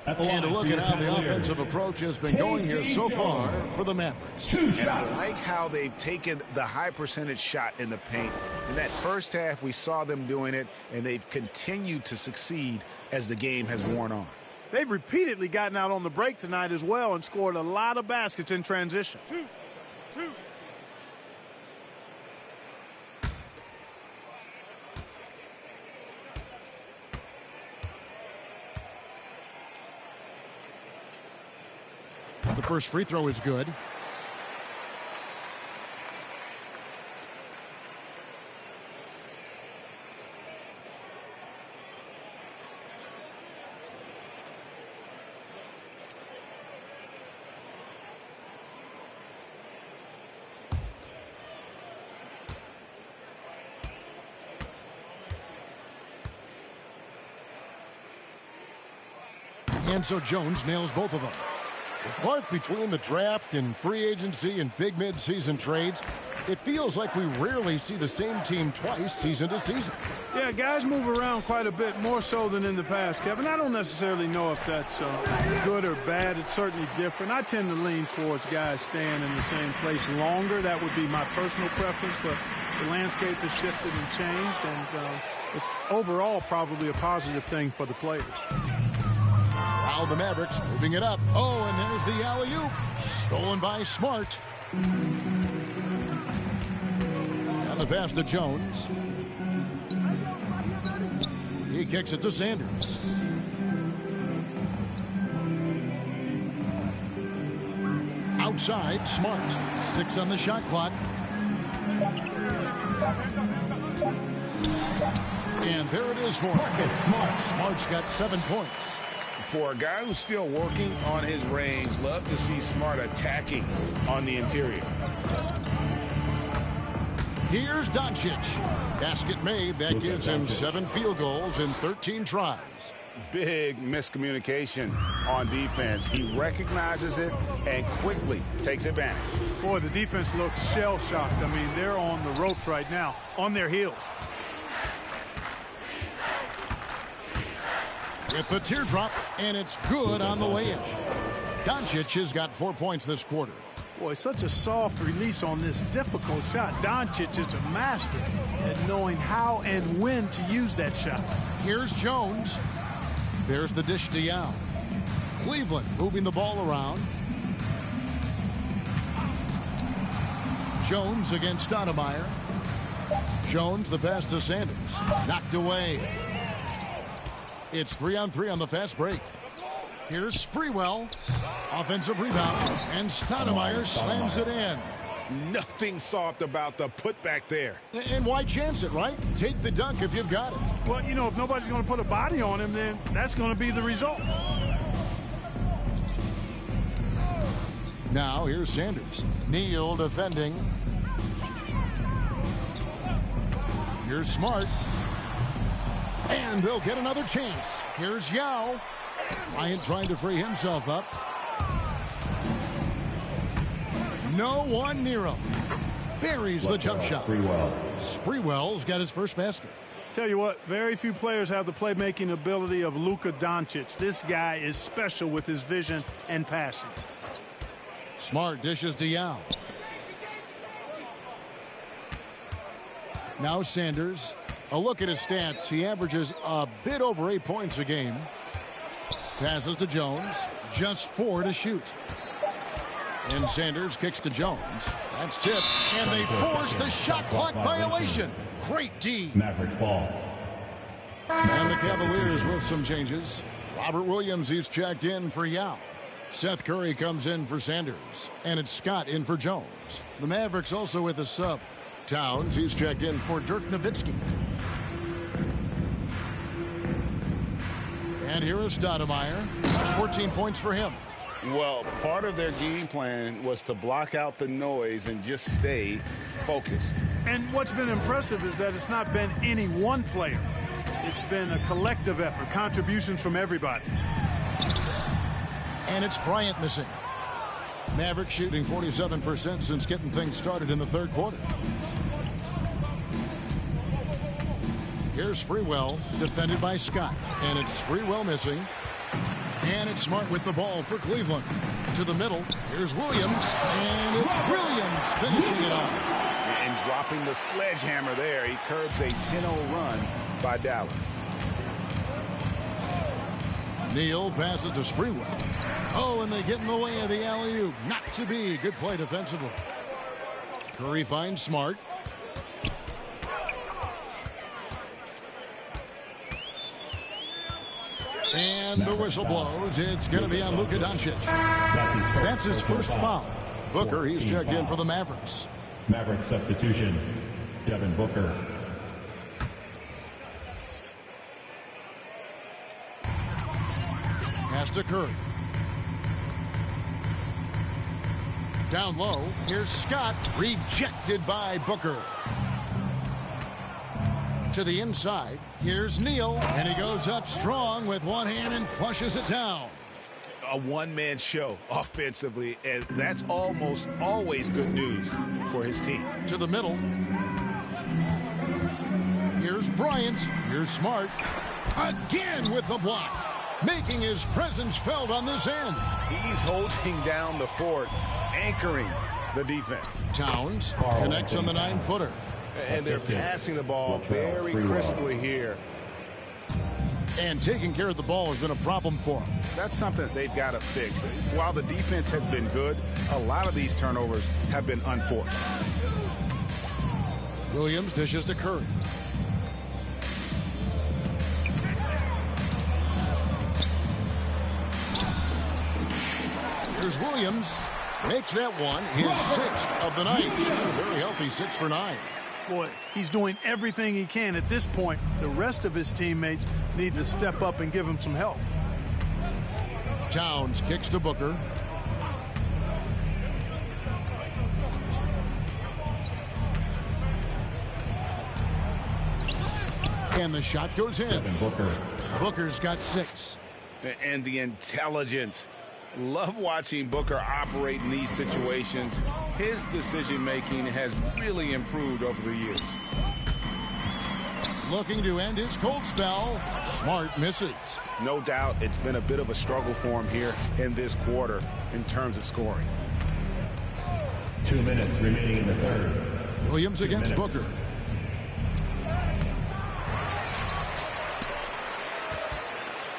S9: And look at how the offensive approach has been going here so far for the Mavericks.
S17: And I like how they've taken the high percentage shot in the paint. In that first half, we saw them doing it, and they've continued to succeed as the game has worn on.
S18: They've repeatedly gotten out on the break tonight as well and scored a lot of baskets in transition. Two.
S9: The first free throw is good. And so Jones nails both of them. Clark, between the draft and free agency and big mid-season trades, it feels like we rarely see the same team twice season to season.
S18: Yeah, guys move around quite a bit, more so than in the past, Kevin. I don't necessarily know if that's good or bad. It's certainly different. I tend to lean towards guys staying in the same place longer. That would be my personal preference, but the landscape has shifted and changed, and it's overall probably a positive thing for the players.
S9: Wow, the Mavericks moving it up. Oh, and there's the alley-oop. Stolen by Smart. And the pass to Jones. He kicks it to Sanders. Outside, Smart. 6 on the shot clock. And there it is for him. Smart's got 7 points.
S17: For a guy who's still working on his range, love to see Smart attacking on the interior.
S9: Here's Doncic. Basket made. That gives him 7 field goals in 13 tries.
S17: Big miscommunication on defense. He recognizes it and quickly takes advantage.
S18: Boy, the defense looks shell-shocked. I mean, they're on the ropes right now, on their heels.
S9: With the teardrop, and it's good on the way in. Doncic has got 4 points this quarter.
S18: Boy, such a soft release on this difficult shot. Doncic is a master at knowing how and when to use that shot.
S9: Here's Jones. There's the dish to Yao. Cleveland moving the ball around. Jones against Stoudemire. Jones, the pass to Sanders. Knocked away. It's 3-on-3 on the fast break. Here's Sprewell. Offensive rebound. And Stoudemire slams it in.
S17: Nothing soft about the putback there.
S9: And why chance it, right? Take the dunk if you've got it.
S18: Well, you know, if nobody's going to put a body on him, then that's going to be the result.
S9: Now, here's Sanders. Neal defending. Here's Smart. And they'll get another chance. Here's Yao. Bryant trying to free himself up. No one near him. Buries the jump shot. Sprewell's got his first basket.
S18: Tell you what, very few players have the playmaking ability of Luka Doncic. This guy is special with his vision and passing.
S9: Smart dishes to Yao. Now Sanders. A look at his stats. He averages a bit over 8 points a game. Passes to Jones. Just 4 to shoot. And Sanders kicks to Jones. That's tipped. And they force the shot clock violation. Great D.
S6: Mavericks ball.
S9: And the Cavaliers with some changes. Robert Williams, he's checked in for Yao. Seth Curry comes in for Sanders. And it's Scott in for Jones. The Mavericks also with a sub. Towns, he's checked in for Dirk Nowitzki. And here is Stoudemire. 14 points for him.
S17: Well, part of their game plan was to block out the noise and just stay focused.
S18: And what's been impressive is that it's not been any one player. It's been a collective effort, contributions from everybody.
S9: And it's Bryant missing. Mavericks shooting 47% since getting things started in the third quarter. Here's Sprewell, defended by Scott. And it's Sprewell missing. And it's Smart with the ball for Cleveland. To the middle, here's Williams. And it's Williams finishing it off.
S17: And dropping the sledgehammer there, he curbs a 10-0 run by Dallas.
S9: Neal passes to Sprewell. Oh, and they get in the way of the alley-oop. Not to be. Good play defensively. Curry finds Smart. And the whistle blows. It's going to be on Luka Doncic. That's his first foul. Booker, he's checked in for the Mavericks.
S6: Mavericks substitution, Devin Booker.
S9: Pass to Curry. Down low, here's Scott, rejected by Booker. To the inside, here's Neal, and he goes up strong with one hand and flushes it down.
S17: a one-man show offensively, and that's almost always good news for his team.
S9: To the middle. Here's Bryant. Here's Smart. Again with the block. Making his presence felt on this end.
S17: He's holding down the fort, anchoring the defense.
S9: Towns connects on the 9-footer.
S17: And they're passing the ball very crisply here.
S9: And taking care of the ball has been a problem for them.
S17: That's something that they've got to fix. While the defense has been good, a lot of these turnovers have been unforced.
S9: Williams dishes to Curry. Here's Williams. Makes that one his 6th of the night. Very healthy, 6 for 9.
S18: Boy, he's doing everything he can at this point. The rest of his teammates need to step up and give him some help.
S9: Towns kicks to Booker. And the shot goes in. Booker's got 6.
S17: And the intelligence. Love watching Booker operate in these situations. His decision-making has really improved over the years.
S9: Looking to end his cold spell. Smart misses.
S17: No doubt it's been a bit of a struggle for him here in this quarter in terms of scoring.
S6: 2 minutes remaining in the third.
S9: Williams against Booker.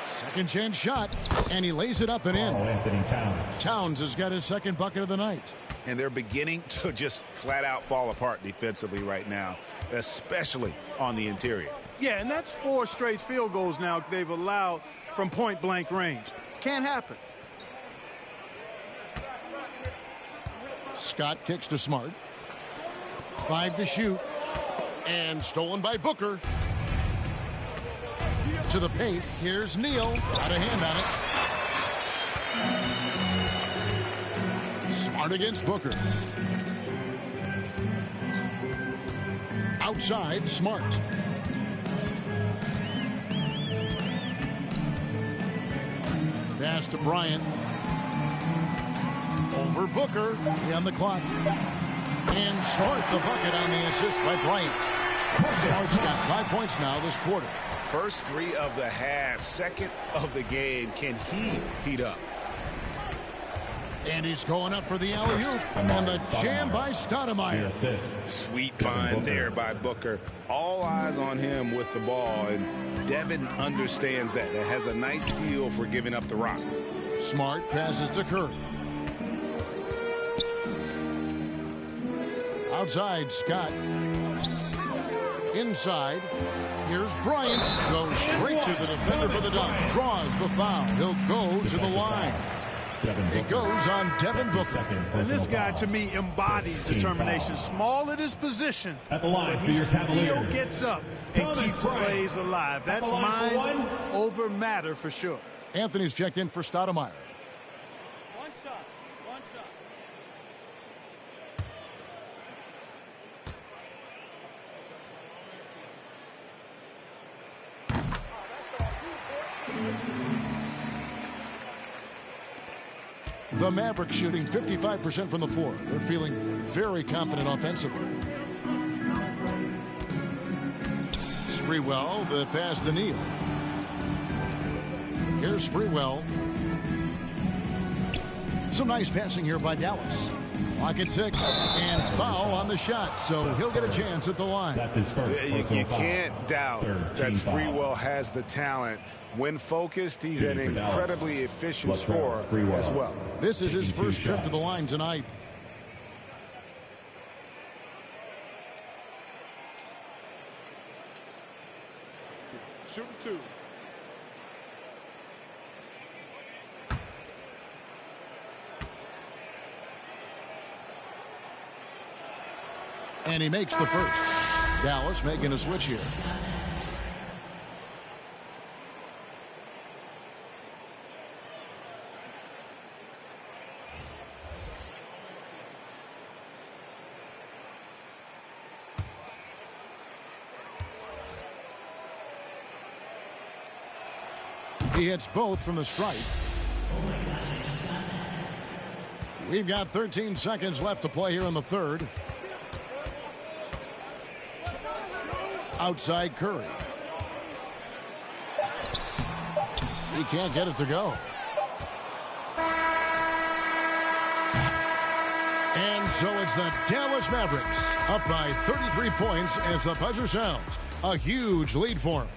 S9: Second chance shot, and he lays it up and in.
S6: Anthony Towns.
S9: Towns has got his 2nd bucket of the night.
S17: And they're beginning to just flat out fall apart defensively right now, especially on the interior.
S18: Yeah, and that's 4 straight field goals now they've allowed from point-blank range. Can't happen.
S9: Scott kicks to Smart. 5 to shoot. And stolen by Booker. To the paint. Here's Neal. Got a hand on it. Smart against Booker. Outside, Smart. Pass to Bryant. Over Booker. On the clock. And Smart the bucket on the assist by Bryant. Smart's got 5 points now this quarter.
S17: First 3 of the half, 2nd of the game. Can he heat up?
S9: And he's going up for the alley-oop. And the jam by Stoudemire.
S17: Sweet find there by Booker. All eyes on him with the ball. And Devin understands that. That has a nice feel for giving up the rock.
S9: Smart passes to Curry. Outside, Scott. Inside. Here's Bryant. Goes straight to the defender for the dunk. Draws the foul. He'll go to the line. It goes on Devin Booker.
S18: And this guy, to me, embodies determination. Small at his position, but he still gets up and keeps plays alive. That's mind over matter for sure.
S9: Anthony's checked in for Stoudemire. The Mavericks shooting 55% from the floor. They're feeling very confident offensively. Sprewell, the pass to Neal. Here's Sprewell. Some nice passing here by Dallas. Clock at 6, and foul on the shot, so he'll get a chance at the line.
S6: That's his first.
S17: You can't doubt that Sprewell has the talent. When focused, he's an incredibly efficient scorer as well.
S9: This is his first trip to the line tonight.
S8: Shooting 2.
S9: And he makes the first. Dallas making a switch here. He hits both from the stripe. We've got 13 seconds left to play here in the third. Outside Curry. He can't get it to go. And so it's the Dallas Mavericks up by 33 points as the buzzer sounds. A huge lead for them.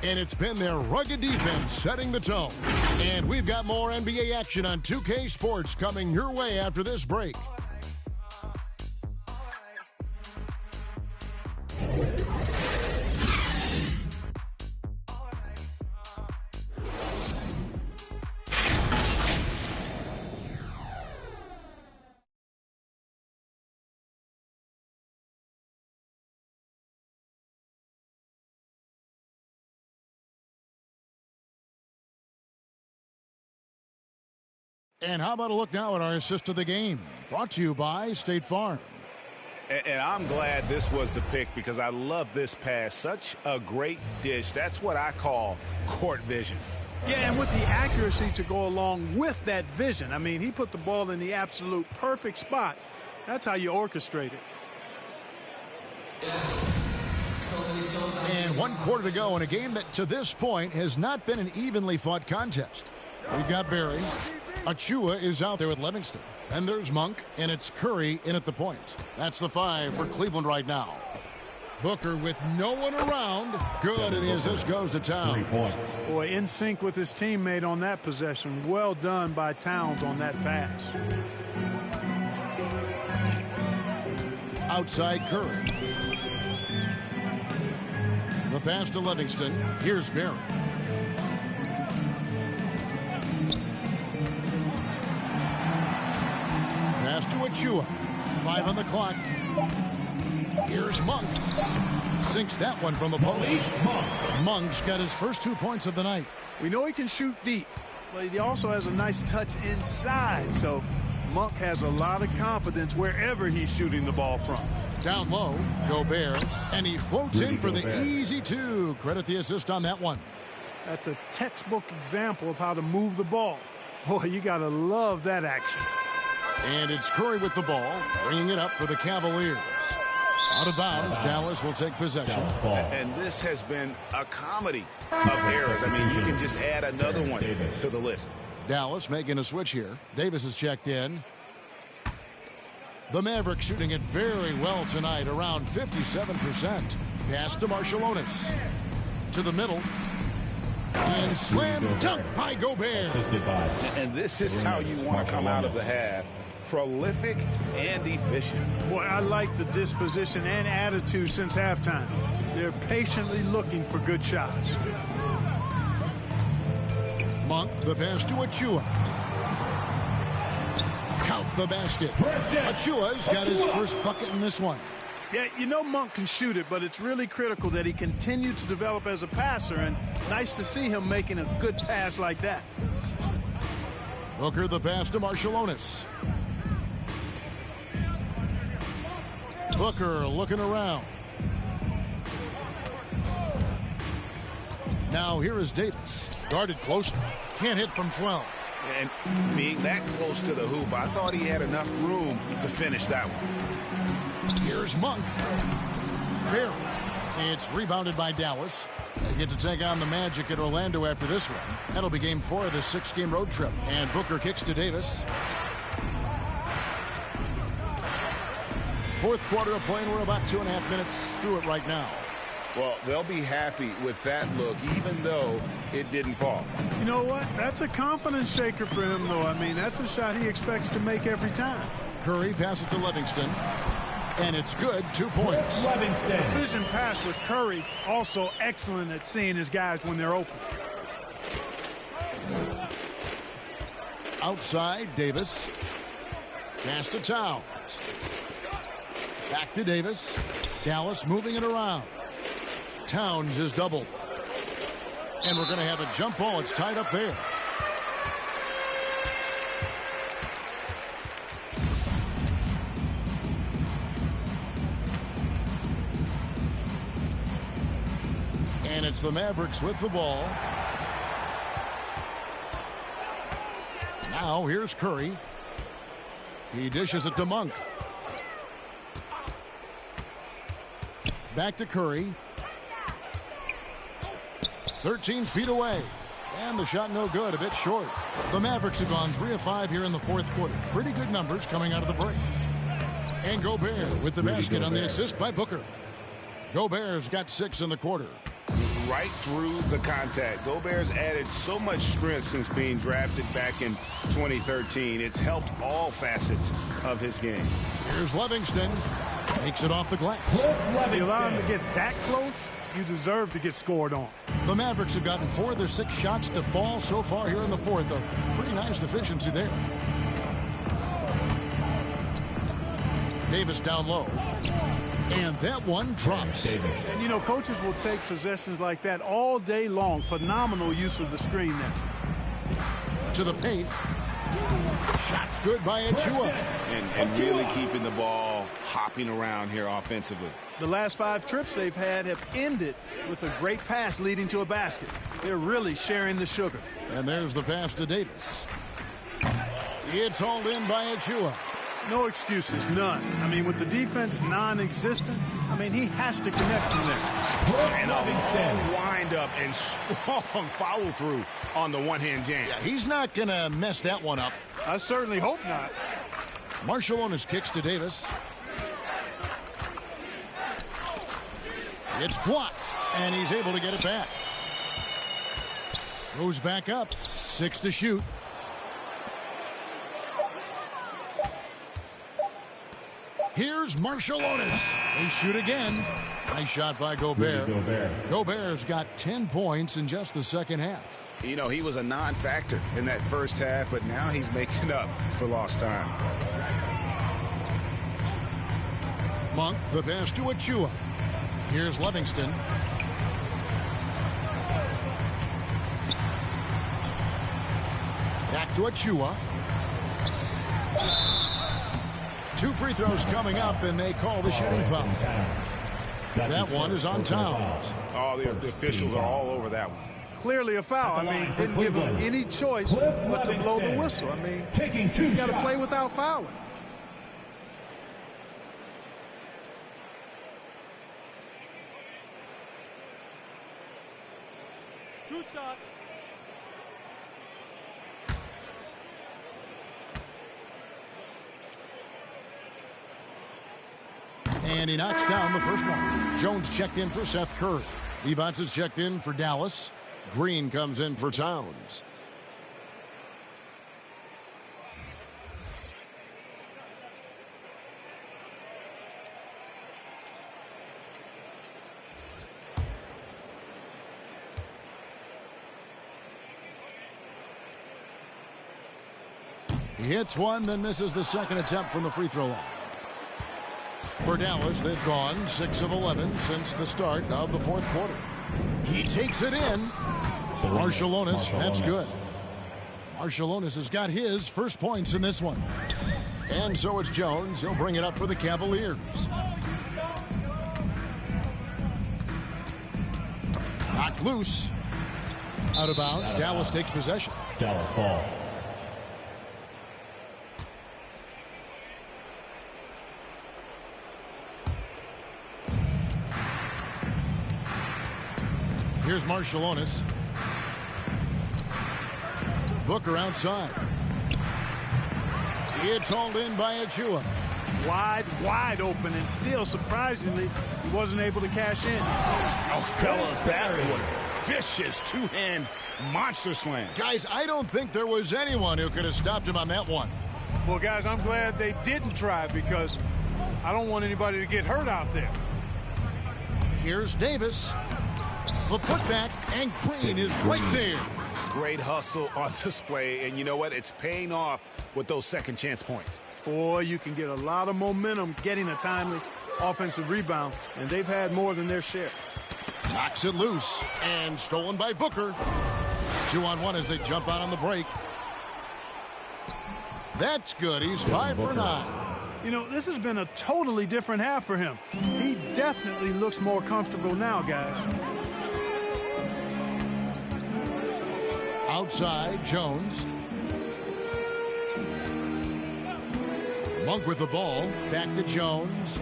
S9: And it's been their rugged defense setting the tone. And we've got more NBA action on 2K Sports coming your way after this break. And how about a look now at our assist of the game? Brought to you by State Farm.
S17: And I'm glad this was the pick because I love this pass. Such a great dish. That's what I call court vision.
S18: Yeah, and with the accuracy to go along with that vision. I mean, he put the ball in the absolute perfect spot. That's how you orchestrate it.
S9: And 1 quarter to go in a game that to this point has not been an evenly fought contest. We've got Barry. Achua is out there with Livingston. And there's Monk, and it's Curry in at the point. That's the 5 for Cleveland right now. Booker with no one around. Good, and the assist goes to Towns.
S18: Boy, in sync with his teammate on that possession. Well done by Towns on that pass.
S9: Outside Curry. The pass to Livingston. Here's Barry. Pass to Achua. 5 on the clock. Here's Monk. Sinks that one from the post. Monk's got his first 2 points of the night.
S18: We know he can shoot deep, but he also has a nice touch inside. So Monk has a lot of confidence wherever he's shooting the ball from.
S9: Down low, Gobert, and he floats in for the easy 2. Credit the assist on that one.
S18: That's a textbook example of how to move the ball. Boy, you got to love that action.
S9: And it's Curry with the ball, bringing it up for the Cavaliers. Out of bounds, Dallas will take possession.
S17: And this has been a comedy of errors. I mean, you can just add another one to the list.
S9: Dallas making a switch here. Davis is checked in. The Mavericks shooting it very well tonight, around 57%. Pass to Marciulionis. To the middle. And slam dunk by Gobert.
S17: And this is how you want to come out of the half. Prolific and efficient.
S18: Boy, I like the disposition and attitude since halftime. They're patiently looking for good shots.
S9: Monk, the pass to Achua. Count the basket. Achua's got his first bucket in this one.
S18: Yeah, you know Monk can shoot it, but it's really critical that he continue to develop as a passer, and nice to see him making a good pass like that.
S9: Booker, the pass to Marciulionis. Booker looking around. Now here is Davis. Guarded closely. Can't hit from 12.
S17: And being that close to the hoop, I thought he had enough room to finish that one.
S9: Here's Monk. Barry. It's rebounded by Dallas. They get to take on the Magic at Orlando after this one. That'll be game 4 of the 6-game road trip. And Booker kicks to Davis. Fourth quarter of play, and we're about 2.5 minutes through it right now.
S17: Well, they'll be happy with that look, even though it didn't fall.
S18: You know what? That's a confidence shaker for him, though. I mean, that's a shot he expects to make every time.
S9: Curry passes to Livingston. And it's good, 2 points.
S18: Precision pass with Curry, also excellent at seeing his guys when they're open.
S9: Outside, Davis. Pass to Towns. Back to Davis. Dallas moving it around. Towns is doubled. And we're going to have a jump ball. It's tied up there. And it's the Mavericks with the ball. Now here's Curry. He dishes it to Monk. Back to Curry. 13 feet away. And the shot no good, a bit short. The Mavericks have gone 3 of 5 here in the fourth quarter. Pretty good numbers coming out of the break. And Gobert with the basket on the assist by Booker. Gobert's got 6 in the quarter.
S17: Right through the contact. Gobert's added so much strength since being drafted back in 2013. It's helped all facets of his game.
S9: Here's Livingston. Takes it off the glass.
S4: If you allow him to get that close, you deserve to get scored on.
S9: The Mavericks have gotten 4 of their 6 shots to fall so far here in the fourth. A pretty nice efficiency there. Davis down low. And that one drops.
S18: And, you know, coaches will take possessions like that all day long. Phenomenal use of the screen there.
S9: To the paint. Shots good by Achua.
S17: And really keeping the ball hopping around here offensively.
S18: The last 5 trips they've had have ended with a great pass leading to a basket. They're really sharing the sugar.
S9: And there's the pass to Davis. It's hauled in by Achua.
S18: No excuses, none. I mean, with the defense non-existent, I mean, he has to connect from there.
S17: And a wind up and strong follow through on the one-hand jam.
S9: Yeah, he's not going to mess that one up.
S18: I certainly hope not.
S9: Marciulionis kicks to Davis. It's blocked, and he's able to get it back. Goes back up, 6 to shoot. Here's Marciulionis. They shoot again. Nice shot by Gobert. Gobert's got 10 points in just the second half.
S17: You know, he was a non-factor in that first half, but now he's making up for lost time.
S9: Monk, the pass to Achua. Here's Livingston. Back to Achua. 2 free throws coming up, and they call the shooting foul. That one is on Towns.
S17: Oh, the officials are all over that one.
S18: Clearly a foul. I mean, didn't give him any choice but to blow the whistle. I mean, you got to play without fouling. Two shots.
S9: And he knocks down the first one. Jones checked in for Seth Curry. Levites is checked in for Dallas. Green comes in for Towns. He hits one, then misses the second attempt from the free throw line. For Dallas, they've gone 6 of 11 since the start of the fourth quarter. He takes it in. Marciulionis, that's good. Marciulionis has got his first points in this one. And so it's Jones. He'll bring it up for the Cavaliers. Knocked loose. Out of bounds. Dallas takes possession.
S6: Dallas ball.
S9: Here's Marciulionis. Booker outside. It's hauled in by Achua.
S18: Wide open, and still, surprisingly, he wasn't able to cash in.
S17: Oh, fellas, that was vicious two-hand monster slam.
S9: Guys, I don't think there was anyone who could have stopped him on that one.
S18: Well, guys, I'm glad they didn't try, because I don't want anybody to get hurt out there.
S9: Here's Davis. The putback, and Green is right there.
S17: Great hustle on display, and you know what? It's paying off with those second chance points.
S18: Boy, you can get a lot of momentum getting a timely offensive rebound, and they've had more than their share.
S9: Knocks it loose, and stolen by Booker. 2-on-1 as they jump out on the break. That's good. He's 5 for 9.
S18: You know, this has been a totally different half for him. He definitely looks more comfortable now, guys.
S9: Outside, Jones. Monk with the ball. Back to Jones.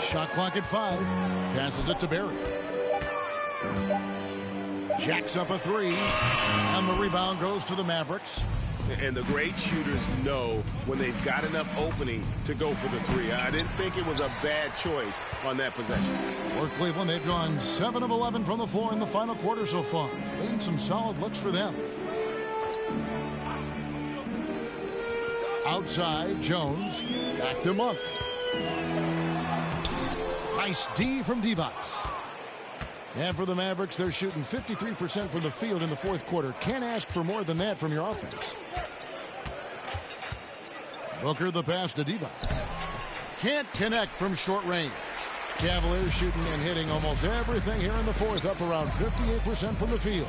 S9: Shot clock at 5. Passes it to Barry. Jacks up a 3. And the rebound goes to the Mavericks.
S17: And the great shooters know when they've got enough opening to go for the 3. I didn't think it was a bad choice on that possession.
S9: For Cleveland, they've gone 7 of 11 from the floor in the final quarter so far. Been some solid looks for them. Outside, Jones. Back to Monk. Nice D from Divac. And for the Mavericks, they're shooting 53% from the field in the fourth quarter. Can't ask for more than that from your offense. Booker the pass to Divac. Can't connect from short range. Cavaliers shooting and hitting almost everything here in the fourth, up around 58% from the field.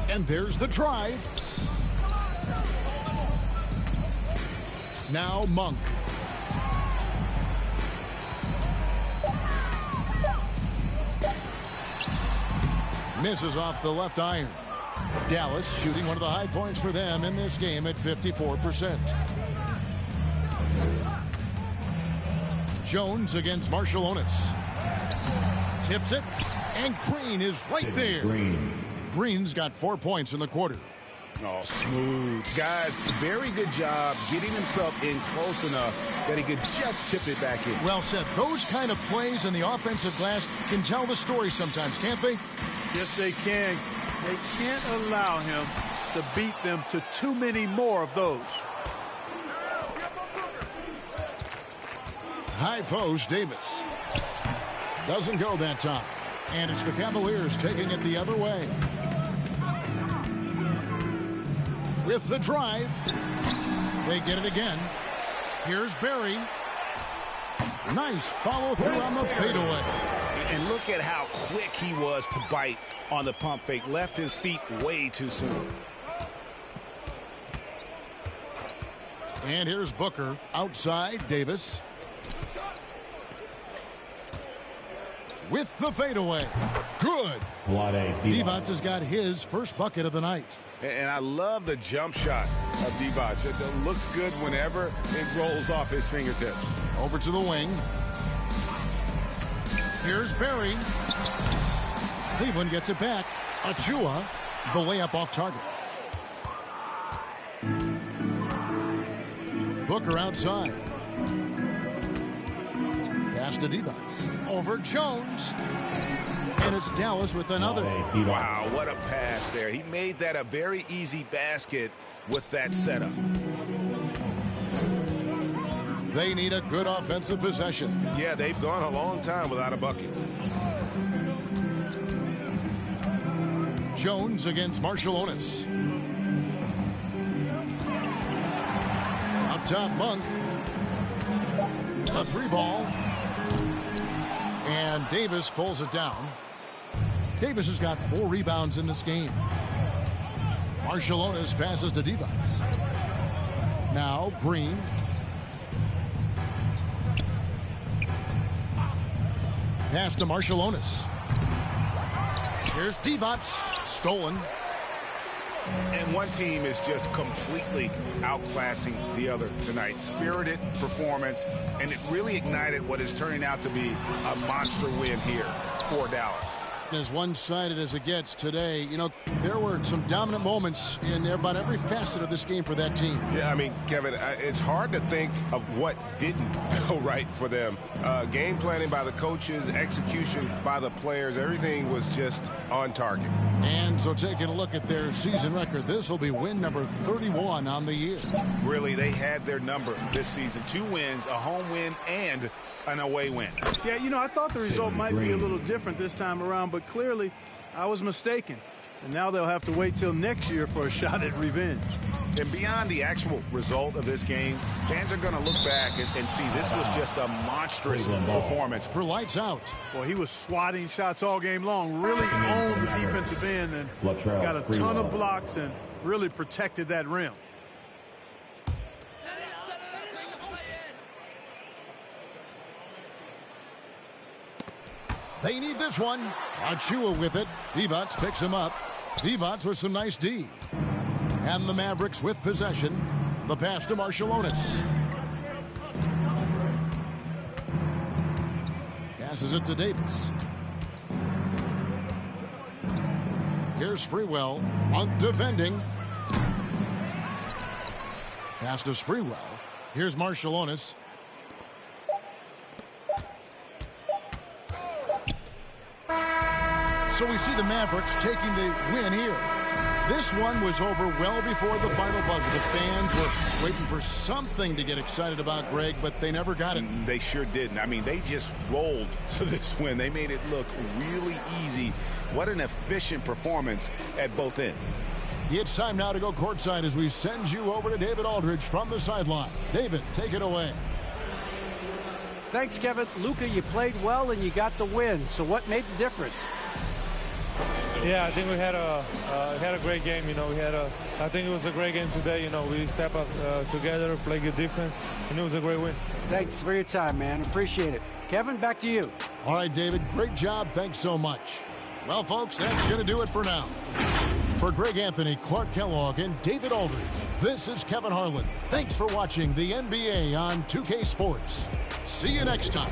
S9: And there's the drive. Now Monk. Misses off the left iron. Dallas shooting one of the high points for them in this game at 54%. Jones against Marciulionis. Tips it, and Green is right there. Green's got 4 points in the quarter.
S17: Oh, smooth. Guys, very good job getting himself in close enough that he could just tip it back in.
S9: Well said. Those kind of plays in the offensive glass can tell the story sometimes, can't they?
S18: Yes, they can. They can't allow him to beat them to too many more of those.
S9: High post, Davis. Doesn't go that time. And it's the Cavaliers taking it the other way. With the drive. They get it again. Here's Barry. Nice follow through on the fadeaway.
S17: And look at how quick he was to bite on the pump fake. Left his feet way too soon.
S9: And here's Booker. Outside, Davis. With the fadeaway. Good. Divac has got his first bucket of the night.
S17: And I love the jump shot of Divac. It looks good whenever it rolls off his fingertips.
S9: Over to the wing. Here's Barry. Cleveland gets it back. Achua, the layup off target. Booker outside. Pass to Divac. Over Jones. And it's Dallas with another.
S17: Wow, what a pass there. He made that a very easy basket with that setup.
S9: They need a good offensive possession.
S17: Yeah, they've gone a long time without a bucket.
S9: Jones against Marciulionis. Up top, Monk. A 3-ball. And Davis pulls it down. Davis has got 4 rebounds in this game. Marciulionis passes to Divac. Now Green. Pass to Marciulionis. Here's Divac. Stolen.
S17: And one team is just completely outclassing the other tonight. Spirited performance, and it really ignited what is turning out to be a monster win here for Dallas.
S9: As one-sided as it gets today, you know, there were some dominant moments in about every facet of this game for that team.
S17: Yeah, I mean, Kevin, it's hard to think of what didn't go right for them. Game planning by the coaches, execution by the players, everything was just on target.
S9: And so taking a look at their season record, this will be win number 31 on the year.
S17: Really, they had their number this season. 2 wins, a home win, and an away win.
S18: Yeah, you know, I thought the result might be a little different this time around, but clearly I was mistaken. And now they'll have to wait till next year for a shot at revenge.
S17: And beyond the actual result of this game, fans are going to look back and see this was just a monstrous performance.
S9: For lights out.
S18: Well, he was swatting shots all game long, really owned the defensive end and got a ton of blocks and really protected that rim.
S9: They need this one. Achua with it. Divac picks him up. Divac with some nice D. And the Mavericks with possession. The pass to Marciulionis. Passes it to Davis. Here's Sprewell. On defending. Pass to Sprewell. Here's Marciulionis. So we see the Mavericks taking the win here. This one was over well before the final buzzer. The fans were waiting for something to get excited about, Greg, but they never got it.
S17: They sure didn't. I mean, they just rolled to this win. They made it look really easy. What an efficient performance at both ends.
S9: It's time now to go courtside as we send you over to David Aldridge from the sideline. David, take it away.
S16: Thanks, Kevin. Luka, you played well and you got the win. So what made the difference?
S20: Yeah, I think we had a great game. You know, I think it was a great game today. You know, we step up together, play good defense, and it was a great win.
S16: Thanks for your time, man. Appreciate it. Kevin, back to you.
S9: All right, David, great job. Thanks so much. Well, folks, that's going to do it for now. For Greg Anthony, Clark Kellogg, and David Aldridge, this is Kevin Harlan. Thanks for watching the NBA on 2K Sports. See you next time.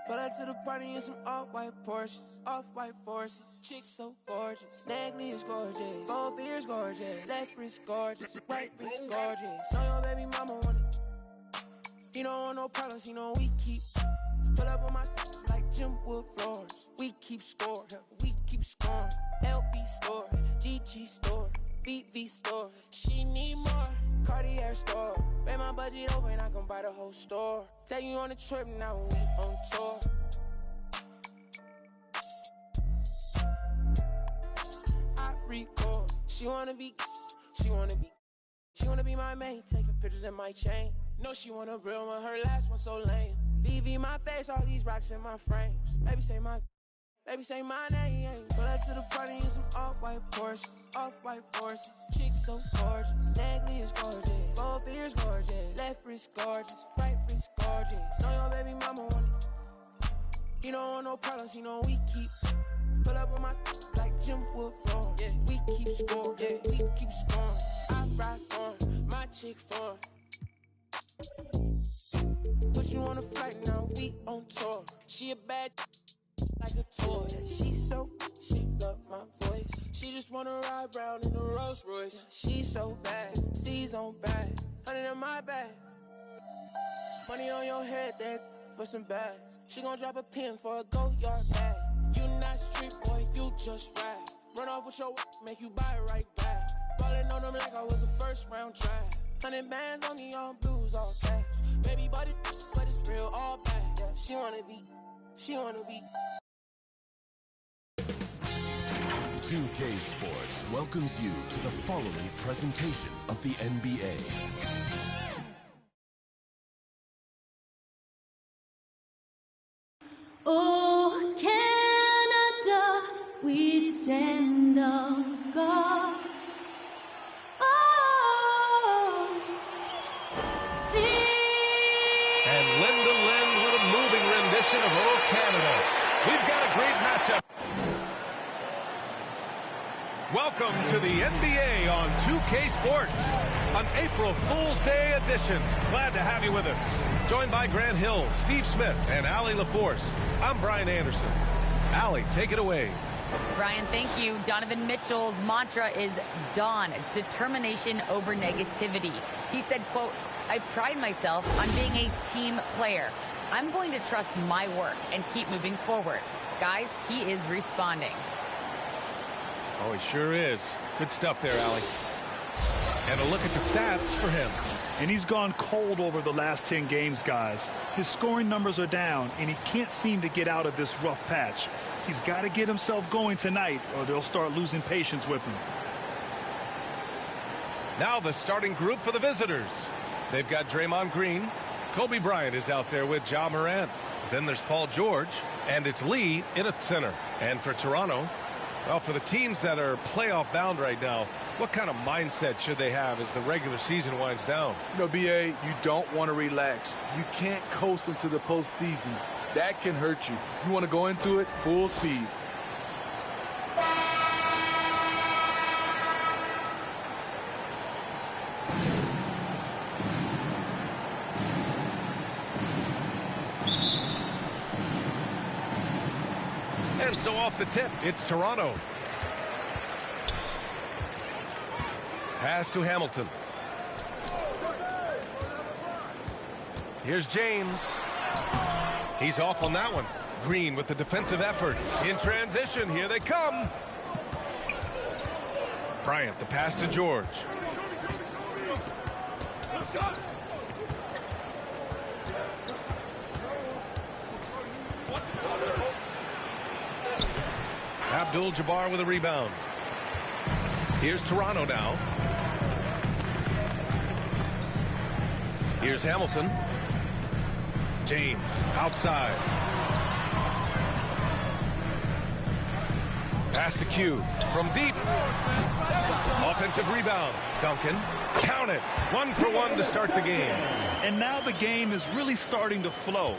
S1: Pull up to the party in some off-white Porsches, off-white forces. Chicks so gorgeous, neckly is gorgeous, both ears gorgeous, left wrist gorgeous, right wrist gorgeous. Know your baby mama want it. He don't want no problems, he know we keep. Pull up on my like gym wood floors. We keep score, we keep scoring. LV store, GG store, VV store. She need more, Cartier store. Pay my budget open, I can buy the whole store. Take you on a trip, now we on tour. I record, she wanna be my main, taking pictures in my chain. No, she want a real one, her last one so lame. VV my face, all these rocks in my frames. Baby say my name. Pull up to the party in some off-white Porsches, off-white forces. Chicks so gorgeous, Nagley is gorgeous, both ears gorgeous, left wrist gorgeous, right wrist gorgeous. Know your baby mama want it. He don't want no problems, he know we keep. Pull up on my like gym wood floor. Yeah, we keep score, yeah, we keep scoring. I ride for my chick for. Put you on a flight now, we on tour. She a bad like a toy. She love my voice. She just wanna ride round in a Rolls Royce. She so bad, C's on bad, 100 in my bag. Money on your head, that for some bags. She gon' drop a pin for a go yard bag. You not street boy, you just ride. Run off with your make you buy it right back. Ballin' on them like I was a first round draft. 100 bands on the all blues, all cash. Baby, but it's real, all bad. Yeah, she wanna be.
S2: 2K Sports welcomes you to the following presentation of the NBA.
S21: Oh, Canada, we stand on guard.
S3: And Linda Lind with a moving rendition of Oh Canada. We've got a great matchup. Welcome to the NBA on 2K Sports, an April Fool's Day edition. Glad to have you with us. Joined by Grant Hill, Steve Smith, and Allie LaForce. I'm Brian Anderson. Allie, take it away.
S7: Brian, thank you. Donovan Mitchell's mantra is dawn, determination over negativity. He said, quote, I pride myself on being a team player. I'm going to trust my work and keep moving forward. Guys, he is responding.
S3: Oh, he sure is. Good stuff there, Allie. And a look at the stats for him.
S4: And he's gone cold over the last 10 games, guys. His scoring numbers are down, and he can't seem to get out of this rough patch. He's got to get himself going tonight, or they'll start losing patience with him.
S3: Now the starting group for the visitors. They've got Draymond Green. Kobe Bryant is out there with Ja Morant. Then there's Paul George, and it's Lee in at center. And for Toronto, well, for the teams that are playoff bound right now, what kind of mindset should they have as the regular season winds down?
S11: You know, BA, you don't want to relax. You can't coast into the postseason. That can hurt you. You want to go into it full speed.
S3: And so off the tip, it's Toronto. Pass to Hamilton. Here's James. He's off on that one. Green with the defensive effort. In transition, here they come. Bryant, the pass to George. Abdul-Jabbar with a rebound. Here's Toronto now. Here's Hamilton. James outside. Pass to Q from deep. Offensive rebound. Duncan. Count it. 1 for 1 to start the game.
S4: And now the game is really starting to flow.